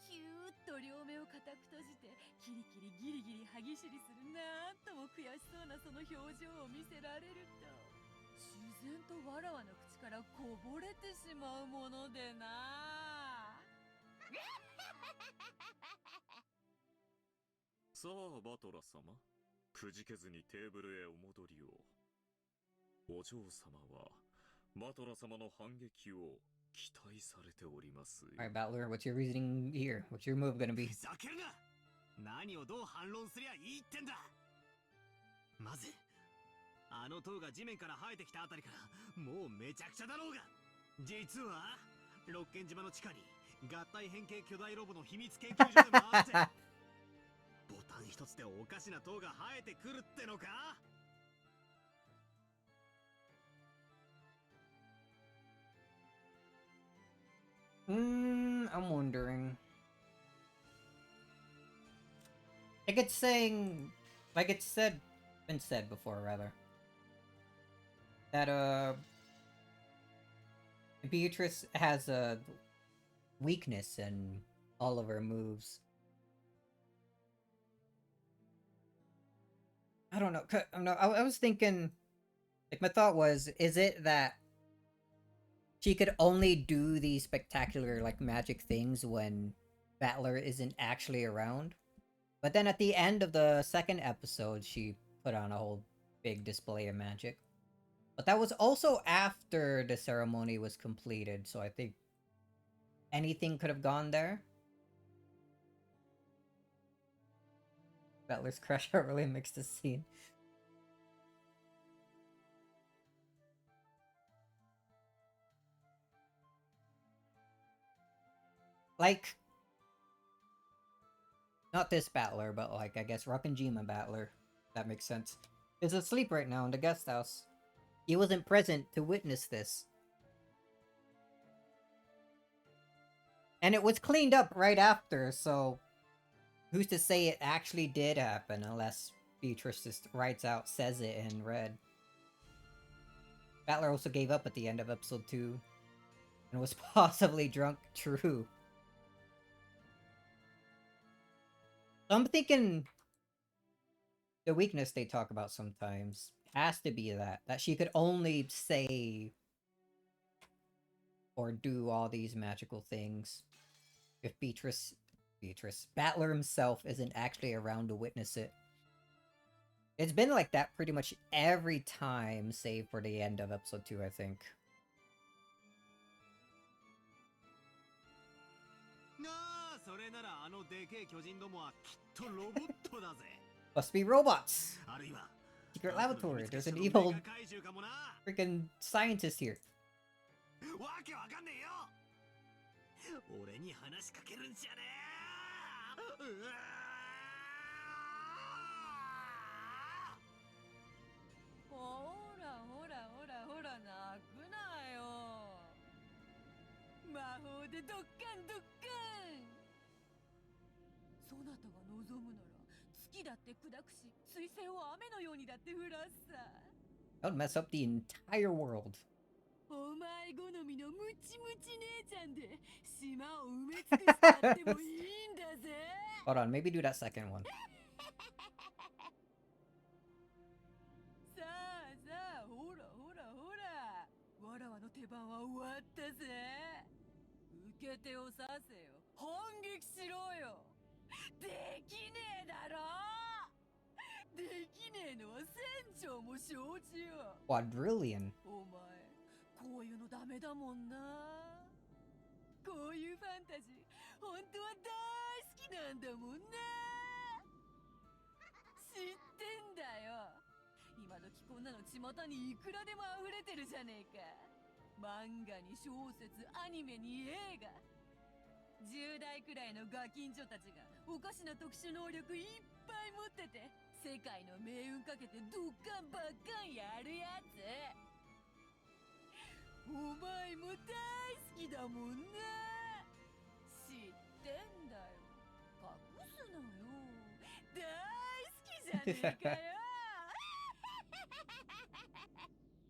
キューッと両目を固く閉じてキリキリギリギリ歯ぎしりするなんとも悔しそうなその表情を見せられると、自然とわらわの口からこぼれてしまうものでな。さあバトラ様、くじけずにテーブルへお戻りを。お嬢様はバトラ様の反撃を期待されておりますよ。 Alright, Battler, what's your reasoning here? What's your move gonna be? ふざけるな。何をどう反論すりゃいいってんだ。まずあの塔が地面から生えてきたあたりからもうめちゃくちゃだろうが、実は六軒島の地下に合体変形巨大ロボの秘密研究所でもあってボタン一つでおかしな塔が生えてくるってのか。I'm wondering. Like it's saying, like it's been said before rather, that Beatrice has a weakness in all of her moves. I don't know. I was thinking, like my thought was, is it that she could only do these spectacular like magic things when Battler isn't actually around? But then at the end of the second episode, she put on a whole big display of magic. But that was also after the ceremony was completed, so I think anything could have gone there. Battler's crush out really makes the scene. Like, not this Battler, but like, I guess Rakanjima Battler. That makes sense. Is asleep right now in the guest house. He wasn't present to witness this. And it was cleaned up right after, so who's to say it actually did happen unless Beatrice just says it in red. Battler also gave up at the end of episode 2 and was possibly drunk. True. So I'm thinking the weakness they talk about sometimes has to be that she could only say or do all these magical things if Battler himself isn't actually around to witness it. It's been like that pretty much every time, save for the end of episode 2, I think. Must be robots! Secret laboratory, there's an evil freaking scientist here. That would mess up the entire world. Hold on, maybe do that second one. Quadrillion.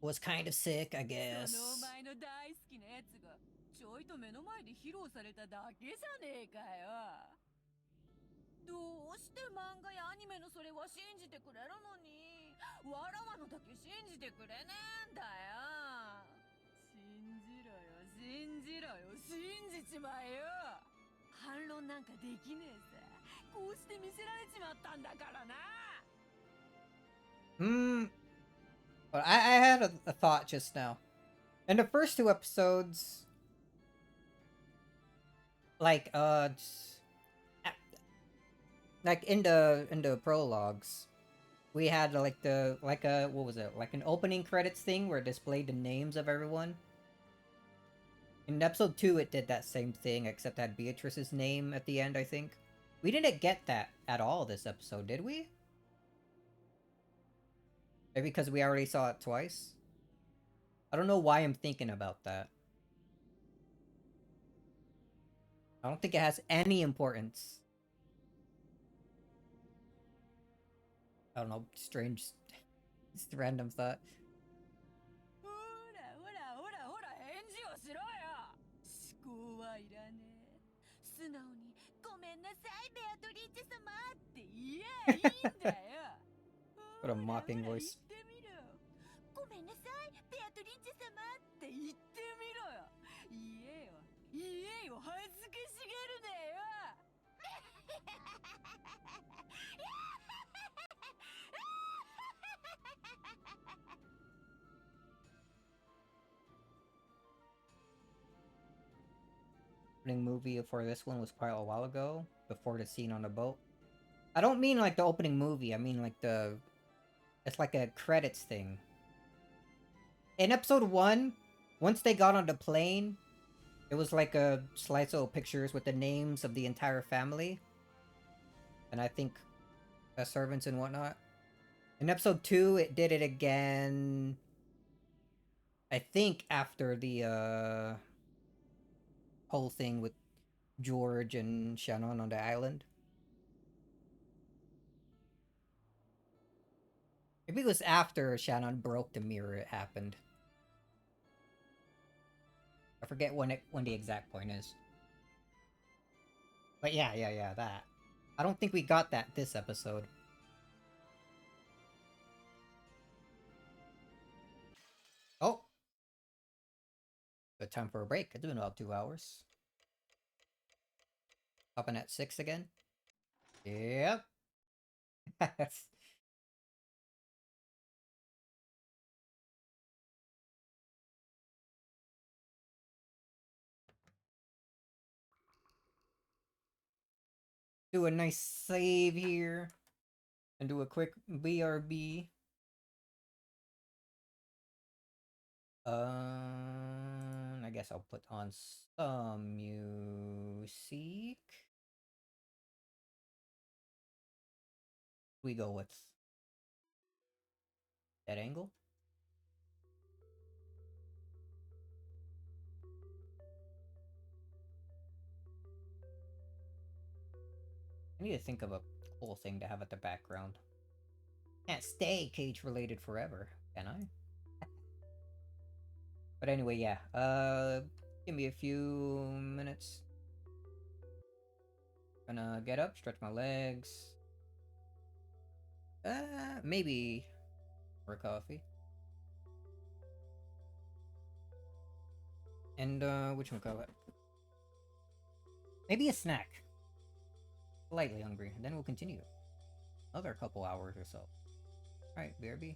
Was kind of sick, I guess. But I had a thought just now. In the first 2 episodes, like, like in the prologues, we had like what was it, like an opening credits thing where it displayed the names of everyone. In episode 2, it did that same thing, except had Beatrice's name at the end, I think. We didn't get that at all this episode, did we? Maybe because we already saw it twice? I don't know why I'm thinking about that. I don't think it has any importance. I don't know, strange, just random thought. ほらほらほらほら返事をしろよ。思考はいらねえ。素直にごめんなさいベアトリーチェ様って言えばいいんだよ。What a mocking ほら言っ voice. てみろよ。ごめんなさいベアトリーチェ様って言ってみろよ。言えよ言えよ恥ずかしがるなよ。Opening movie for this one was quite a while ago, before the scene on the boat. I don't mean like the opening movie, I mean like it's like a credits thing. In episode 1, once they got on the plane, it was like a slideshow of pictures with the names of the entire family. And I think the servants and whatnot. In episode 2, it did it again, I think after the whole thing with George and Shannon on the island. Maybe it was after Shannon broke the mirror it happened. I forget when the exact point is. But yeah, that. I don't think we got that this episode. Oh! Good time for a break. It's been about 2 hours. Stopping at 6 again? Yep. Do a nice save here. And do a quick BRB. I guess I'll put on some music. We go with that angle. I need to think of a cool thing to have at the background. Can't stay cage related forever, can I? But anyway, yeah. Give me a few minutes. Gonna get up, stretch my legs. Maybe for coffee. And which one call it? Maybe a snack. Slightly hungry, and then we'll continue. Another couple hours or so. Alright, BRB.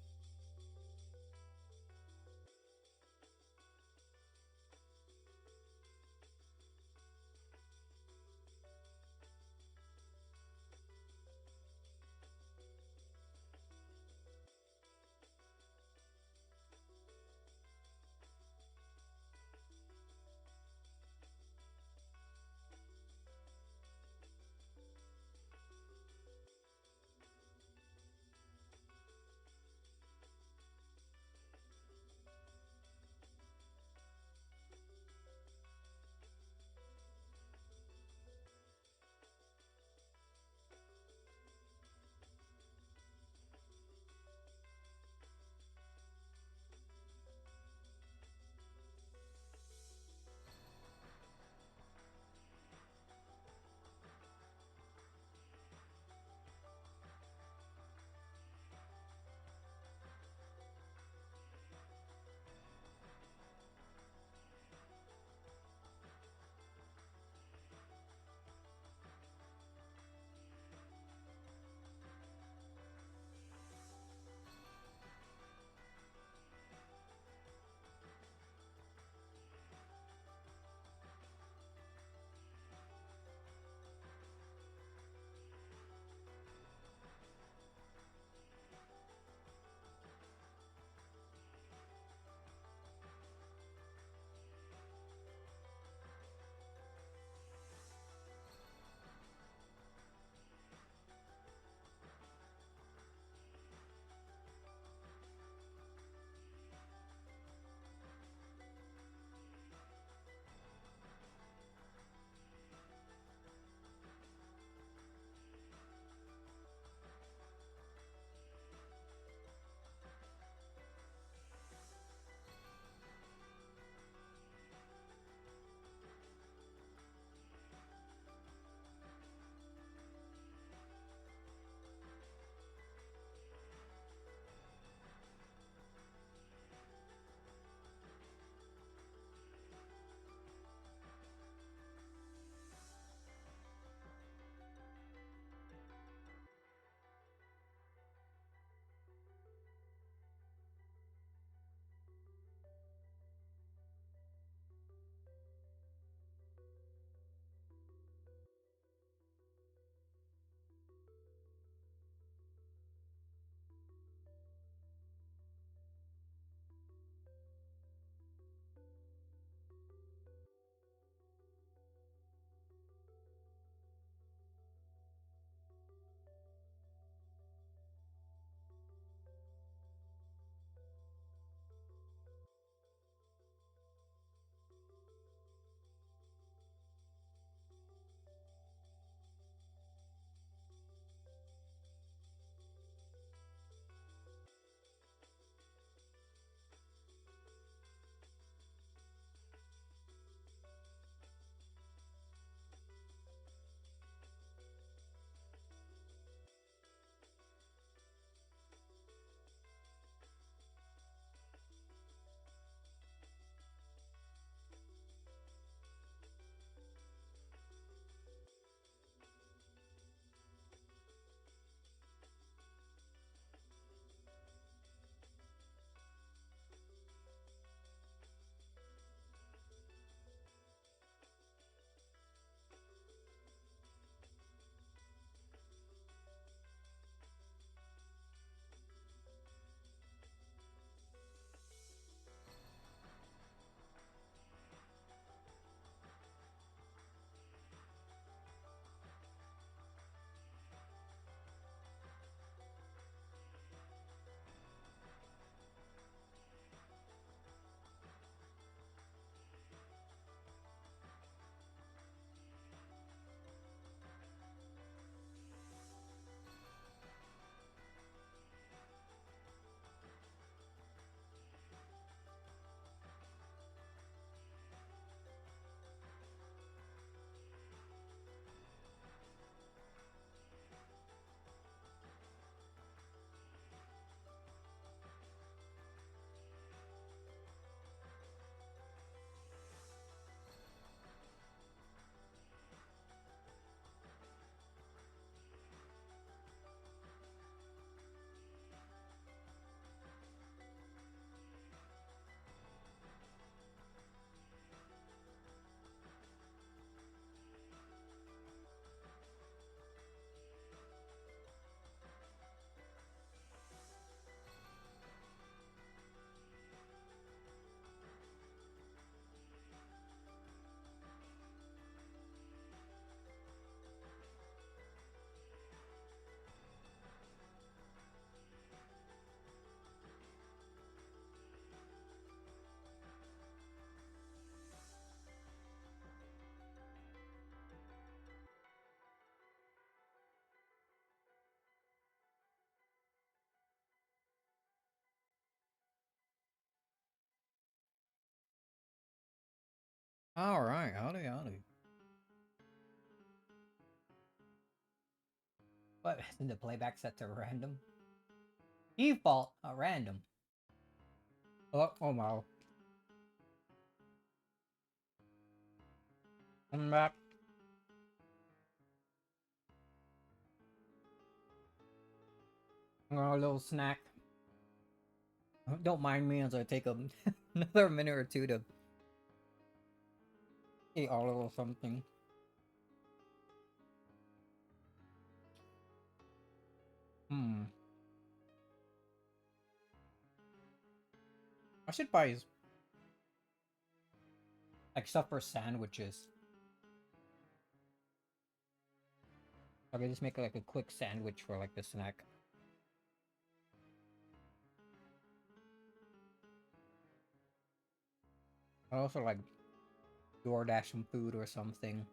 Alright, howdy howdy. What? Isn't the playback set to random? Default, random. Oh wow. I'm back. A little snack. Don't mind me as I take another minute or two to eat a little something. I should buy like stuff for sandwiches. Okay, just make like a quick sandwich for like the snack. I also like DoorDash some food or something.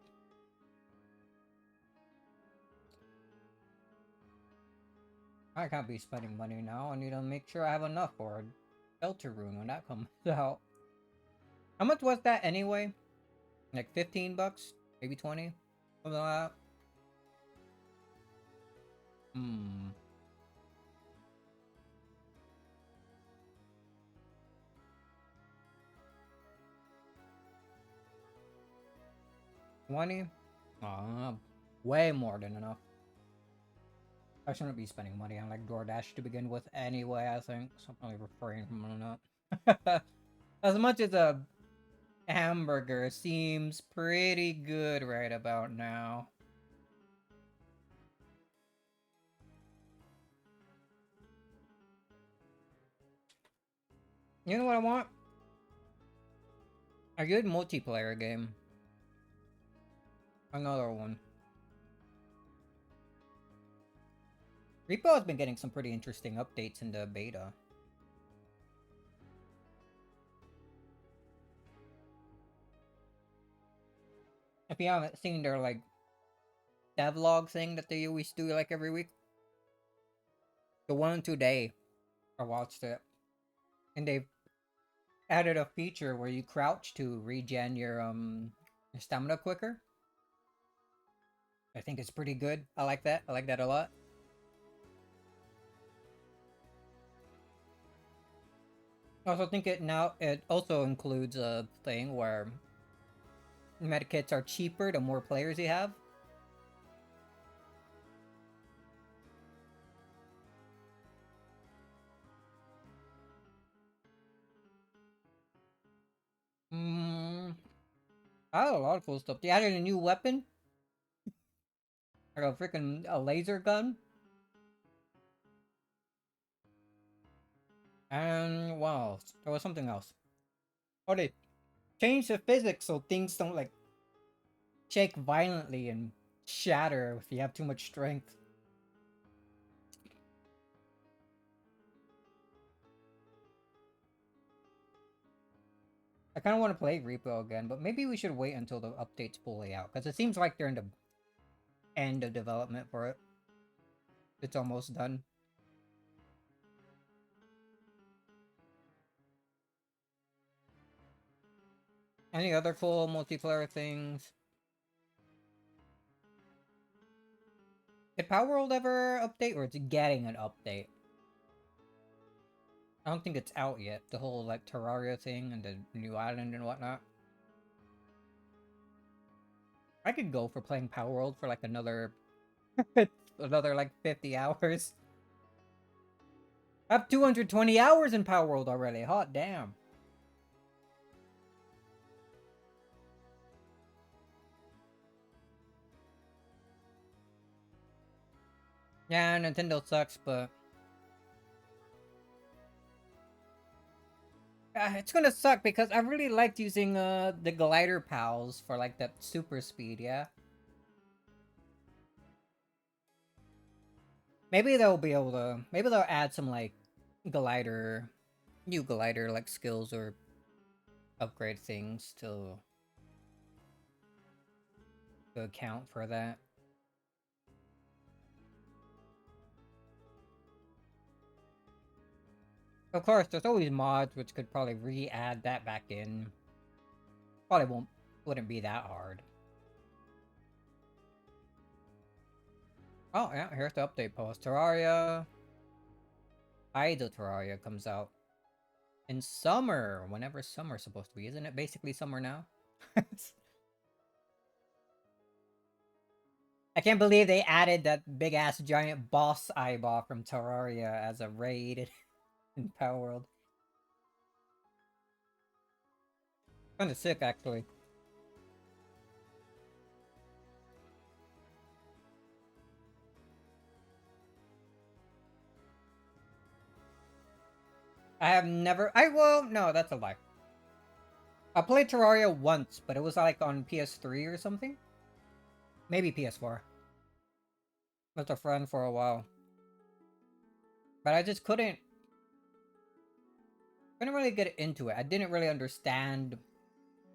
I can't be spending money now. I need to make sure I have enough for a shelter room when that comes out. How much was that anyway? Like 15 bucks? Maybe 20? Something like that. 20? Way more than enough. I shouldn't be spending money on like DoorDash to begin with anyway, I think. So I'm probably refrain from doing that. As much as a hamburger seems pretty good right about now. You know what I want? A good multiplayer game. Another one. Repo has been getting some pretty interesting updates in the beta. If you haven't seen their like devlog thing that they always do like every week, the one today I watched it, and they've added a feature where you crouch to regen your stamina quicker. I think it's pretty good. I like that. I like that a lot. I also think it also includes a thing where medikits are cheaper the more players you have. I had a lot of cool stuff. They added a new weapon. Like a freaking laser gun. And wow, there was something else. Oh, they changed the physics so things don't like shake violently and shatter if you have too much strength. I kind of want to play Repo again, but maybe we should wait until the update's fully out, because it seems like they're in the end of development for it. It's almost done. Any other cool multiplayer things? Did Power World ever update, or it's getting an update? I don't think it's out yet. The whole like Terraria thing and the new island and whatnot. I could go for playing Power World for like another another like 50 hours. I have 220 hours in Power World already. Hot damn. Yeah, Nintendo sucks, but it's gonna suck because I really liked using the glider pals for like that super speed, yeah. Maybe they'll be able to maybe they'll add some like new glider like skills or upgrade things to account for that. Of course, there's always mods which could probably re-add that back in. Probably won't Wouldn't be that hard. Oh, yeah, here's the update post. Terraria... Idle Terraria comes out in summer, whenever summer's supposed to be. Isn't it basically summer now? I can't believe they added that big-ass giant boss eyeball from Terraria as a raid in Power World. Kinda sick, actually. I have never... well, no, that's a lie. I played Terraria once, but it was like on PS3 or something. Maybe PS4. With a friend for a while. But I just couldn't really get into it. I didn't really understand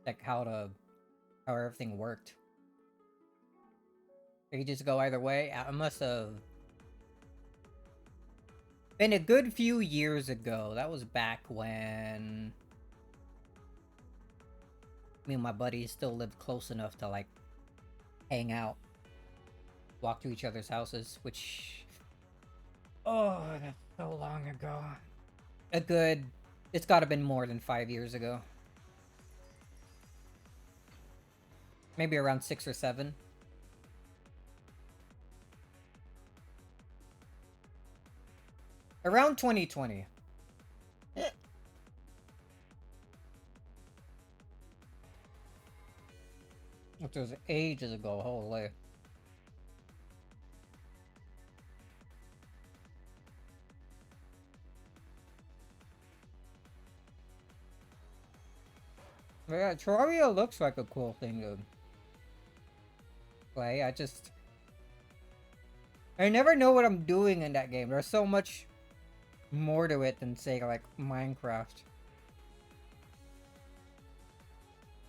like how everything worked. You just go either way. I must have been a good few years ago. That was back when me and my buddies still lived close enough to like hang out, walk to each other's houses, which that's so long ago. It's gotta been more than 5 years ago. Maybe around 6 or 7. Around 2020. Which was ages ago, holy. Yeah, Terraria looks like a cool thing to play. I never know what I'm doing in that game. There's so much more to it than, say, like, Minecraft.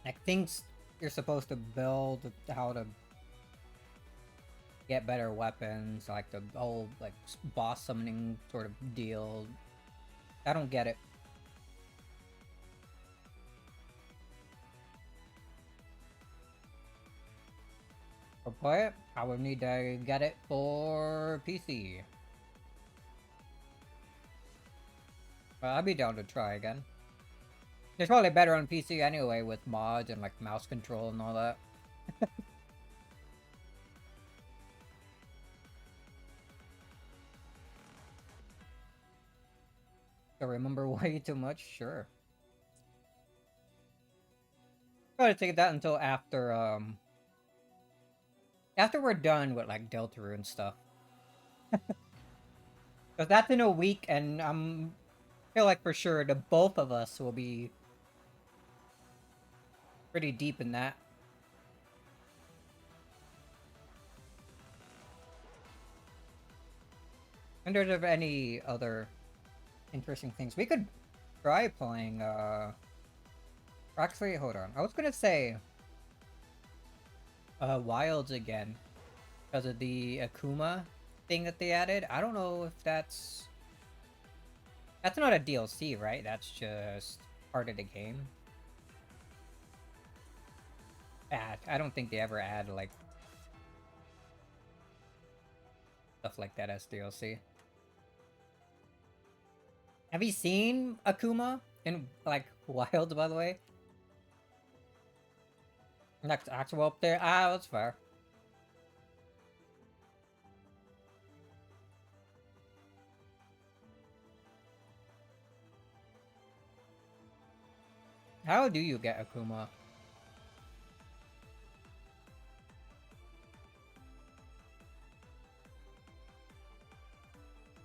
Like, things you're supposed to build, how to get better weapons, like the whole, like, boss summoning sort of deal. I don't get it. For play it, I would need to get it for PC. But I'd be down to try again. It's probably better on PC anyway with mods and like mouse control and all that. I remember way too much? Sure. Probably take that until after we're done with like Deltarune and stuff. Cause that's in a week and feel like for sure the both of us will be pretty deep in that. I wonder if any other interesting things we could try playing. Actually, hold on. I was gonna say Wilds again because of the Akuma thing that they added. I don't know if that's not a DLC, right? That's just part of the game. I don't think they ever add like stuff like that as DLC. Have you seen Akuma in like Wilds, by the way? Next actual up there? Ah, that's fair. How do you get Akuma?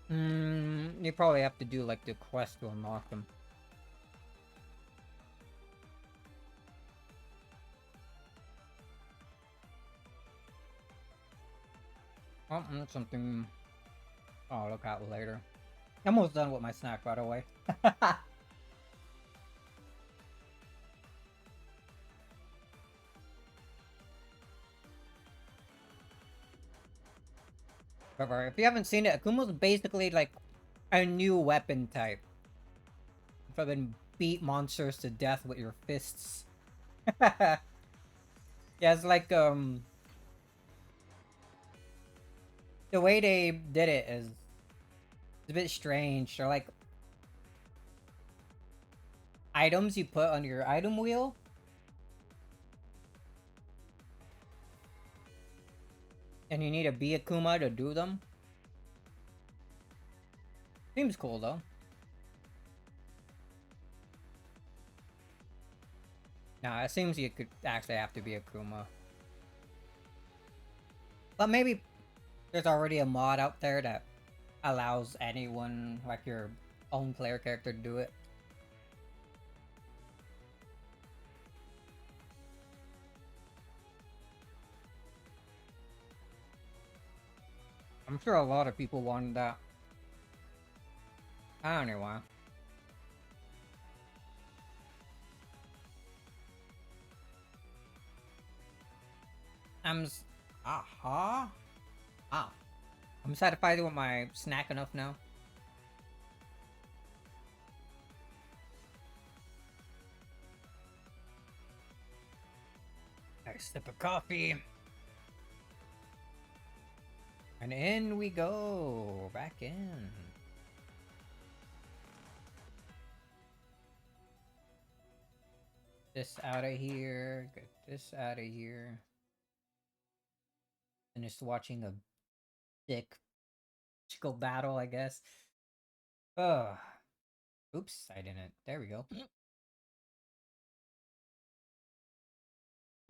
You probably have to do like the quest to unlock them. Oh, something I'll look at later. I'm almost done with my snack, by the way. However, if you haven't seen it, Akuma's basically like a new weapon type. Fucking beat monsters to death with your fists. Yeah, it's like the way they did it is a bit strange. They're like items you put on your item wheel. And you need a bee Akuma to do them. Seems cool though. Nah, it seems you could actually have to be a Kuma. But maybe there's already a mod out there that allows anyone, like your own player character, to do it. I'm sure a lot of people wanted that. I don't know why. Aha. Ah. I'm satisfied with my snack enough now. Nice sip of coffee. And in we go. Back in. This out of here. Get this out of here. Finished watching a dick Chico battle, I guess. Ugh. Oops, I didn't. There we go. Let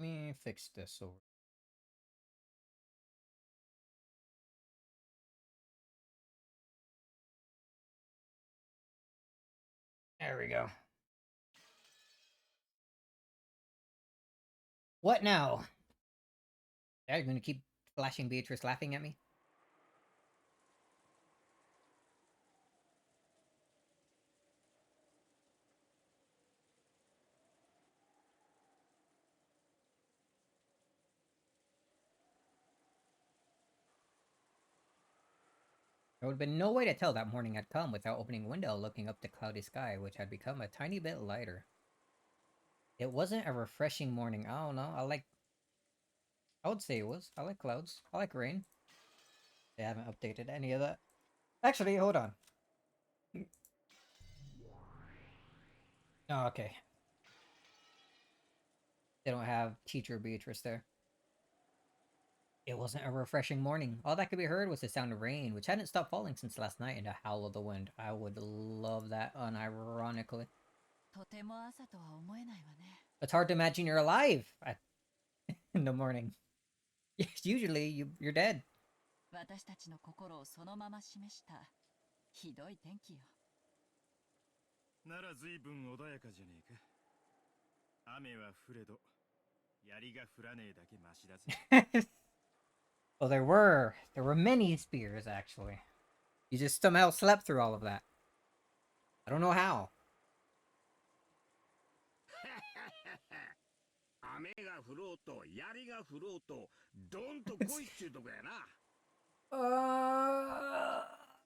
me fix this over. There we go. What now? Are you gonna keep flashing Beatrice laughing at me? There would have been no way to tell that morning had come without opening a window looking up the cloudy sky, which had become a tiny bit lighter. It wasn't a refreshing morning. I don't know. I would say it was. I like clouds. I like rain. They haven't updated any of that. Actually, hold on. Oh, okay. They don't have teacher Beatrice there. It wasn't a refreshing morning. All that could be heard was the sound of rain, which hadn't stopped falling since last night, and the howl of the wind. I would love that unironically. とても朝とは思えないわね。 It's hard to imagine you're alive in the morning. Usually you're dead. 私たちの心をそのまま示したひどい天気よ。なら随分穏やかじゃねえか。雨は降れど、槍が降らねえだけマシだぜ。Well, there were many spears actually. You just somehow slept through all of that. I don't know how. 雨が降ろうと槍が降ろうとドンと来いっちゅうとこやな。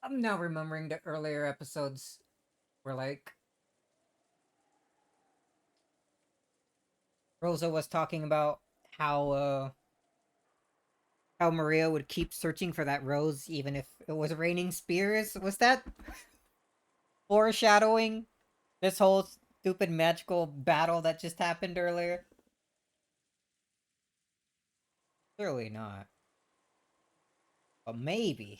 I'm now remembering the earlier episodes where like Rosa was talking about how Maria would keep searching for that rose even if it was raining spears. Was that foreshadowing this whole stupid magical battle that just happened earlier? Clearly not. But maybe.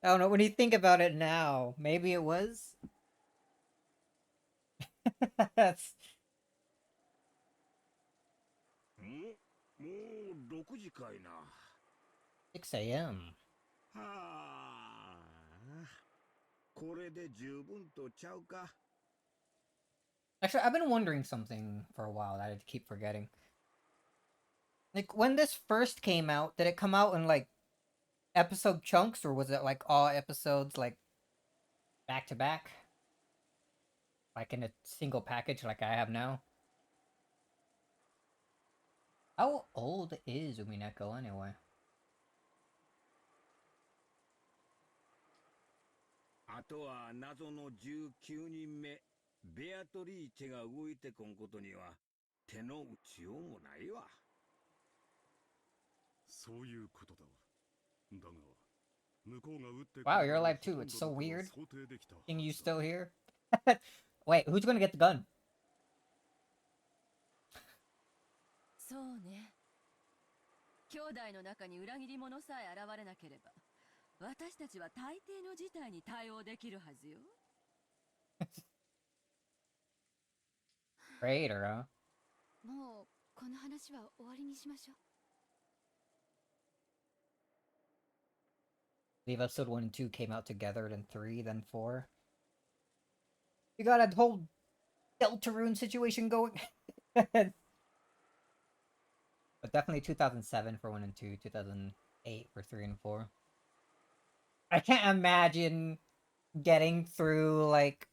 I don't know, when you think about it now, maybe it was? That's... もう6時かいな。6 a.m. はあ、これで十分とちゃうか。 Actually, I've been wondering something for a while that I keep forgetting. Like, when this first came out, did it come out in, like, episode chunks, or was it, like, all episodes, like, back-to-back? Like, in a single package like I have now? How old is Umineko, anyway? あとは謎の19人目ベアトリーチェが動いてこんことには手の打ちようもないわ。そういうことだわ。だが、向こうが撃ってく Wow, る you're 弾の alive ほと too. ん It's ど so の数は weird. 想定できたは King, you ずだ。 still here? Wait, who's gonna get the gun? そうね。兄弟の中に裏切り者さえ現れなければ、私たちは大抵の事態に対応できるはずよ。Traitor, huh? もうこの話は終わりにしましょう。 believe episode 1 and 2 came out together, then 3, then 4. You got a whole Deltarune situation going. But definitely 2007 for 1 and 2, 2008 for 3 and 4. I can't imagine getting through, like,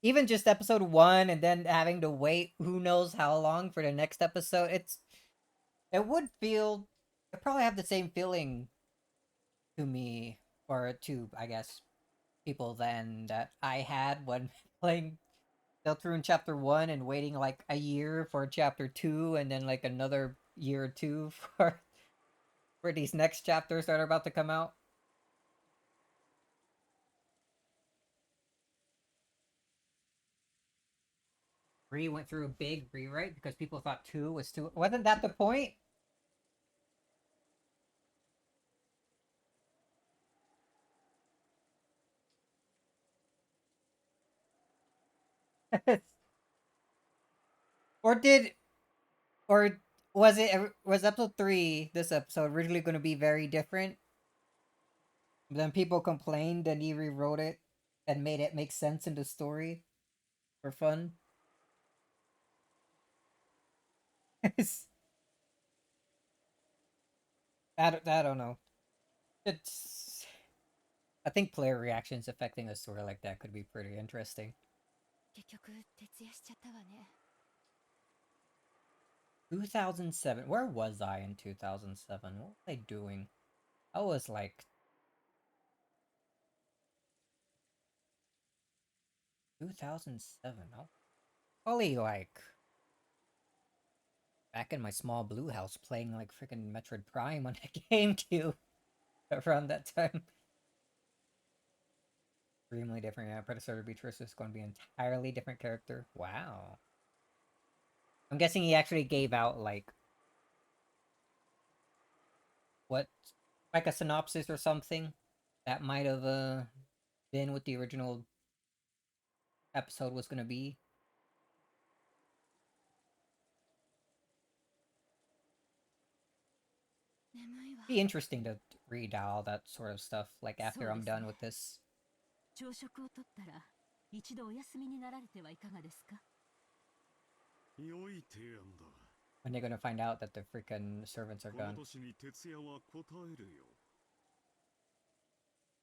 even just episode 1 and then having to wait who knows how long for the next episode. It would feel... It probably have the same feeling to me, or to, I guess, people then that I had when playing Deltarune Chapter 1 and waiting like a year for Chapter 2 and then like another year or two for these next chapters that are about to come out. Three went through a big rewrite because people thought 2 was too... Wasn't that the point? Or did... Or was episode 3, this episode, originally going to be very different? Then people complained and he rewrote it and made it make sense in the story for fun. I don't know. It's... I think player reactions affecting a story like that could be pretty interesting. 結局徹夜しちゃったわね。 2007. Where was I in 2007? What was I doing? I was like... 2007. Probably like... Back in my small blue house playing like freaking Metroid Prime on the GameCube. Around that time. Extremely different. Yeah, Predecessor Beatrice is going to be an entirely different character. Wow. I'm guessing he actually gave out like... What? Like a synopsis or something? That might have been what the original episode was going to be. Be interesting to read all that sort of stuff, like after I'm done with this. 朝食をとったら一度お休みになられてはいかがですか？良い提案だ。 When they're gonna find out that the freaking servants are この gone. 年に徹夜は答えるよ。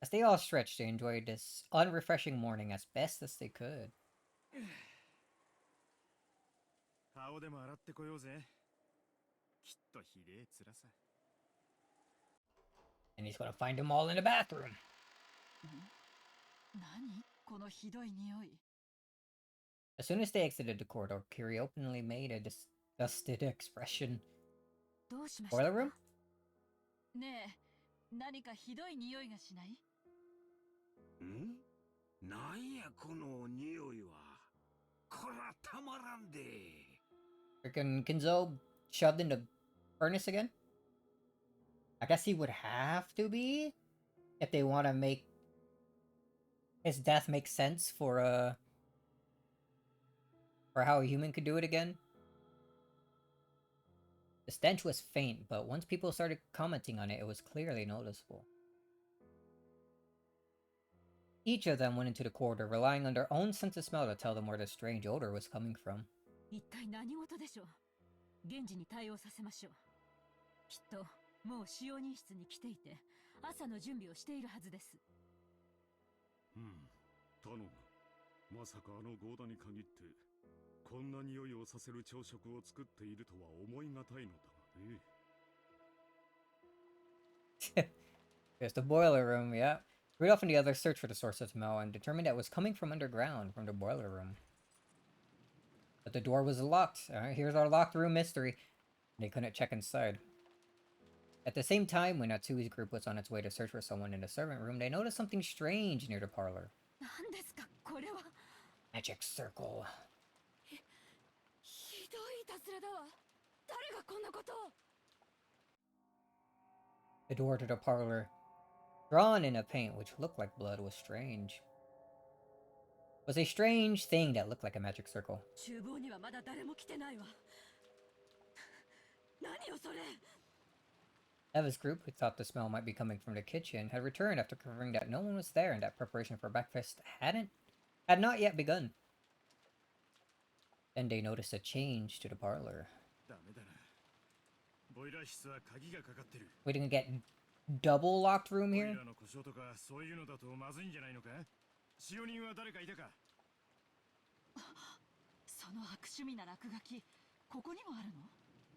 As they all stretched, they enjoyed this unrefreshing morning as best as they could. 顔でも洗ってこようぜ。きっとひでえつらさ。 And he's gonna find them all in the bathroom. 何このひどい匂い。 As soon as they exited the corridor, Kiri openly made a disgusted expression. どうしましたか？ Boiler room? ねえ、何かひどい匂いがしない？ん？なんやこの匂いは。こらたまらんで。 Freaking Kinzo shoved in the furnace again? I guess he would have to be if they want to make his death make sense for how a human could do it again. The stench was faint, but once people started commenting on it, it was clearly noticeable. Each of them went into the corridor, relying on their own sense of smell to tell them where the strange odor was coming from. 一体何事でしょう？現時に対応させましょう。きっともう使用人室に来ていて、朝の準備をしているはずです。頼む。まさかあのゴーダに限ってこんな匂いをさせる朝食を作っているとは思いがたいのだがね。 There's the boiler room, yeah. Rudolph and the others searched for the source of smell and determined that it was coming from underground, from the boiler room. But the door was locked. Alright, here's our locked room mystery. They couldn't check inside. At the same time, when Natsui's group was on its way to search for someone in the servant room, they noticed something strange near the parlor. 何ですかこれは。 Magic circle. ひどいいたずらだわ。誰がこんなことを。 The door to the parlor, drawn in a paint which looked like blood, was strange. Was a strange thing that looked like a magic circle. 厨房にはまだ誰も来てないわ。何よそれ。 Eva's group, who thought the smell might be coming from the kitchen, had returned after confirming that no one was there and that preparation for breakfast had not yet begun. Then they noticed a change to the parlor. ダメだな。ボイラー室は鍵がかかってる。 We didn't get double locked room ボイ here? ラーの故障とかそういうのだとまずいんじゃないのか。使用人は誰かいたか。その悪趣味な落書き、ここにもあるの？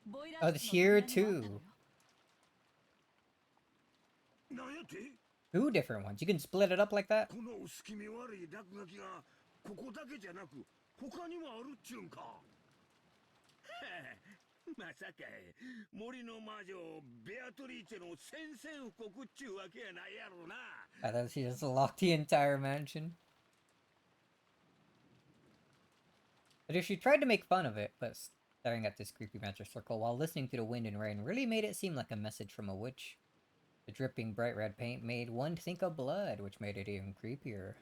ボイラ Oh, ー it's 室の here 扉にもあったの too. よ。なんやって Two different ones. You can split it up like that? この薄気味悪い落書きがここだけじゃなく他にもあるっちゅうんか。まさか森の魔女ベアトリーチェの宣戦布告っちゅうわけやないやろな。 I thought she just locked the entire mansion. But if she tried to make fun of it, but staring at this creepy magic circle while listening to the wind and rain really made it seem like a message from a witch. The dripping bright red paint made one think of blood, which made it even creepier.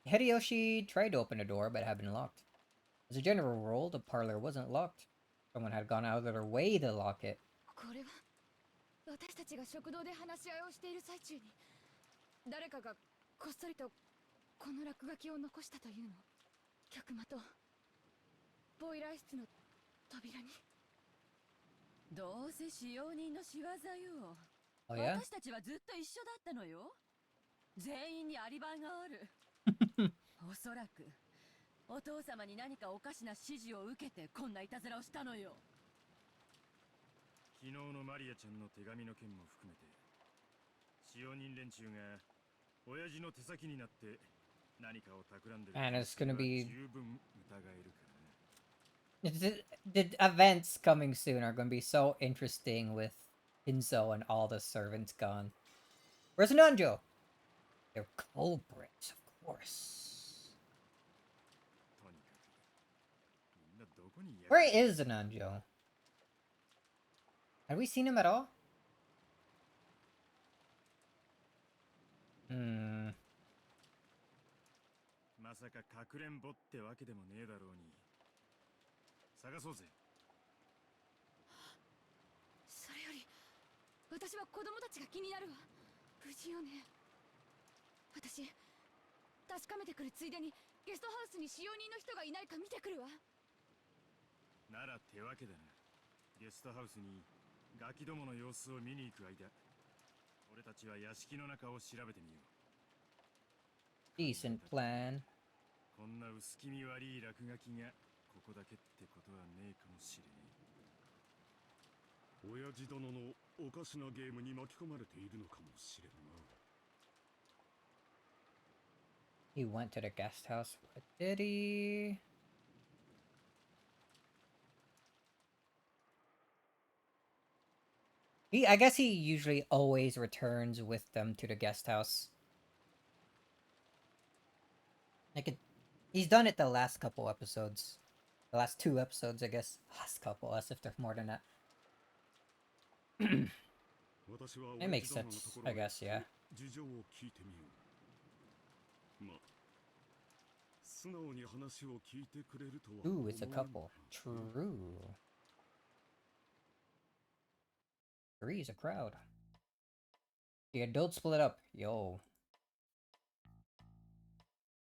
Hideyoshi tried to open the door, but it had been locked. As a general rule, the parlor wasn't locked. Someone had gone out of their way to lock it. これは私たちが食堂で話し合いをしている最中に誰かがこっそりとこの落書きを残したというの。客間とボイラー室の扉に。どうせ使用人の仕業よ。 Oh yeah? 私たちはずっと一緒だったのよ。全員にアリバイがある。おそらくお父様に何かおかしな指示を受けてこんないたずらをしたのよ。昨日のマリアちゃんの手紙の件も含めて、使用人連中が親父の手先になって何かを企んでる。 And it's gonna be... 十分疑えるからな。 The events coming soon are going to be so interesting with Hinzo and all the servants gone. Where's Nanjo? They're culprits, of course. とにかくみんなどこにやる。 Where is Nanjo? Have we seen him at all? Hmm. まさかかくれんぼってわけでもねえだろうに。探そうぜ。それより私は子供たちが気になるわ。無事よね。私確かめてくるついでにゲストハウスに使用人の人がいないか見てくるわ。なら手分けだな。ゲストハウスにガキどもの様子を見に行く間、俺たちは屋敷の中を調べてみよう。 Decent plan. こんな薄気味悪い落書きがここだけってことはねえかもしれねえ。親父殿のおかしなゲームに巻き込まれているのかもしれんな。 He went to the guest house, but did he? I guess he usually always returns with them to the guest house. He's done it the last couple episodes. The last 2 episodes, I guess. Last couple, as if there's more than that. It makes sense, I guess, yeah. Ooh, it's a couple. True. 3 is a crowd. The adults split up. Yo.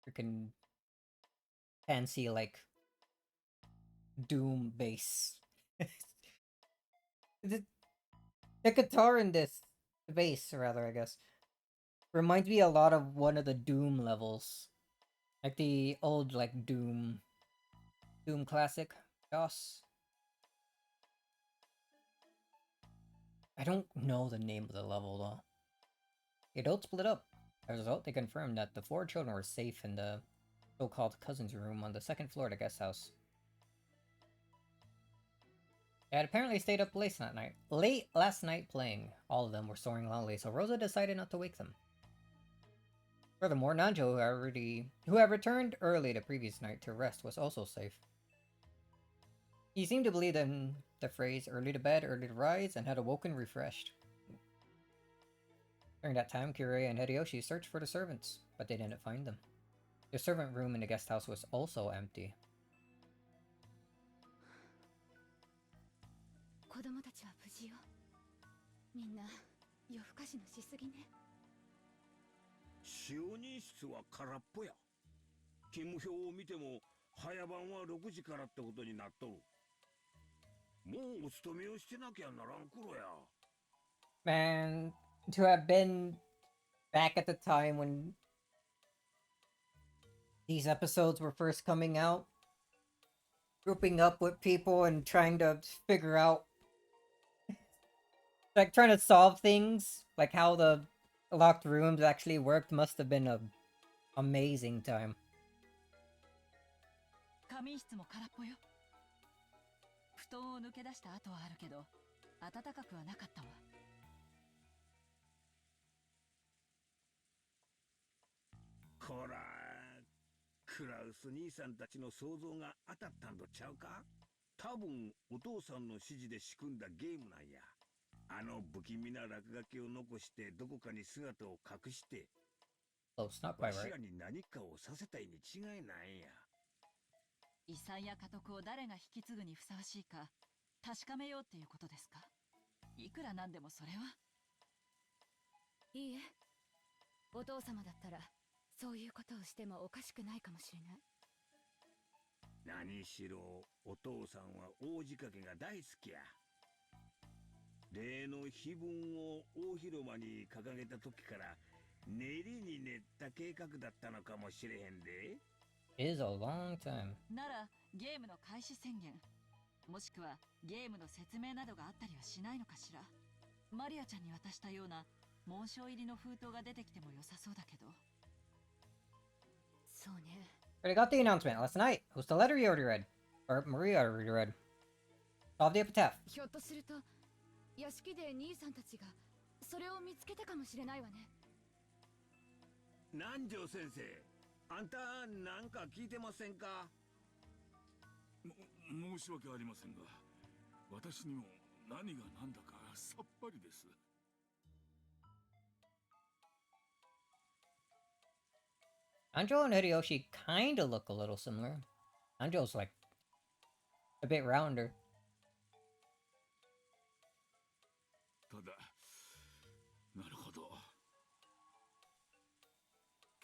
Freaking fancy, like, Doom bass. the guitar in this, the bass, rather, I guess, reminds me a lot of one of the Doom levels. Like the old, like, Doom classic, DOS. I don't know the name of the level, though. The adults split up. As a result, they confirmed that the 4 children were safe in the so-called cousin's room on the second floor of the guest house. They had apparently stayed up late last night playing. All of them were snoring loudly, so Rosa decided not to wake them. Furthermore, Nanjo, who had returned early the previous night to rest, was also safe. He seemed to believe in the phrase early to bed, early to rise, and had awoken refreshed. During that time, Kirei and Hideyoshi searched for the servants, but they didn't find them. The servant room in the guest house was also empty. 子供たちは無事よ。みんな夜更かしのしすぎね。使用人室は空っぽや。勤務表を見ても早番は6時からってことになっとる。もうお勤めをしてなきゃならん頃や。Man, to have been back at the time when these episodes were first coming out, grouping up with people and trying to figure out, like trying to solve things, like how the locked rooms actually worked, must have been an amazing time. 仮眠室も空っぽよ。布団を抜け出した跡はあるけど、暖かくはなかったわ。こら、クラウス兄さんたちの想像が当たったんとちゃうか？多分お父さんの指示で仕組んだゲームなんや。あの不気味な落書きを残してどこかに姿を隠して、Close, not わ quite し right. らに何かをさせたいに違いないんや。遺産や家督を誰が引き継ぐにふさわしいか確かめようっていうことですか？いくらなんでもそれは。いいえ、お父様だったらそういうことをしてもおかしくないかもしれない。何しろお父さんは大仕掛けが大好きや。例の碑文を大広間に掲げた時から練りに練った計画だったのかもしれへんで。It is a long time. ならゲームの開始宣言、もしくはゲームの説明などがあったりはしないのかしら。マリアちゃんに渡したような紋章入りの封筒が出てきても良さそうだけど。そうね。Already got the announcement last night. Who's the letter you already read? Or Maria already read. Solve the epitaph. ひょっとすると屋敷で兄さんたちがそれを見つけたかもしれないわね。南條先生、あんたなんか聞いてませんか？申し訳ありませんが、私にも何が何だかさっぱりです。Anjo and Hideyoshi kinda look a little similar. Anjo's like a bit rounder. ただ、なるほど。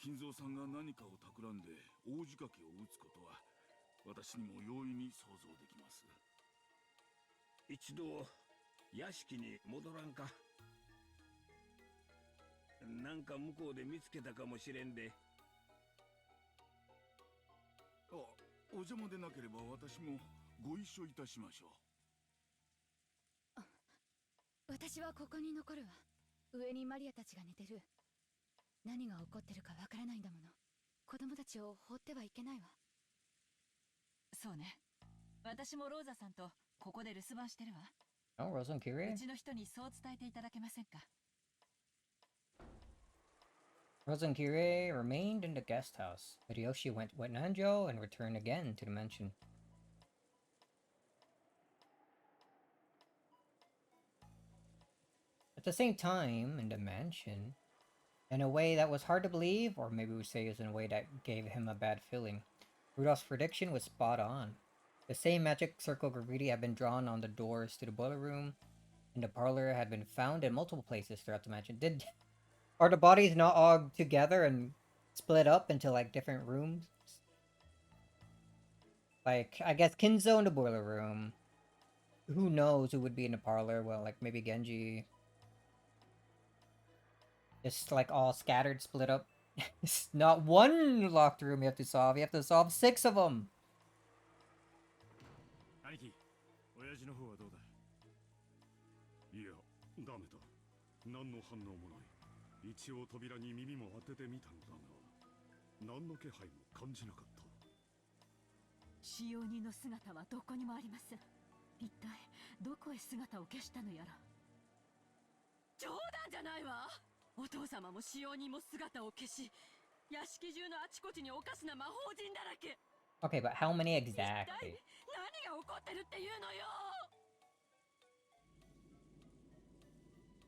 金蔵さんが何かを企んで大仕掛けを打つことは私にも容易に想像できます。一度屋敷に戻らんか？なんか向こうで見つけたかもしれんで。お邪魔でなければ私もご一緒いたしましょう。私はここに残るわ。上にマリアたちが寝てる。何が起こってるかわからないんだもの。子供たちを放ってはいけないわ。そうね。私もローザさんとここで留守番してるわ。Oh, Rosa and Kirei? うちの人にそう伝えていただけませんか？ Rosa and Kirei remained in the guest house. Hideyoshi went with Nanjo and returned again to the mansion. At the same time, in the mansion, in a way that was hard to believe, or maybe we say is in a way that gave him a bad feeling, Rudolph's prediction was spot on. The same magic circle graffiti had been drawn on the doors to the boiler room, and the parlor had been found in multiple places throughout the mansion. Are the bodies not all together and split up into like different rooms? Like, I guess Kinzo in the boiler room. Who knows who would be in the parlor? Well, like maybe Genji. Just like all scattered, split up. It's not one locked room you have to solve. You have to solve 6 of them. 兄貴、親父の方はどうだ？いや、ダメだ。何の反応もない。一応扉に耳も当ててみたのだが。何の気配も感じなかった。使用人の姿はどこにもありません。一体どこへ姿を消したのやら。冗談じゃないわ。お父様も使用人も姿を消し、屋敷中のあちこちにおかしな魔法陣だらけ。 Okay, but how many 一体 exactly? 何が起こってるっていうのよ。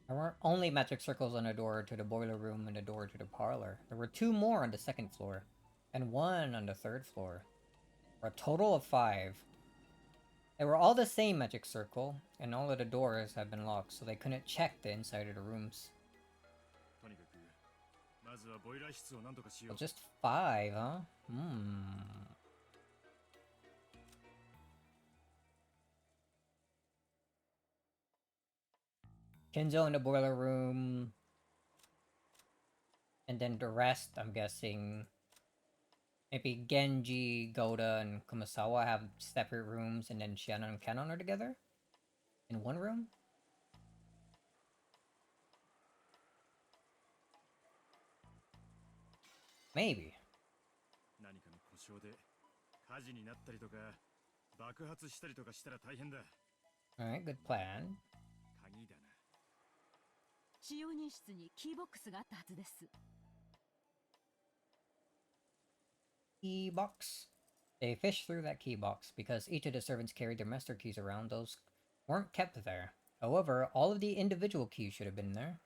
There weren't only magic circles on the door to the boiler room and the door to the parlor. There were 2 more on the 2nd floor, and 1 on the 3rd floor. For a total of 5. They were all the same magic circle, and all of the doors had been locked, so they couldn't check the inside of the rooms. とにかくまずはボイラー室を何とかしよ Well, う。 just 5, huh? Kenzo in the boiler room. And then the rest, I'm guessing... Maybe Genji, Goda, and Kumasawa have separate rooms, and then Shannon and Canon are together? In one room? Maybe. 何かの故障で火事になったりとか爆発したりとかしたら大変だ。 Alright, good plan. 鍵だな。使用人室にキーボックスがあったはずです。 Key box. They fished through that key box because each of the servants carried their master keys around. Those weren't kept there. However, all of the individual keys should have been there.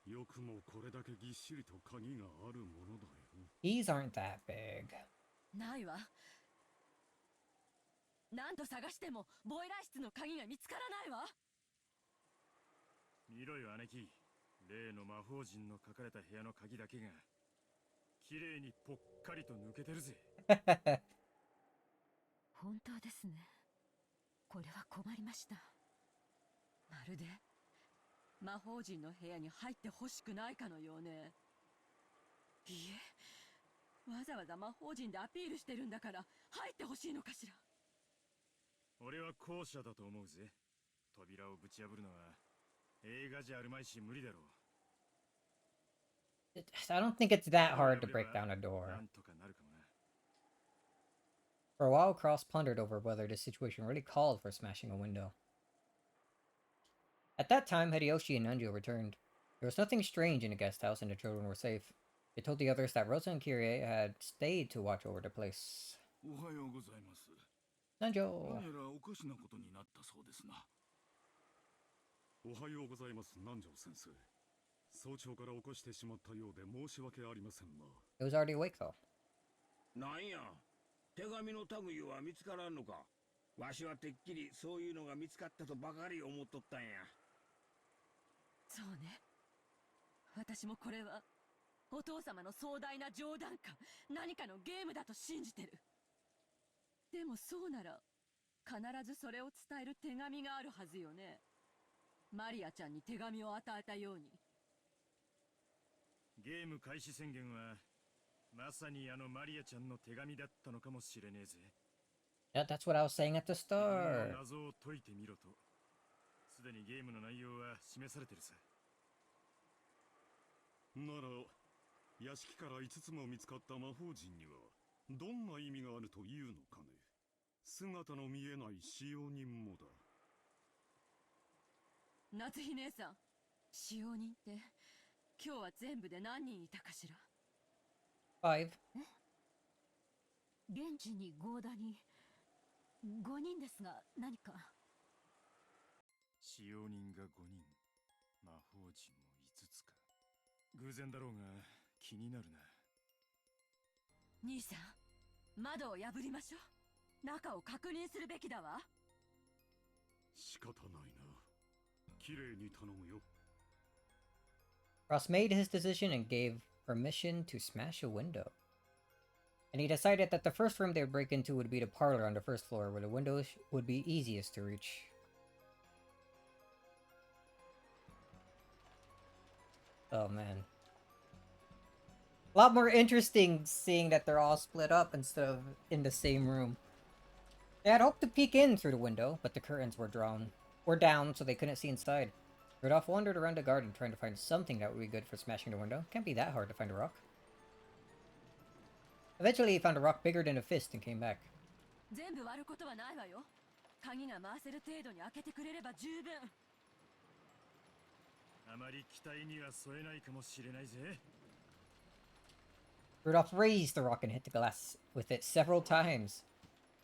よくもこれだけぎっしりと鍵があるものだよ。 Keys aren't that big. ないわ。何度探してもボイラー室の鍵が見つからないわ。見ろよ姉貴。例の魔法陣の書かれた部屋の鍵だけが綺麗にぽっかりと抜けてるぜ。本当ですね。これは困りました。まるで魔法陣の部屋に入ってほしくないかのようね。いいえ、わざわざ魔法陣でアピールしてるんだから入ってほしいのかしら。俺は後者だと思うぜ。扉をぶち破るのは映画じゃあるまいし無理だろう。 I don't think it's that hard to break down a door. なんとかなるかもな。 For a while, Cross pondered over whether this situation really called for smashing a window. At that time, Hideyoshi and Nanjo returned. There was nothing strange in the guest house and the children were safe. They told the others that Rosa and Kyrie had stayed to watch over the place. おはようございます。 Nanjo! 何やらおかしなことになったそうですな。おはようございます、南條先生。早朝から起こしてしまったようで申し訳ありませんな。 It was already awake though. なんや、手紙の類は見つからんのか。わしはてっきりそういうのが見つかったとばかり思っとったんや。そうね。私もこれはお父様の壮大な冗談か何かのゲームだと信じてる。でもそうなら必ずそれを伝える手紙があるはずよね。マリアちゃんに手紙を与えたように。ゲーム開始宣言はまさにあのマリアちゃんの手紙だったのかもしれねえぜ。Yeah, that's what I was saying at the start. 謎を解いてみろと。すでにゲームの内容は示されてるさ。なら屋敷から5つも見つかった魔法陣にはどんな意味があるというのかね。姿の見えない使用人もだ。夏日姉さん、使用人って今日は全部で何人いたかしら。 5. 現地に合田に5人ですが何か。使用人が5人、魔法陣も5つか。偶然だろうが気になるな。兄さん、窓を破りましょう。中を確認するべきだわ。仕方ないな。綺麗に頼むよ。 Cross made his decision and gave permission to smash a window. And he decided that the first room they would break into would be the parlor on the first floor, where the windows would be easiest to reach. Oh man. A lot more interesting seeing that they're all split up instead of in the same room. They had hoped to peek in through the window, but the curtains were down, so they couldn't see inside. Rudolph wandered around the garden trying to find something that would be good for smashing the window. Can't be that hard to find a rock. Eventually, he found a rock bigger than a fist and came back. 全部割ることはないわよ。鍵が回せる程度に開けてくれれば十分。あまり期待には添えないかもしれないぜ。Rudolph raised the rock and hit the glass with it several times.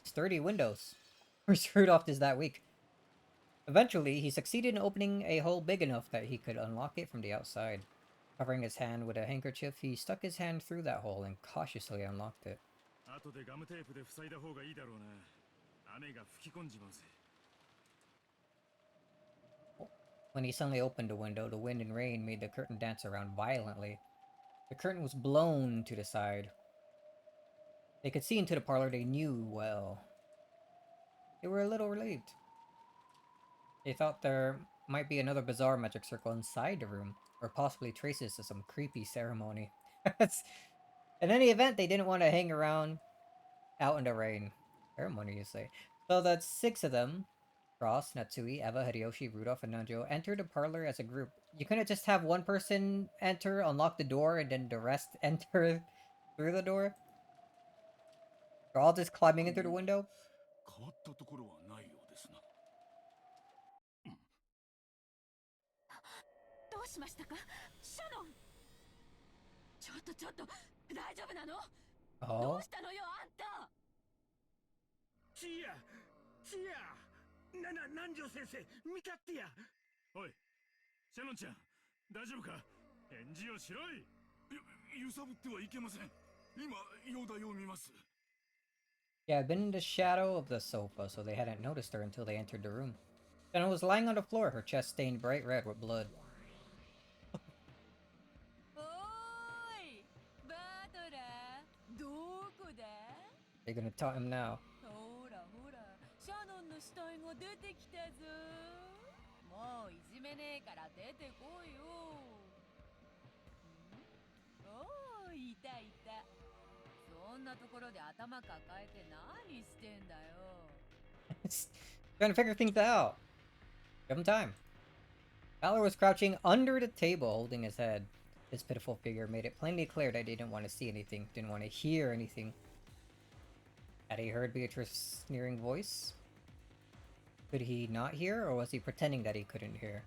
Sturdy windows. Where's Rudolph is that weak? Eventually, he succeeded in opening a hole big enough that he could unlock it from the outside. Covering his hand with a handkerchief, he stuck his hand through that hole and cautiously unlocked it. 後でガムテープで塞いだ方がいいだろうな。雨が吹き込んじまうぜ。When he suddenly opened the window, the wind and rain made the curtain dance around violently. The curtain was blown to the side. They could see into the parlor they knew well. They were a little relieved. They thought there might be another bizarre magic circle inside the room, or possibly traces of some creepy ceremony. In any event, they didn't want to hang around out in the rain. Ceremony, you say. So the 6 of them, Ross, Natsui, Eva, Hideyoshi, Rudolph, and Nanjo, entered the parlor as a group. You couldn't just have one person enter, unlock the door, and then the rest enter through the door? They're all just climbing in through the window? 変わったところはないようですな。どうしましたか、シャノン。ちょっと、大丈夫なの？ど Oh? うしたのよ、あんた。チア南條先生、見たってや。おい、シャノンちゃん、大丈夫か？返事をしろい。揺さぶってはいけません。今、容体を見ます。 Yeah, I'd been in the shadow of the sofa, so they hadn't noticed her until they entered the room. Jenna was lying on the floor, her chest stained bright red with blood. おーい、バトラー、どこだ？ They're gonna taunt him now. ほら、シャノンの死体が出てきたぞ。もういじめねえから出てこいよ。おー、いた。そんなところで頭抱えて何してんだよ。Trying to figure things out. Give him time. Valor was crouching under the table, holding his head. His pitiful figure made it plainly clear that he didn't want to see anything, didn't want to hear anything. Had he heard Beatrice's sneering voice? Could he not hear, or was he pretending that he couldn't hear?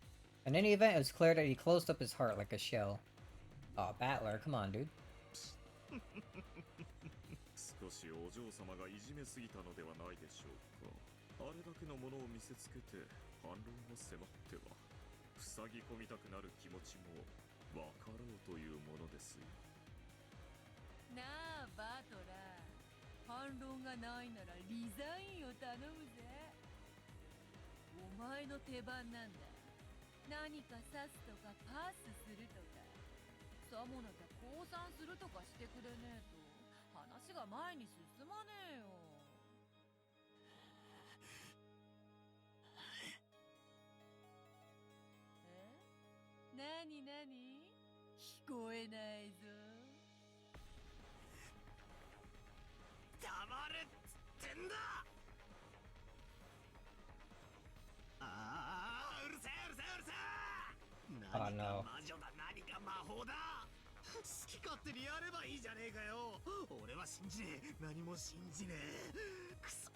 In any event, it was clear that he closed up his heart like a shell. Aw, Battler, come on, dude. 少しお嬢様がいじめすぎたのではないでしょうか。あれだけのものを見せつけて反論を迫っては塞ぎ込みたくなる気持ちも分かろうというものですよ。なあ、バトラー。反論がないならリザインを頼むぜ。お前の手番なんだ。何か刺すとかパスするとか、さもなきゃ降参するとかしてくれねえと話が前に進まねえよ。え？なに？聞こえないぞ。黙れっつってんだ。うるせえ。何か魔女だ、何か魔法だ。好き勝手にやればいいじゃねえかよ。俺は信じねえ、何も信じねえ。クソ。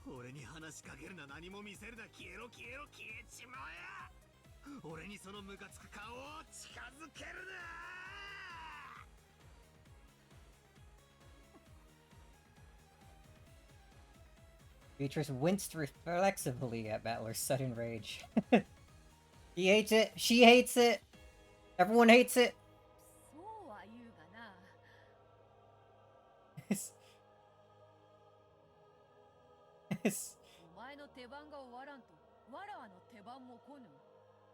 俺に話しかけるな、何も見せるな、消えろ、消えちまえ。俺にそのムカつく顔を近づけるな。Beatrice winced reflexively at Battler's sudden rage. He hates it. She hates it. Everyone hates it. そうは言うがな。お前の手番が終わらんと、わらわの手番も来ぬ。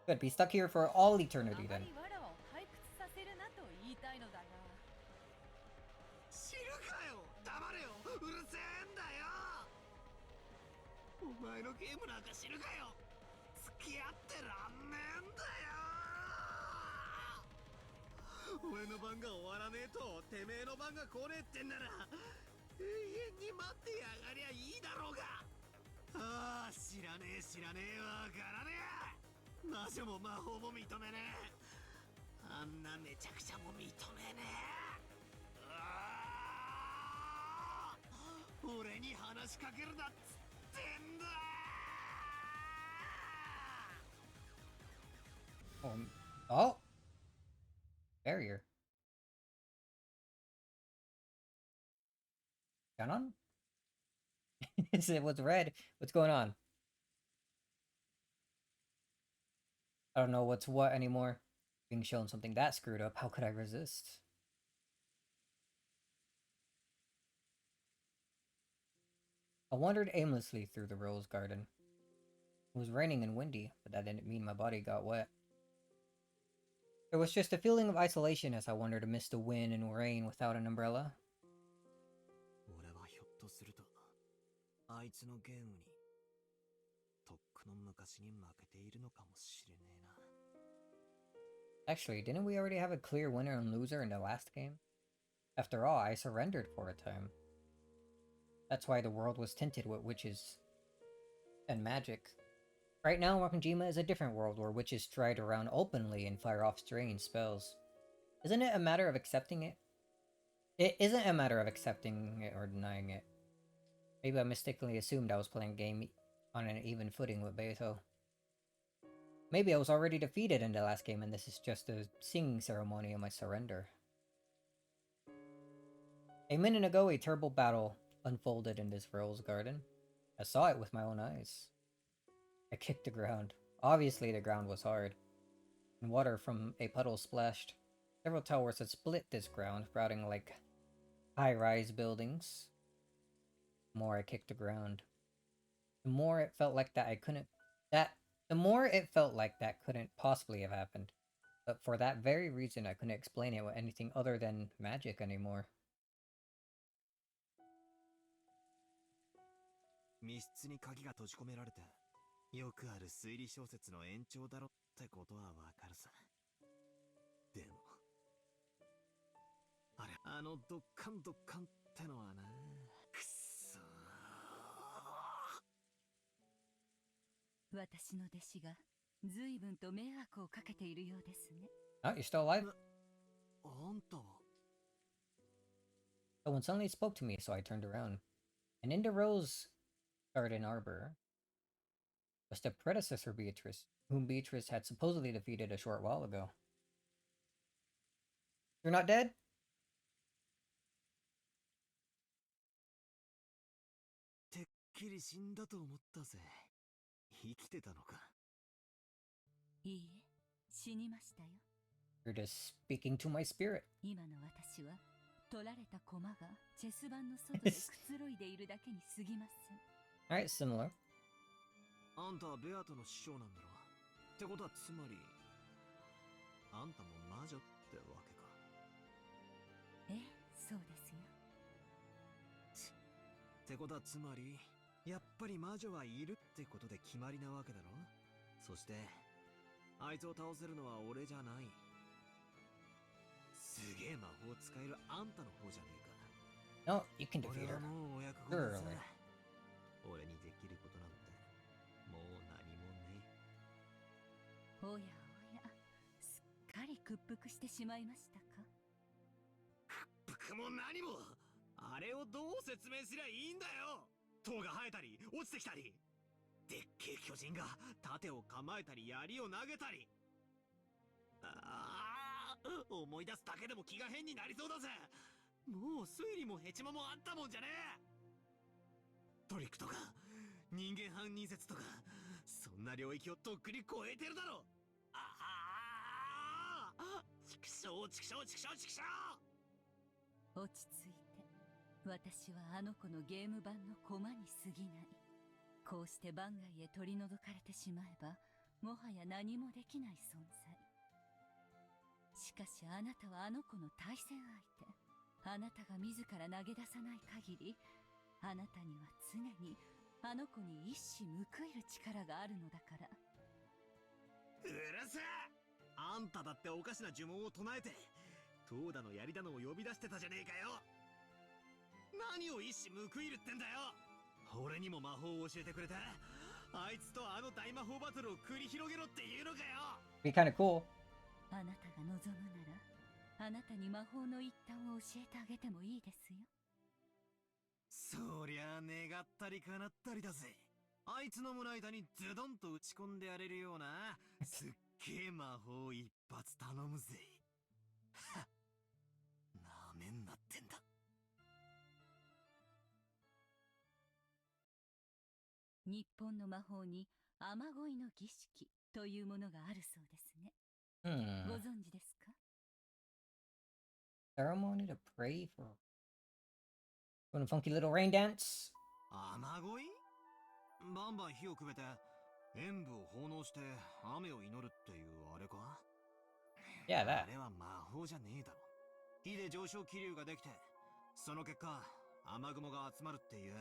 Good, be stuck here for all eternity あま then. りわらわを退屈させるなと言いたいのだが。知るかよ、黙れよ、うるせえんだよ。お前のゲームなんか知るかよ。付き合ってらんねえんだよ。俺の番が終わらねえとてめえの番が来ねえってんなら永遠に待ってやがりゃいいだろうが。ああ、知らねえわからねえ。魔女も魔法も認めねえ。あんなめちゃくちゃも認めねえ。俺に話しかけるなっつってんだ。Oh, barrier. Ganon? It was red. What's going on? I don't know what's what anymore. Being shown something that screwed up, how could I resist? I wandered aimlessly through the rose garden. It was raining and windy, but that didn't mean my body got wet. There was just a feeling of isolation as I wandered amidst the wind and rain without an umbrella. 俺はひょっとするとあいつのゲームにとっくの昔に負けているのかもしれねえな。 Actually, didn't we already have a clear winner and loser in the last game? After all, I surrendered for a time. That's why the world was tinted with witches and magic. Right now, Wakajima is a different world where witches stride around openly and fire off strange spells. Isn't it a matter of accepting it? It isn't a matter of accepting it or denying it. Maybe I mistakenly assumed I was playing a game on an even footing with Beto. Maybe I was already defeated in the last game and this is just a singing ceremony of my surrender. A minute ago, a terrible battle unfolded in this rose garden. I saw it with my own eyes. I kicked the ground. Obviously, the ground was hard, and water from a puddle splashed. Several towers had split this ground, sprouting like high-rise buildings. The more I kicked the ground, the more it felt like that couldn't possibly have happened. But for that very reason, I couldn't explain it with anything other than magic anymore. 密室に鍵が閉じ込められてよくある推理小説の延長だろってことはわかるさ。でもあれ、あのドッカンドッカンってのはな、くっそー。私の弟子が随分と迷惑をかけているようですね。Oh, you're still alive? あんたは Someone suddenly spoke to me, so I turned around. And in the rose garden arbor was the predecessor Beatrice, whom Beatrice had supposedly defeated a short while ago. You're not dead? てっきり死んだと思ったぜ。生きてたのか。いいえ、死にましたよ。You're just speaking to my spirit. 今の私は取られた駒がチェス盤の外でくつろいでいるだけに過ぎません。Alright, similar. あんたはベアトの師匠なんだろ。ってことはつまりあんたも魔女ってわけか。ええ、そうですよ。ってことはつまりやっぱり魔女はいるってことで決まりなわけだろ。そしてあいつを倒せるのは俺じゃない。すげえ魔法使えるあんたの方じゃねえか。 No, you can defeat her. 俺はもうお役御免さ。 Surely. 俺にできることなんてもう何もねえ。おやおや、すっかり屈服してしまいましたか。屈服も何も、あれをどう説明すりゃいいんだよ。塔が生えたり落ちてきたり、でっけえ巨人が盾を構えたり槍を投げたり。ああ、思い出すだけでも気が変になりそうだぜ。もう推理もヘチマもあったもんじゃねえ。トリックとか人間犯人説とかそんな領域をとっくに超えてるだろ。ああ、ちくしょうちくしょうちくしょうちくしょう。落ち着いて。私はあの子のゲーム版の駒に過ぎない。こうして番外へ取り除かれてしまえばもはや何もできない存在。しかしあなたはあの子の対戦相手。あなたが自ら投げ出さない限り、あなたには常にあの子に一矢報いる力があるのだから。うるせえ。あんただっておかしな呪文を唱えて塔だの槍だのを呼び出してたじゃねえかよ。何を一矢報いるってんだよ。俺にも魔法を教えてくれた。あいつとあの大魔法バトルを繰り広げろっていうのかよ。Be kind of cool. あなたが望むなら、あなたに魔法の一端を教えてあげてもいいですよ。そりゃあ願ったり叶ったりだぜ。あいつの胸板にズドンと打ち込んでやれるようなすっげえ魔法一発頼むぜ。はっ、なめんなってんだ。日本の魔法に雨乞いの儀式というものがあるそうですね。ご Hmm. 存知ですか？ Ceremony to pray for a funky little rain dance? 雨乞い？バンバン火をくべて演武を奉納して雨を祈るっていうあれか？ Yeah, あ that. れは魔法じゃねえだろ。火で上昇気流ができて、その結果雨雲が集まるっていう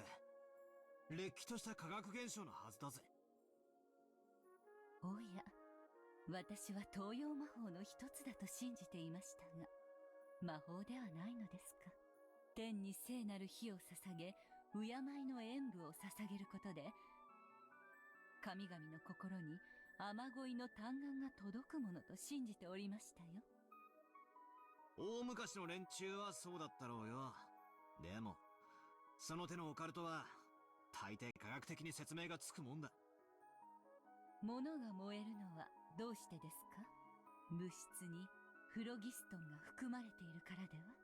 れっきとした化学現象のはずだぜ。おや、私は東洋魔法の一つだと信じていましたが、魔法ではないのですか。天に聖なる火を捧げ、敬いの演武を捧げることで、神々の心に雨乞いの嘆願が届くものと信じておりましたよ。大昔の連中はそうだったろうよ。でもその手のオカルトは大抵科学的に説明がつくもんだ。物が燃えるのはどうしてですか？物質にフロギストンが含まれているからでは？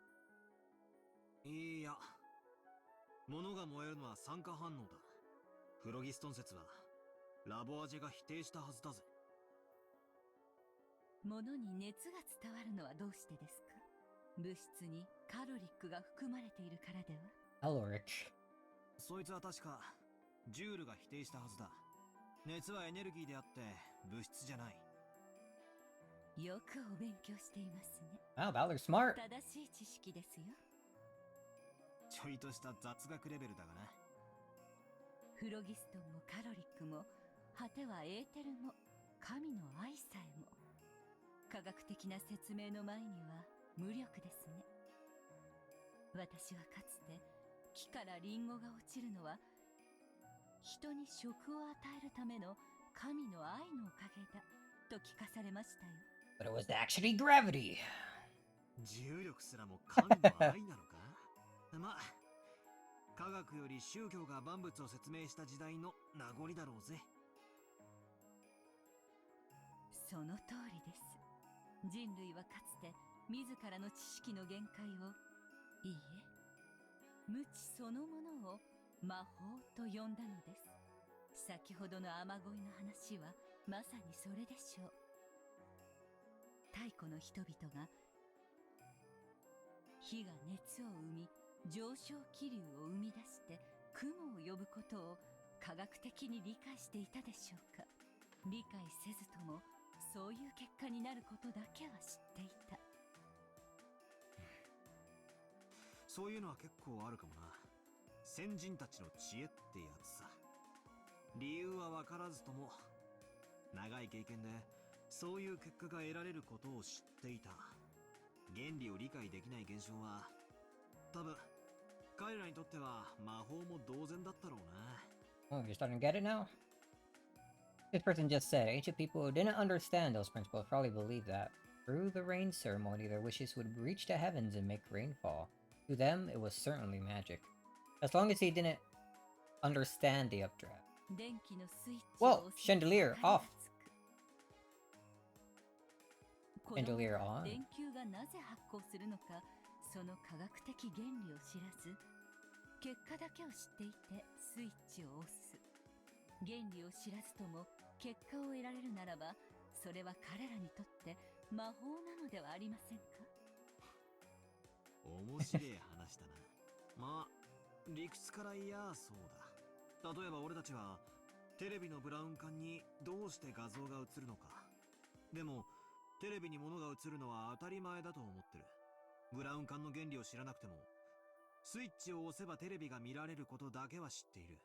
いや、物が燃えるのは酸化反応だ。フロギストン説はラボアジェが否定したはずだぜ。物に熱が伝わるのはどうしてですか？物質にカロリックが含まれているからでは？ Elric. そいつは確かジュールが否定したはずだ。熱はエネルギーであって物質じゃない。よくお勉強していますね。Wow, Balor's smart. 正しい知識ですよ。ちょいとした雑学レベルだがな。フロギストンもカロリックも、果てはエーテルも、神の愛さえも、科学的な説明の前には無力ですね。私はかつて木からリンゴが落ちるのは人に食を与えるための神の愛のおかげだと聞かされましたよ。But it was actually gravity. 重力すらも神の愛なのか？まあ、科学より宗教が万物を説明した時代の名残だろうぜ。その通りです。人類はかつて自らの知識の限界を、いいえ、無知そのものを魔法と呼んだのです。先ほどの雨乞いの話はまさにそれでしょう。太古の人々が火が熱を生み上昇気流を生み出して雲を呼ぶことを科学的に理解していたでしょうか。理解せずともそういう結果になることだけは知っていた。そういうのは結構あるかもな。先人たちの知恵ってやつさ。理由は分からずとも長い経験でそういう結果が得られることを知っていた。原理を理解できない現象は多分彼らにとっては魔法も同然だったろうな。 Oh, you're starting to get it now? This person just said ancient people who didn't understand those principles probably believed that through the rain ceremony their wishes would reach the heavens and make rainfall. To them, it was certainly magic. As long as he didn't understand the updraft. 電気のスイッチ Whoa! を押せば Chandelier 光が off! つく。子供 Chandelier は on. 電球がなぜ発光するのか、その科学的原理を知らず、結果だけを知っていてスイッチを押す。原理を知らずとも結果を得られるならば、それは彼らにとって魔法なのではありませんか？面白い話だな。まあ理屈から言やそうだ。例えば俺たちはテレビのブラウン管にどうして画像が映るのか。でもテレビに物が映るのは当たり前だと思ってる。ブラウン管の原理を知らなくてもスイッチを押せばテレビが見られることだけは知っている。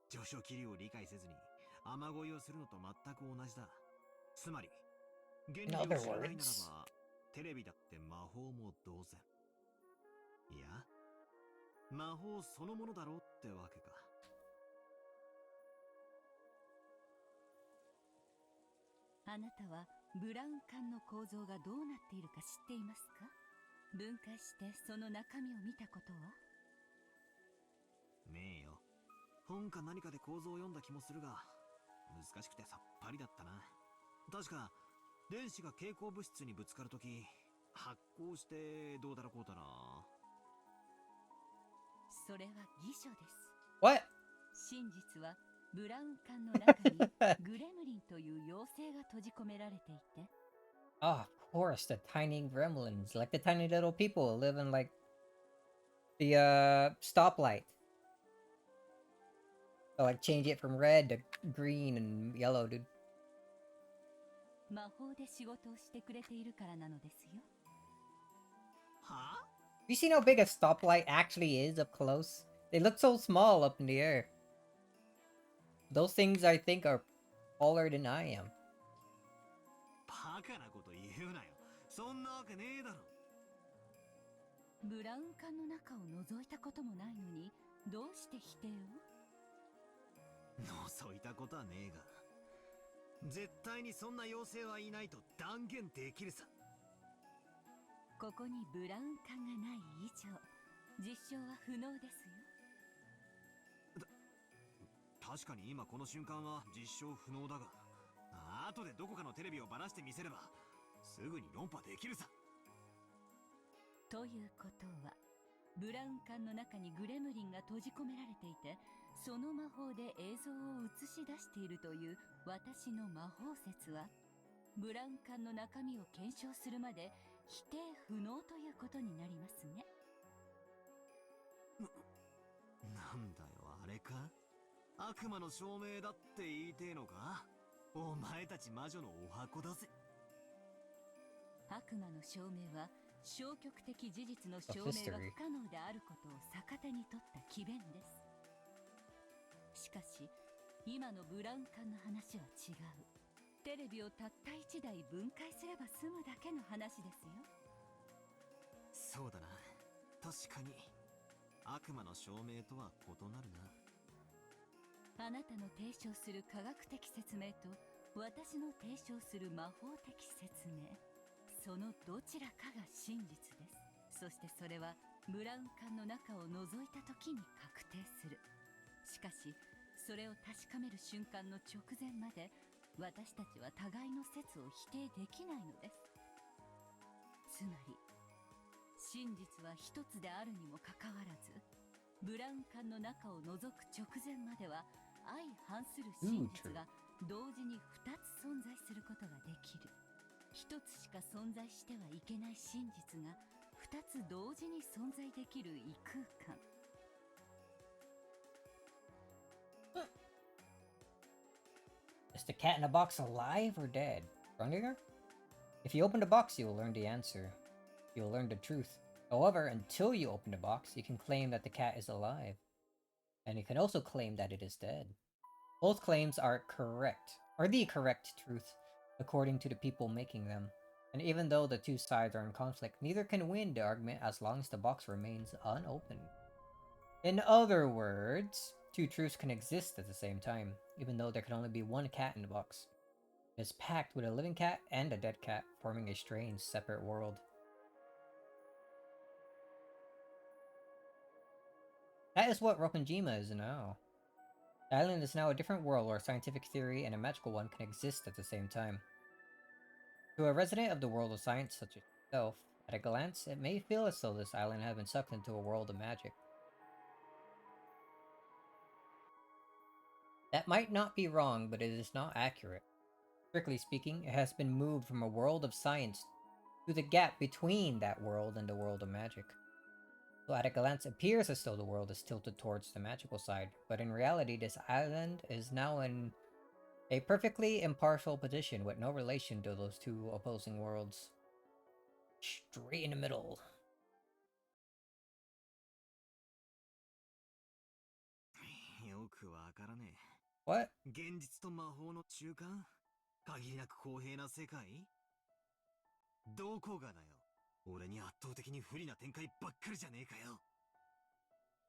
上昇気流を理解せずに雨乞いをするのと全く同じだ。つまり原理を知らないならばテレビだって魔法も同然。いや魔法そのものだろうってわけか。あなたはブラウン管の構造がどうなっているか知っていますか？分解してその中身を見たことは？ねえよ。本か何かで構造を読んだ気もするが、難しくてさっぱりだったな。確か、電子が蛍光物質にぶつかるとき、発光してどうだらこうだな。それは偽書です。What? 真実はブラウン管の中にグレムリンという妖精が閉じ込められていて。Oh, of course, the tiny gremlins, like the tiny little people who live in like the stoplight. So like change it from red to green and yellow, dude. 魔法で仕事をしてくれているからなのですよ。は？ You seen how big a stoplight actually is up close? They look so small up in the air. Those things I think are taller than I am. バカなこと言うなよ。そんなわけねえだろ。ブラウン管の中を覗いたこともないのに、どうして否定を？覗いたことはねえが、絶対にそんな妖精はいないと断言できるさ。ここにブラウン管がない以上、実証は不能ですよ。確かに今この瞬間は実証不能だが、後でどこかのテレビをばらしてみせればすぐに論破できるさ。ということは、ブラウン管の中にグレムリンが閉じ込められていて、その魔法で映像を映し出しているという私の魔法説は、ブラウン管の中身を検証するまで否定不能ということになりますね。なんだよ、あれか？悪魔の証明だって言いてえのか？お前たち魔女のお箱だぜ。悪魔の証明は消極的事実の証明が不可能であることを逆手に取った詭弁です。しかし今のブラウン管の話は違う。テレビをたった1台分解すれば済むだけの話ですよ。そうだな、確かに悪魔の証明とは異なるな。あなたの提唱する科学的説明と私の提唱する魔法的説明、そのどちらかが真実です。そしてそれはブラウン管の中を覗いた時に確定する。しかしそれを確かめる瞬間の直前まで私たちは互いの説を否定できないのです。つまり真実は一つであるにもかかわらず、ブラウン管の中を覗く直前までは相反する真実が同時に2つ存在することができる。一つしか存在してはいけない真実が2つ同時に存在できる異空間。Is the cat in the box alive or dead? Runninger? If you open the box, you will learn the answer. You will learn the truth. However, until you open the box, you can claim that the cat is alive. And you can also claim that it is dead. Both claims are the correct truth, according to the people making them. And even though the two sides are in conflict, neither can win the argument as long as the box remains unopened. In other words, two truths can exist at the same time, even though there can only be one cat in the box. It is packed with a living cat and a dead cat, forming a strange, separate world. That is what Ropponjima is now. The island is now a different world where a scientific theory and a magical one can exist at the same time. To a resident of the world of science such as yourself, at a glance, it may feel as though this island has been sucked into a world of magic. That might not be wrong, but it is not accurate. Strictly speaking, it has been moved from a world of science to the gap between that world and the world of magic. So at a glance, it appears as though the world is tilted towards the magical side, but in reality, this island is now in a perfectly impartial position with no relation to those two opposing worlds. Straight in the middle. よくわからねえ。What? 現実と魔法の中間？限りなく公平な世界？どこがだよ。俺に圧倒的に不利な展開ばっかりじゃねえかよ。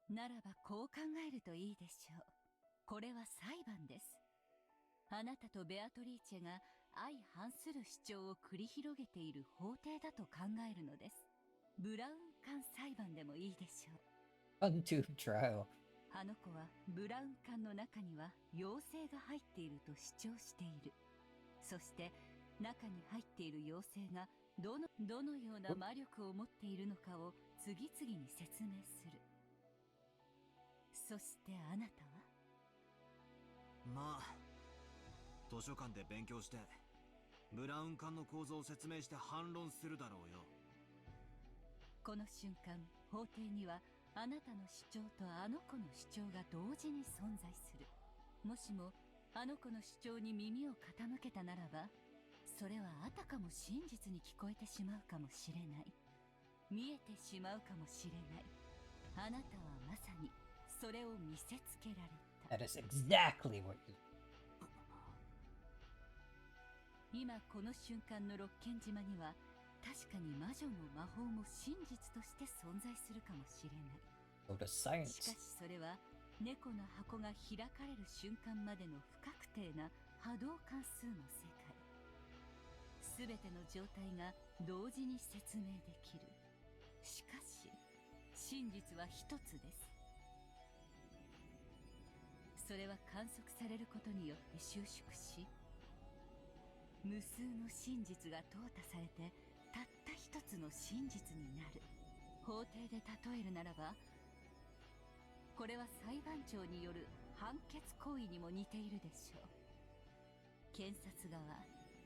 ならばこう考えるといいでしょう。これは裁判です。あなたとベアトリーチェが相反する主張を繰り広げている法廷だと考えるのです。ブラウン管裁判でもいいでしょう。Untube trial. あの子はブラウン管の中には妖精が入っていると主張している。そして中に入っている妖精がどのような魔力を持っているのかを次々に説明する。そしてあなたは？まあ図書館で勉強してブラウン管の構造を説明して反論するだろうよ。この瞬間、法廷にはあなたの主張とあの子の主張が同時に存在する。もしもあの子の主張に耳を傾けたならば、それはあたかも真実に聞こえてしまうかもしれない。見えてしまうかもしれない。あなたはまさにそれを見せつけられた。That is exactly what you... 今この瞬間の六軒島には確かに魔女も魔法も真実として存在するかもしれない。Go to science. しかしそれは猫の箱が開かれる瞬間までの不確定な波動関数の世界。すべての状態が同時に説明できる。しかし真実は一つです。それは観測されることによって収縮し、無数の真実が淘汰されてたった一つの真実になる。法廷で例えるならば、これは裁判長による判決行為にも似ているでしょう。検察側、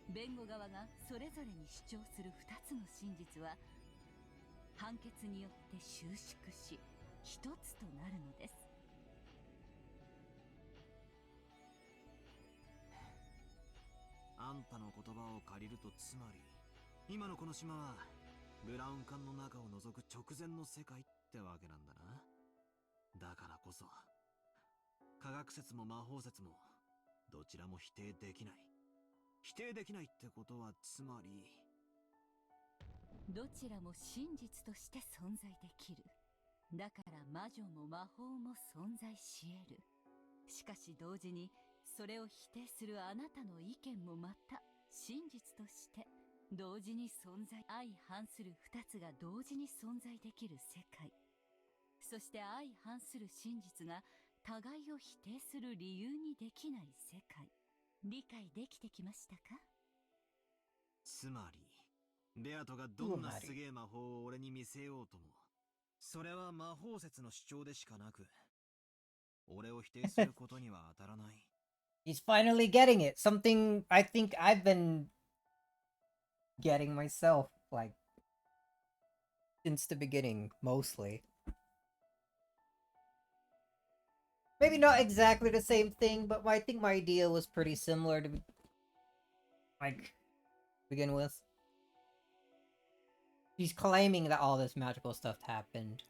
弁護側がそれぞれに主張する二つの真実は判決によって収縮し一つとなるのです。あんたの言葉を借りると、つまり今のこの島はブラウン管の中を覗く直前の世界ってわけなんだな。だからこそ科学説も魔法説もどちらも否定できない。否定できないってことはつまり、どちらも真実として存在できる。だから魔女も魔法も存在し得る。しかし同時にそれを否定するあなたの意見もまた真実として同時に存在。相反する二つが同時に存在できる世界。そして相反する真実が互いを否定する理由にできない世界。理解できてきましたか？つまりベアトがどんなすげえ魔法を俺に見せようとも、それは魔法説の主張でしかなく、俺を否定することには当たらない。He's finally getting it. Something I think I've been getting myself, like, since the beginning, mostly. Maybe not exactly the same thing, but I think my idea was pretty similar to, like, begin with. He's claiming that all this magical stuff happened.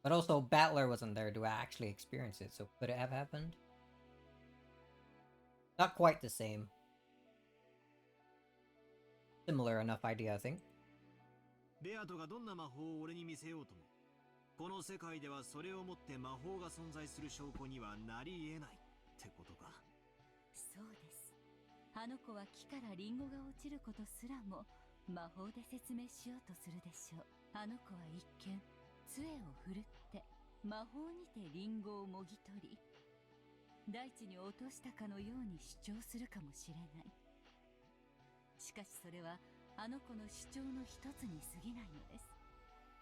But also, Battler wasn't there to actually experience it, so could it have happened? Not quite the same. Similar enough idea, I think. ベアトがどんな魔法を俺に見せようとも、この世界ではそれをもって魔法が存在する証拠にはなり得ないってことか。そうです。あの子は木からリンゴが落ちることすらも魔法で説明しようとするでしょう。あの子は一見杖を振るって魔法にてリンゴをもぎ取り、大地に落としたかのように主張するかもしれない。しかしそれはあの子の主張の一つに過ぎないのです。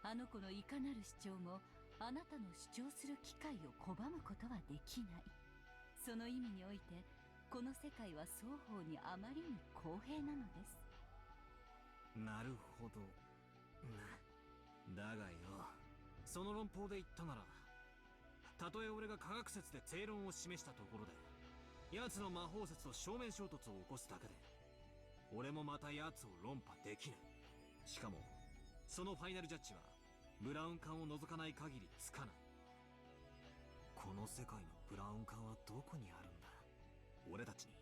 あの子のいかなる主張もあなたの主張する機会を拒むことはできない。その意味においてこの世界は双方にあまりに公平なのです。なるほど。だがよ、その論法で言ったなら、たとえ俺が科学説で正論を示したところで、奴の魔法説と正面衝突を起こすだけで、俺もまた奴を論破できない。しかも、そのファイナルジャッジは、ブラウン管を除かない限りつかない。この世界のブラウン管はどこにあるんだ？俺たちに、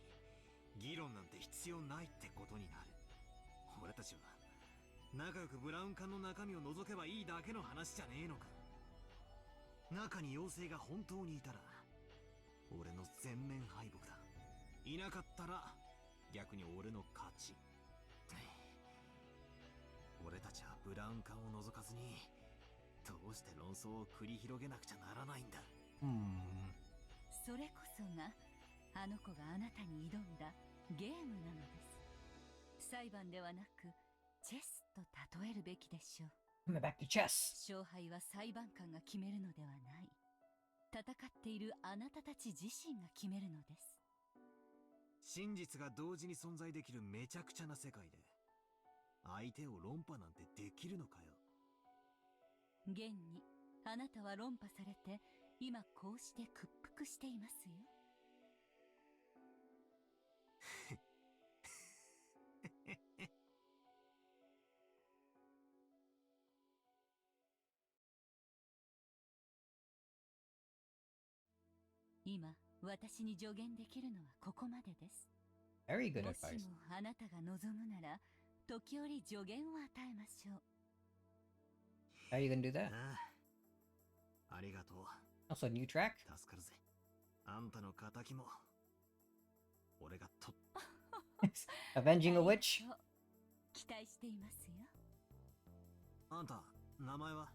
議論なんて必要ないってことになる。俺たちは、仲良くブラウン管の中身を覗けばいいだけの話じゃねえのか。中に妖精が本当にいたら、俺の全面敗北だ。いなかったら逆に俺の勝ち。俺たちはブラウン管を覗かずにどうして論争を繰り広げなくちゃならないんだ。それこそがあの子があなたに挑んだゲームなのです。裁判ではなくチェスと例えるべきでしょう。Back to chess. 勝敗は裁判官が決めるのではない。戦っているあなたたち自身が決めるのです。真実が同時に存在できるめちゃくちゃな世界で相手を論破なんてできるのかよ。現にあなたは論破されて今こうして屈服していますよ。今私に助言できるのはここまでです。 Very good も advice. しもあなたが望むなら時折助言を与えましょう。 How are you gonna do that? ありがとう。 Also, new track? 助かるぜ。あんたの仇も俺がとAvenging a witch? 期待していますよ。あんた名前は？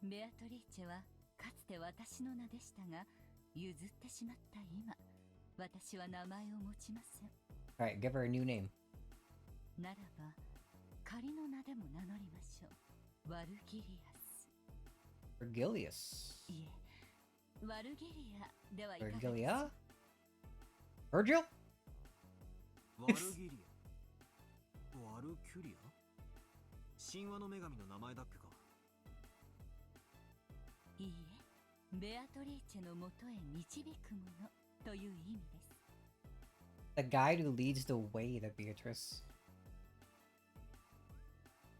ベアトリーチェはかつて私の名でしたが譲ってしまった今、私は名前を持ちません。 Alright, give her a new name. ならば仮の名でも名乗りましょう。ワルギリアス。 Virgilius. いえ、ワルギリアではいかがですか？ Virgilia? Virgil? ワルギリア。ワルキュリア？神話の女神の名前だっけか？いいえ、ベアトリーチェのもとへ導くものという意味です。 The guide who leads the way to Beatrice.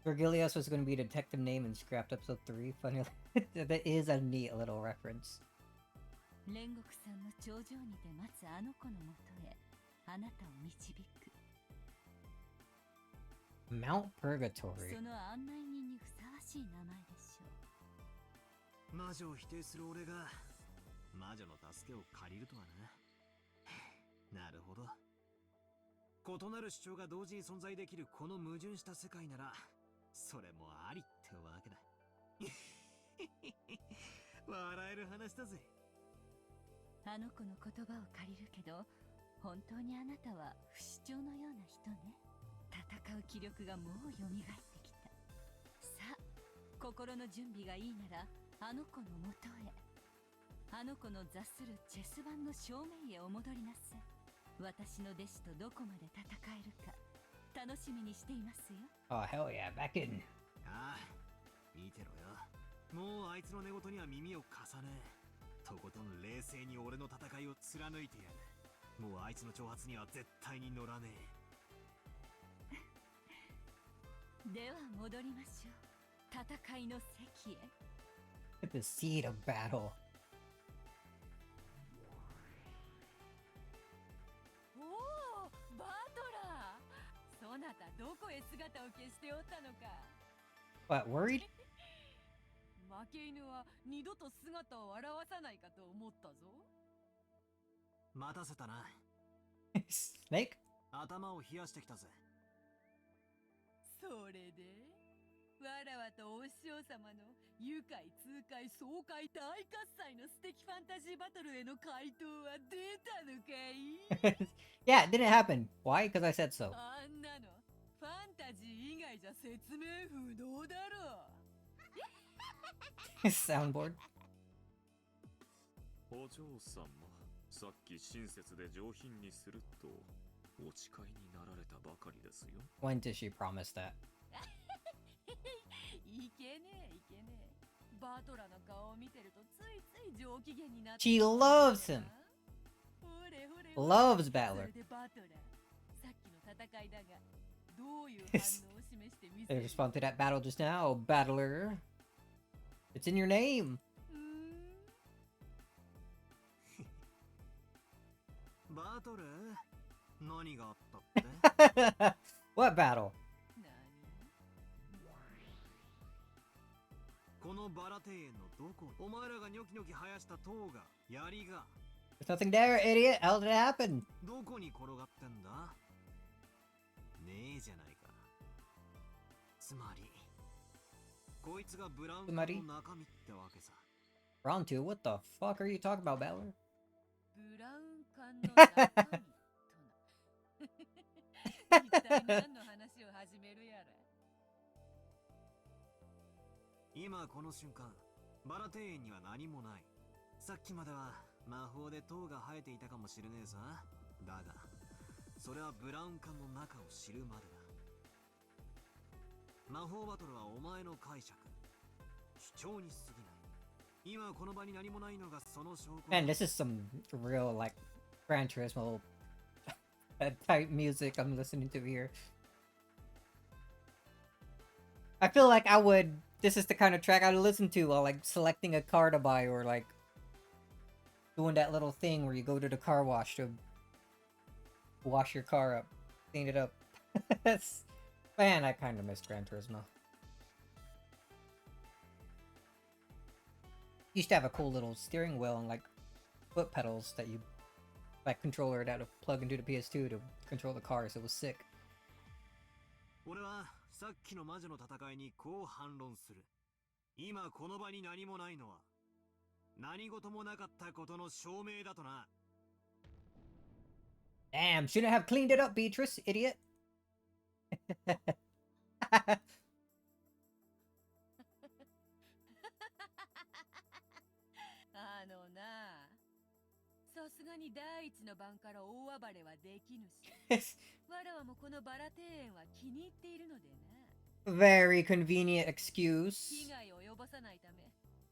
Virgilius was going to be a detective name in Scrapped Episode 3. Funny, that is a neat little reference. 煉獄さんの頂上にて待つあの子のもとへあなたを導く。 Mount Purgatory. その案内人にふさわしい名前でしょう。魔女を否定する俺が魔女の助けを借りるとはな。なるほど。異なる主張が同時に存在できるこの矛盾した世界ならそれもありってわけだ。笑える話だぜ。あの子の言葉を借りるけど、本当にあなたは不死鳥のような人ね。戦う気力がもう蘇ってきた。さあ、心の準備がいいならあの子のもとへ。あの子の座するチェス盤の正面へお戻りなさい。私の弟子とどこまで戦えるか楽しみにしていますよ。 Oh, hell yeah, back in. ああ、見てろよ。もうあいつの寝言には耳を貸さねえ。とことん冷静に俺の戦いを貫いてやる。もうあいつの挑発には絶対に乗らねえ。では戻りましょう。戦いの席へ。 At the seat of battle. おお、バトラー。そなたどこへ姿を消しておったのか。 What, worried? 負け犬は二度と姿を現さないかと思ったぞ。え。待たせたな。Snake? 頭を冷やしてきたぜ。それでわらわとお師匠様の愉快痛快爽快大喝采の素敵ファンタジーバトルへの回答は出たのかい？ Yeah, it didn't happen. Why? Because I said so. あんなのファンタジー以外じゃ説明不能だろう。Soundboard. お嬢様、さっき親切で上品にするとお誓いになられたばかりですよ。 When did she promise that? いけねえいけねえ。バトラの顔を見てるとついつい上機嫌になって。 She loves him. ほれほれ Loves Battler. それでバトラさっきの戦いだがどういう反応を示してみせ They る？ respond to that battle just now, Battler. It's in your name. バトル？何があったって？ What battle? こののバラ庭園のどこにお前らがニョキニョキ生やした塔が槍が There's nothing there, idiot. How did it happen? どこに転がってんだねえじゃないか。つまりこいつがブラウン管の中身ってわけさ。Round 2? What the fuck are you talking about, Balor? ブラウン管の中身とな。一体何の話を始めるやら。今この瞬間、バラ庭園には何もない。さっきまでは魔法で塔が生えていたかもしれねえさ。だが、それはブラウン管の中を知るまでだ。魔法バトルはお前の解釈。主張に過ぎない。今この場に何もないのがその証拠。Man, this is some real, like, Gran Turismo type music I'm listening to here. I feel like I would... This is the kind of track I would listen to while, like, selecting a car to buy or, like, doing that little thing where you go to the car wash to wash your car up, clean it up. Man, I kind of miss Gran Turismo. Used to have a cool little steering wheel and, like, foot pedals that you, like, controller that would plug into the PS2 to control the cars. It was sick. 俺はさっきの魔女の戦いにこう反論する。今この場に何もないのは何事もなかったことの証明だとな。Damn, shouldn't have cleaned it up, Beatrice, idiot. あのな、さすがに第一の番から大暴れはできぬし、わらわもこのバラ庭園は気に入っているのでな。Very convenient excuse. 被害を及ぼさないため、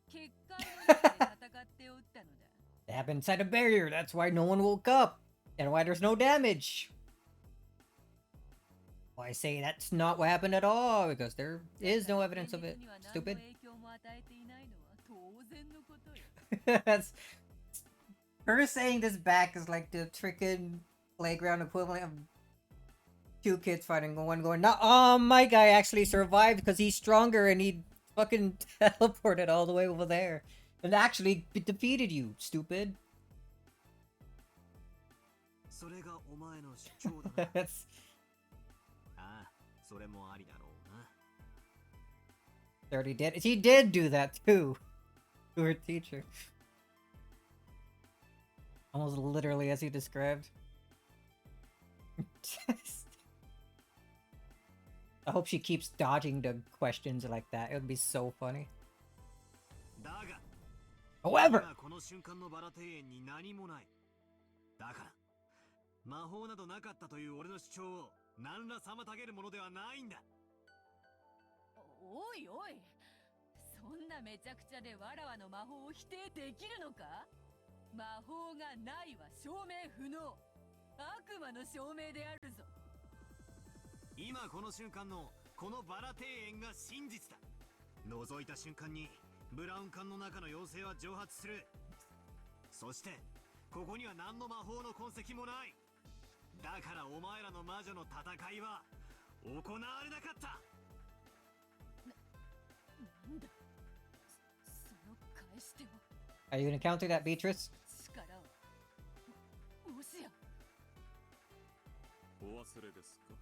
結界の中で戦っておったのだ。They happened inside a barrier, that's why no one woke up. And why there's no damage. Well, I say that's not what happened at all, because there is no evidence of it. Stupid. That's... Her saying this back is like the freaking playground equivalent of two kids fighting, one going, "No, my guy actually survived because he's stronger and he fucking teleported all the way over there and actually defeated you, stupid." それがお前の主張だな。ああ、それもありだろうな。Already did. He did do that too to her teacher. Almost literally as he described. I hope she keeps dodging the questions like that. It would be so funny. However, この瞬間のバラ庭園に何もない。だから魔法などなかったという俺の主張を何ら妨げるものではないんだ。おいおい、そんなめちゃくちゃでわらわの魔法を否定できるのか？魔法がないは証明不能。悪魔の証明であるぞ。今この瞬間のこのバラ庭園が真実だ。覗いた瞬間にブラウン管の中の妖精は蒸発する。そしてここには何の魔法の痕跡もない。だからお前らの魔女の戦いは行われなかった。なんだ、その返しても。Are you gonna counter that, Beatrice? 力をもしや。お忘れですか？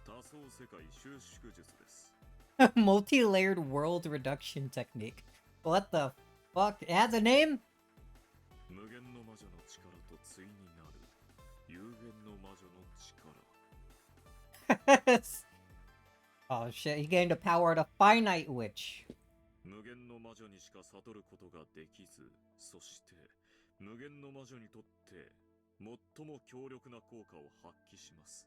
多層世界収縮術です。Multi-layered world reduction technique. What the fuck? It has a name? 無限の魔女の力と対になる有限の魔女の力。Oh shit, he gained the power of the finite witch. 無限の魔女にしか悟ることができず、そして無限の魔女にとって最も強力な効果を発揮します。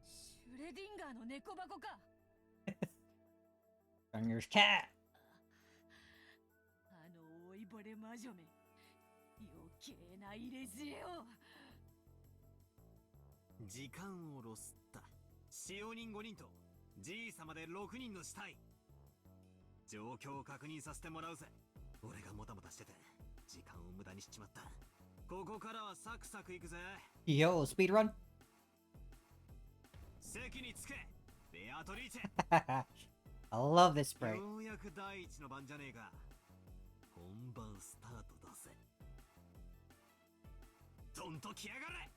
シュレディンガーの猫箱か。Stranger's cat. あの老いぼれ魔女め、余計な入れ知恵を。時間をロスった。使用人5人とじいさまで6人の死体。状況を確認させてもらうぜ。俺がもたもたしてて時間を無駄にしちまった。ここからはサクサクいくぜ。 Yo, speed run. 席につけ、ベアトリーチェ。I love this sprite. ようやく第一の番じゃねえか。本番スタートだぜ。どんと来やがれ。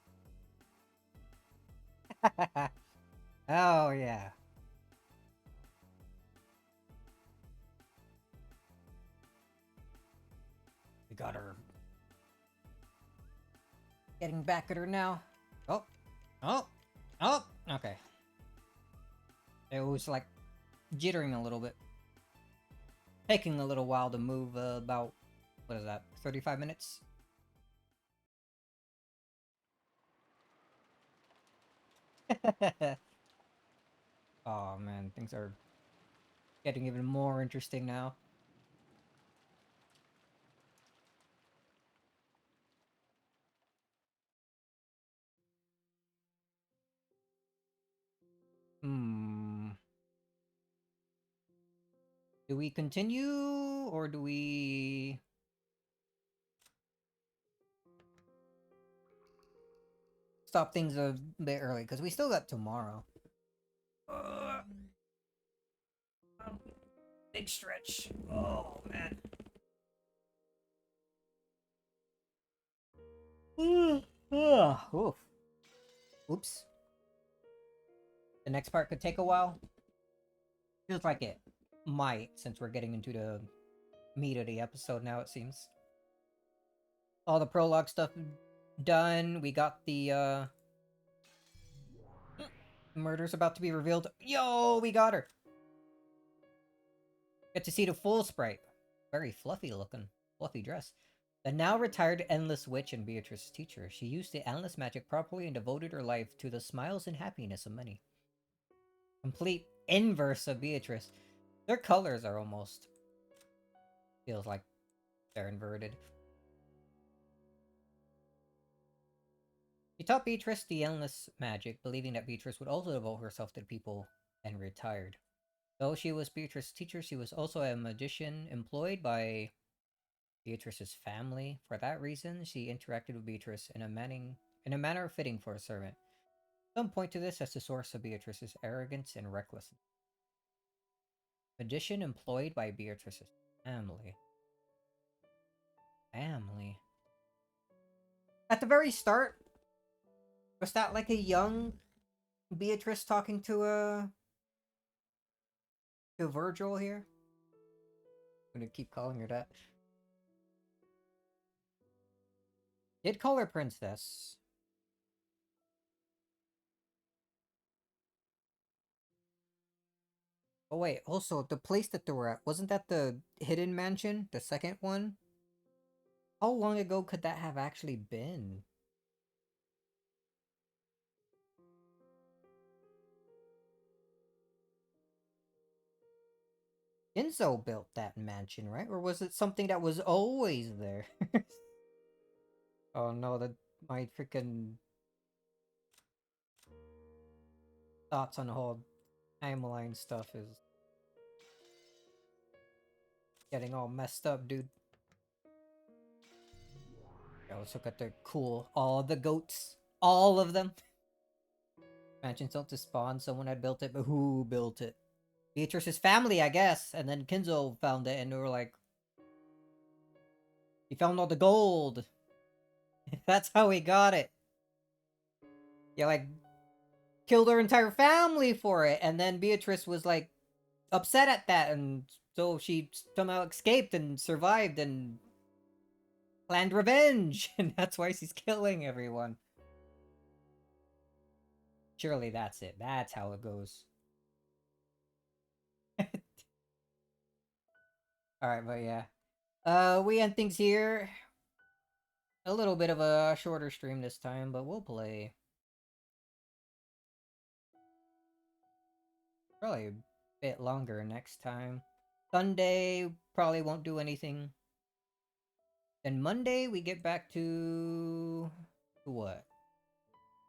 Oh yeah. We got her. Getting back at her now. Oh. Oh. Oh. Okay. It was like jittering a little bit. Taking a little while to move about, what is that, 35 minutes? Oh man, things are getting even more interesting now. Do we continue or do we stop things a bit early? Because we still got tomorrow. Big stretch. Oh man. Oof. Oops. The next part could take a while. Feels like it might, since we're getting into the meat of the episode now, it seems. All the prologue stuff done. We got the murder's about to be revealed. Yo, we got her. Get to see the full sprite. Very fluffy looking. Fluffy dress. The now retired Endless Witch and Beatrice's teacher. She used the endless magic properly and devoted her life to the smiles and happiness of many. Complete inverse of Beatrice. Their colors are almost... feels like they're inverted. She taught Beatrice the endless magic, believing that Beatrice would also devote herself to the people, and retired. Though she was Beatrice's teacher, she was also a magician employed by Beatrice's family. For that reason, she interacted with Beatrice in a manner fitting for a servant. Some point to this as the source of Beatrice's arrogance and recklessness. Magician employed by Beatrice's family. Family. At the very start, was that like a young Beatrice talking to Virgil here? I'm gonna keep calling her that. Did call her princess. Oh wait, also, the place that they were at, wasn't that the Hidden Mansion? The second one? How long ago could that have actually been? Enzo built that mansion, right? Or was it something that was always there? Oh no, my freaking thoughts on the whole timeline stuff is getting all messed up, dude. Yeah, let's look at the cool, all the goats. All of them. Mansions don't just spawn, someone had built it, but who built it? Beatrice's family, I guess. And then Kinzo found it, and they were like, he found all the gold. That's how he got it. Yeah, like, killed her entire family for it. And then Beatrice was, like, upset at that, and so she somehow escaped and survived and planned revenge. And that's why she's killing everyone. Surely that's it. That's how it goes. Alright, but yeah. We end things here. A little bit of a shorter stream this time, but we'll play. Probably a bit longer next time. Sunday, probably won't do anything. Then Monday, we get back to... what?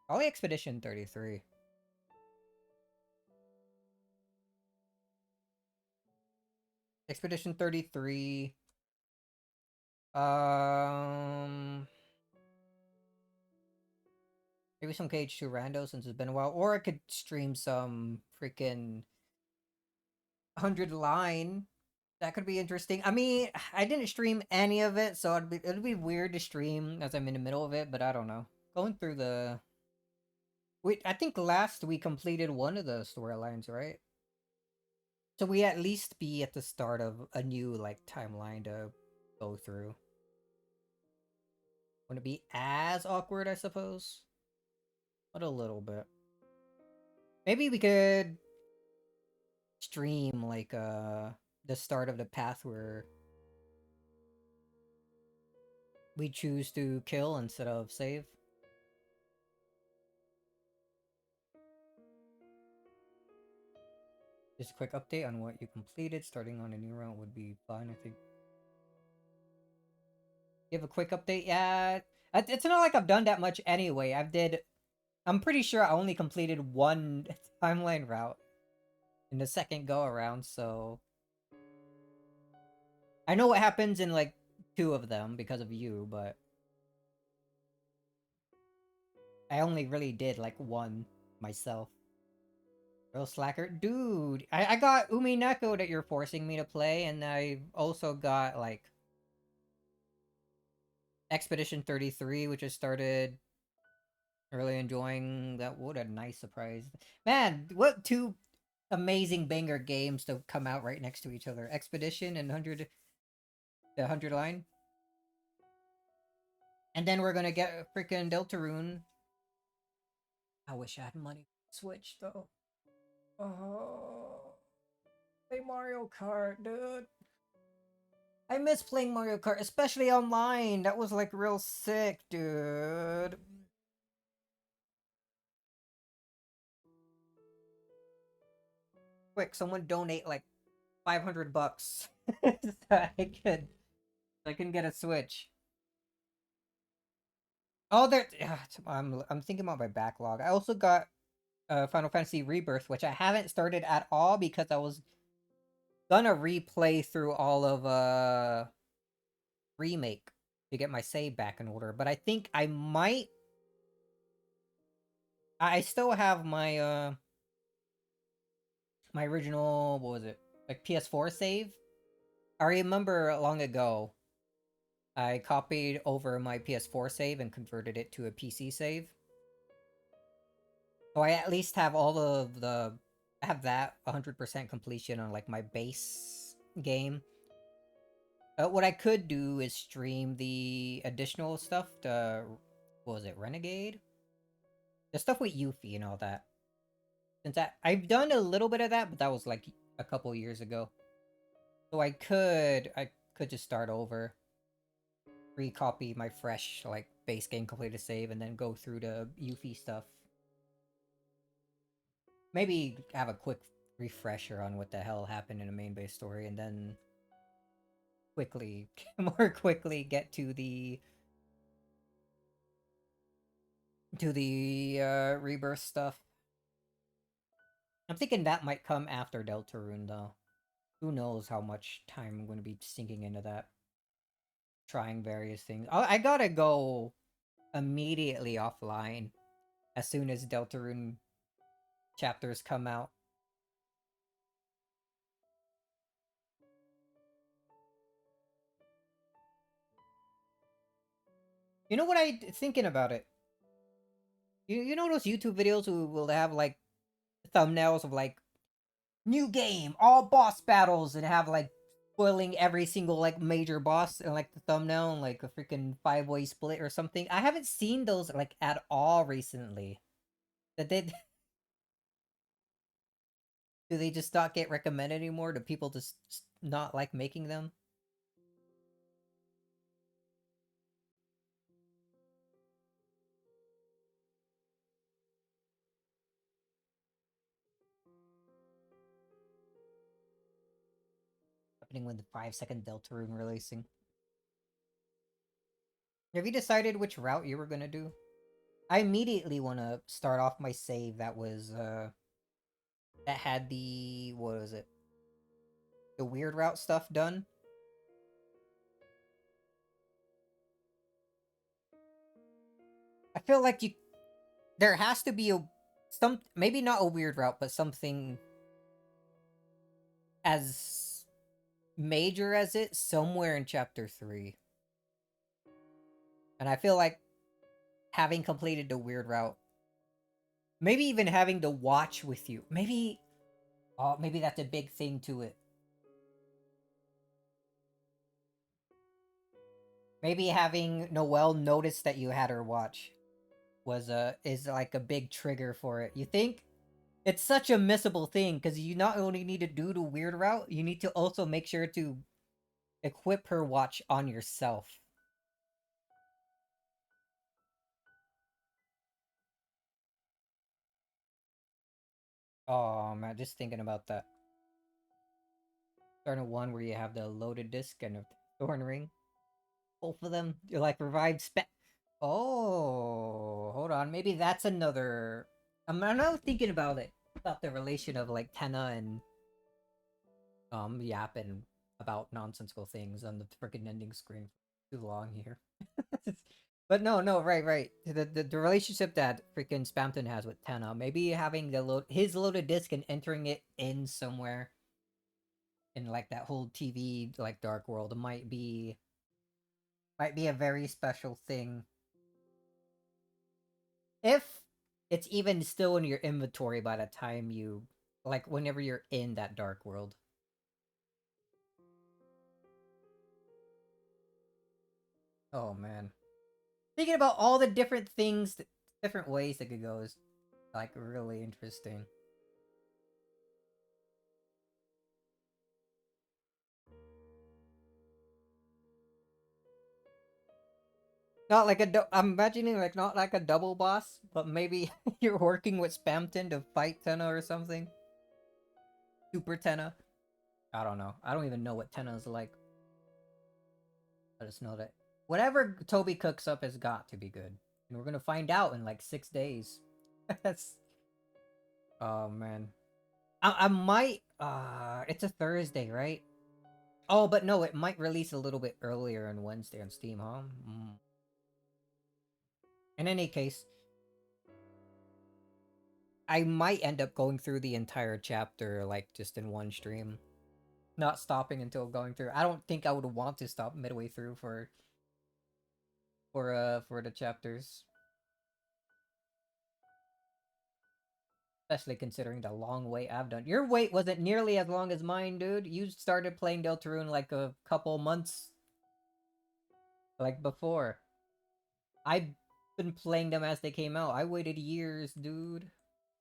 Probably Expedition 33. Expedition 33. Maybe some Cage 2 rando since it's been a while. Or I could stream some freaking 100 line. That could be interesting. I mean, I didn't stream any of it, so it'd be weird to stream as I'm in the middle of it, but I don't know. Going through the... I think last we completed one of the storylines, right? So we at least be at the start of a new, like, timeline to go through. Wouldn't it be as awkward, I suppose? But a little bit. Maybe we could stream, like, the start of the path where we choose to kill instead of save. Just a quick update on what you completed. Starting on a new round would be fun, I think. Give a quick update? Yeah. It's not like I've done that much anyway. I'm pretty sure I only completed one timeline route in the second go around, so... I know what happens in, like, 2 of them because of you, but... I only really did, like, 1 myself. Real slacker? Dude, I got Umineko that you're forcing me to play, and I also got, like... Expedition 33, which I started really enjoying. That. What a nice surprise. Man, what 2 amazing banger games to come out right next to each other. Expedition and the 100 line. And then we're gonna get a freaking Deltarune. I wish I had money for Switch, though. Oh, play Mario Kart, dude. I miss playing Mario Kart, especially online. That was, like, real sick, dude. Quick, someone donate, like, $500 so I can get a Switch. Oh, there. I'm thinking about my backlog. I also got Final Fantasy Rebirth, which I haven't started at all because I was gonna replay through all of Remake to get my save back in order. But I think I might. I still have my my original, what was it, like, PS4 save. I remember long ago I copied over my PS4 save and converted it to a PC save. So I at least have all of I have that 100% completion on, like, my base game. What I could do is stream the additional stuff to, what was it, Renegade? The stuff with Yuffie and all that. Since I've done a little bit of that, but that was, like, a couple years ago. So I could just start over. Recopy my fresh, like, base game completed save and then go through the Yuffie stuff. Maybe have a quick refresher on what the hell happened in the main base story, and then more quickly get to the Rebirth stuff. I'm thinking that might come after Deltarune, though. Who knows how much time I'm going to be sinking into that. Trying various things. I gotta go immediately offline as soon as Deltarune chapters come out. You know what thinking about it? You know those YouTube videos who will have, like, thumbnails of, like, new game, all boss battles, and have, like, spoiling every single, like, major boss in, like, the thumbnail, and, like, a freaking 5-way split or something. I haven't seen those, like, at all recently. That they do they just not get recommended anymore? Do people just not like making them? Happening with the 5-second Deltarune releasing. Have you decided which route you were gonna do? I immediately want to start off my save that was, that had the, what was it? The weird route stuff done. I feel like there has to be maybe not a weird route, but something as major as it somewhere in chapter 3. And I feel like having completed the weird route, maybe even having to watch with you, maybe that's a big thing to it. Maybe having Noelle notice that you had her watch is like a big trigger for it. You think? It's such a missable thing because you not only need to do the weird route, you need to also make sure to equip her watch on yourself. Oh man, just thinking about that. Starting one where you have the loaded disc and a thorn ring. Both of them, you're like revived Oh, hold on. Maybe that's another. I'm not thinking about it. About the relation of like Tenna and yapping about nonsensical things on the freaking ending screen. Too long here. But no, right. The relationship that freaking Spamton has with Tenna, maybe having his loaded disc and entering it in somewhere in like that whole TV like dark world might be a very special thing. If it's even still in your inventory by the time you like whenever you're in that dark world. Oh man. Thinking about all the different things, different ways that could go is like really interesting. Not like I'm imagining like not like a double boss, but maybe you're working with Spamton to fight Tenna or something. Super Tenna. I don't know. I don't even know what Tenna is like. I just know that whatever Toby cooks up has got to be good. And we're gonna find out in like 6 days. That's... Oh man. I might it's a Thursday, right? Oh, but no, it might release a little bit earlier on Wednesday on Steam, huh? In any case, I might end up going through the entire chapter like just in one stream. Not stopping until going through. I don't think I would want to stop midway through for the chapters. Especially considering the long wait I've done. Your wait wasn't nearly as long as mine, dude. You started playing Deltarune like a couple months like before. I've been playing them as they came out. I waited years, dude.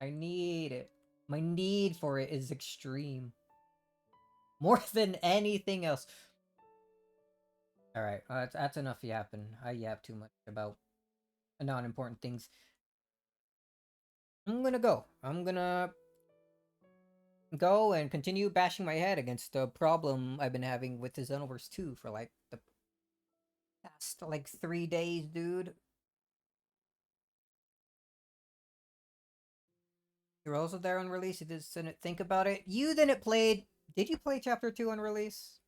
I need it. My need for it is extreme. More than anything else. Alright, that's enough yapping. I yap too much about non-important things. I'm gonna go. I'm gonna go and continue bashing my head against the problem I've been having with the Xenoverse 2 for like the past like 3 days, dude. You're also there on release. You just didn't think about it. You didn't play. Did you play Chapter 2 on release?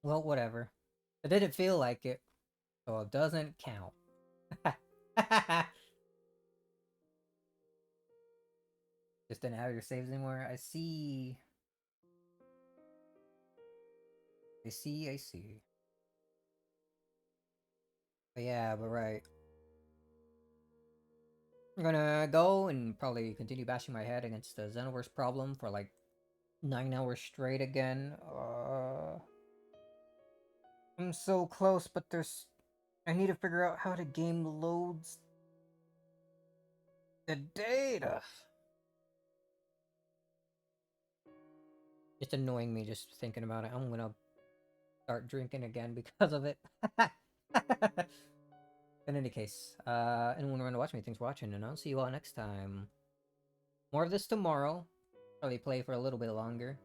Well, whatever. It didn't feel like it, so it doesn't count. Just didn't have your saves anymore. I see. I see. But yeah, but right. I'm gonna go and probably continue bashing my head against the Xenoverse problem for like 9 hours straight again. I'm so close, but I need to figure out how the game loads the data. It's annoying me just thinking about it. I'm gonna start drinking again because of it. In any case, anyone want to watch me, thanks for watching, and I'll see you all next time. More of this tomorrow. Probably play for a little bit longer.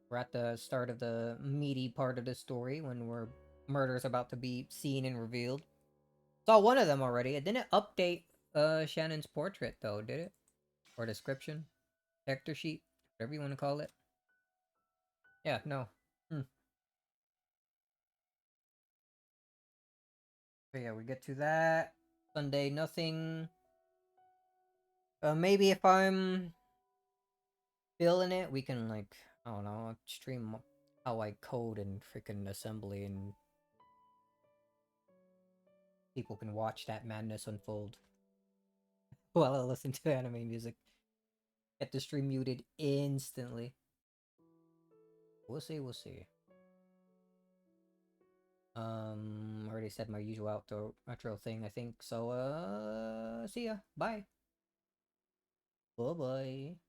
We're at the start of the meaty part of the story when murder's about to be seen and revealed. Saw one of them already. It didn't update Shannon's portrait though, did it? Or description? Character sheet? Whatever you want to call it. Yeah, no. But yeah, we get to that. Sunday, nothing. Maybe if I'm feeling it, we can like, I don't know, stream how I code and freaking assembly, and people can watch that madness unfold while I listen to anime music. Get the stream muted instantly. We'll see, we'll see. Already said my usual outro thing, I think. So, see ya. Bye. Bye-bye.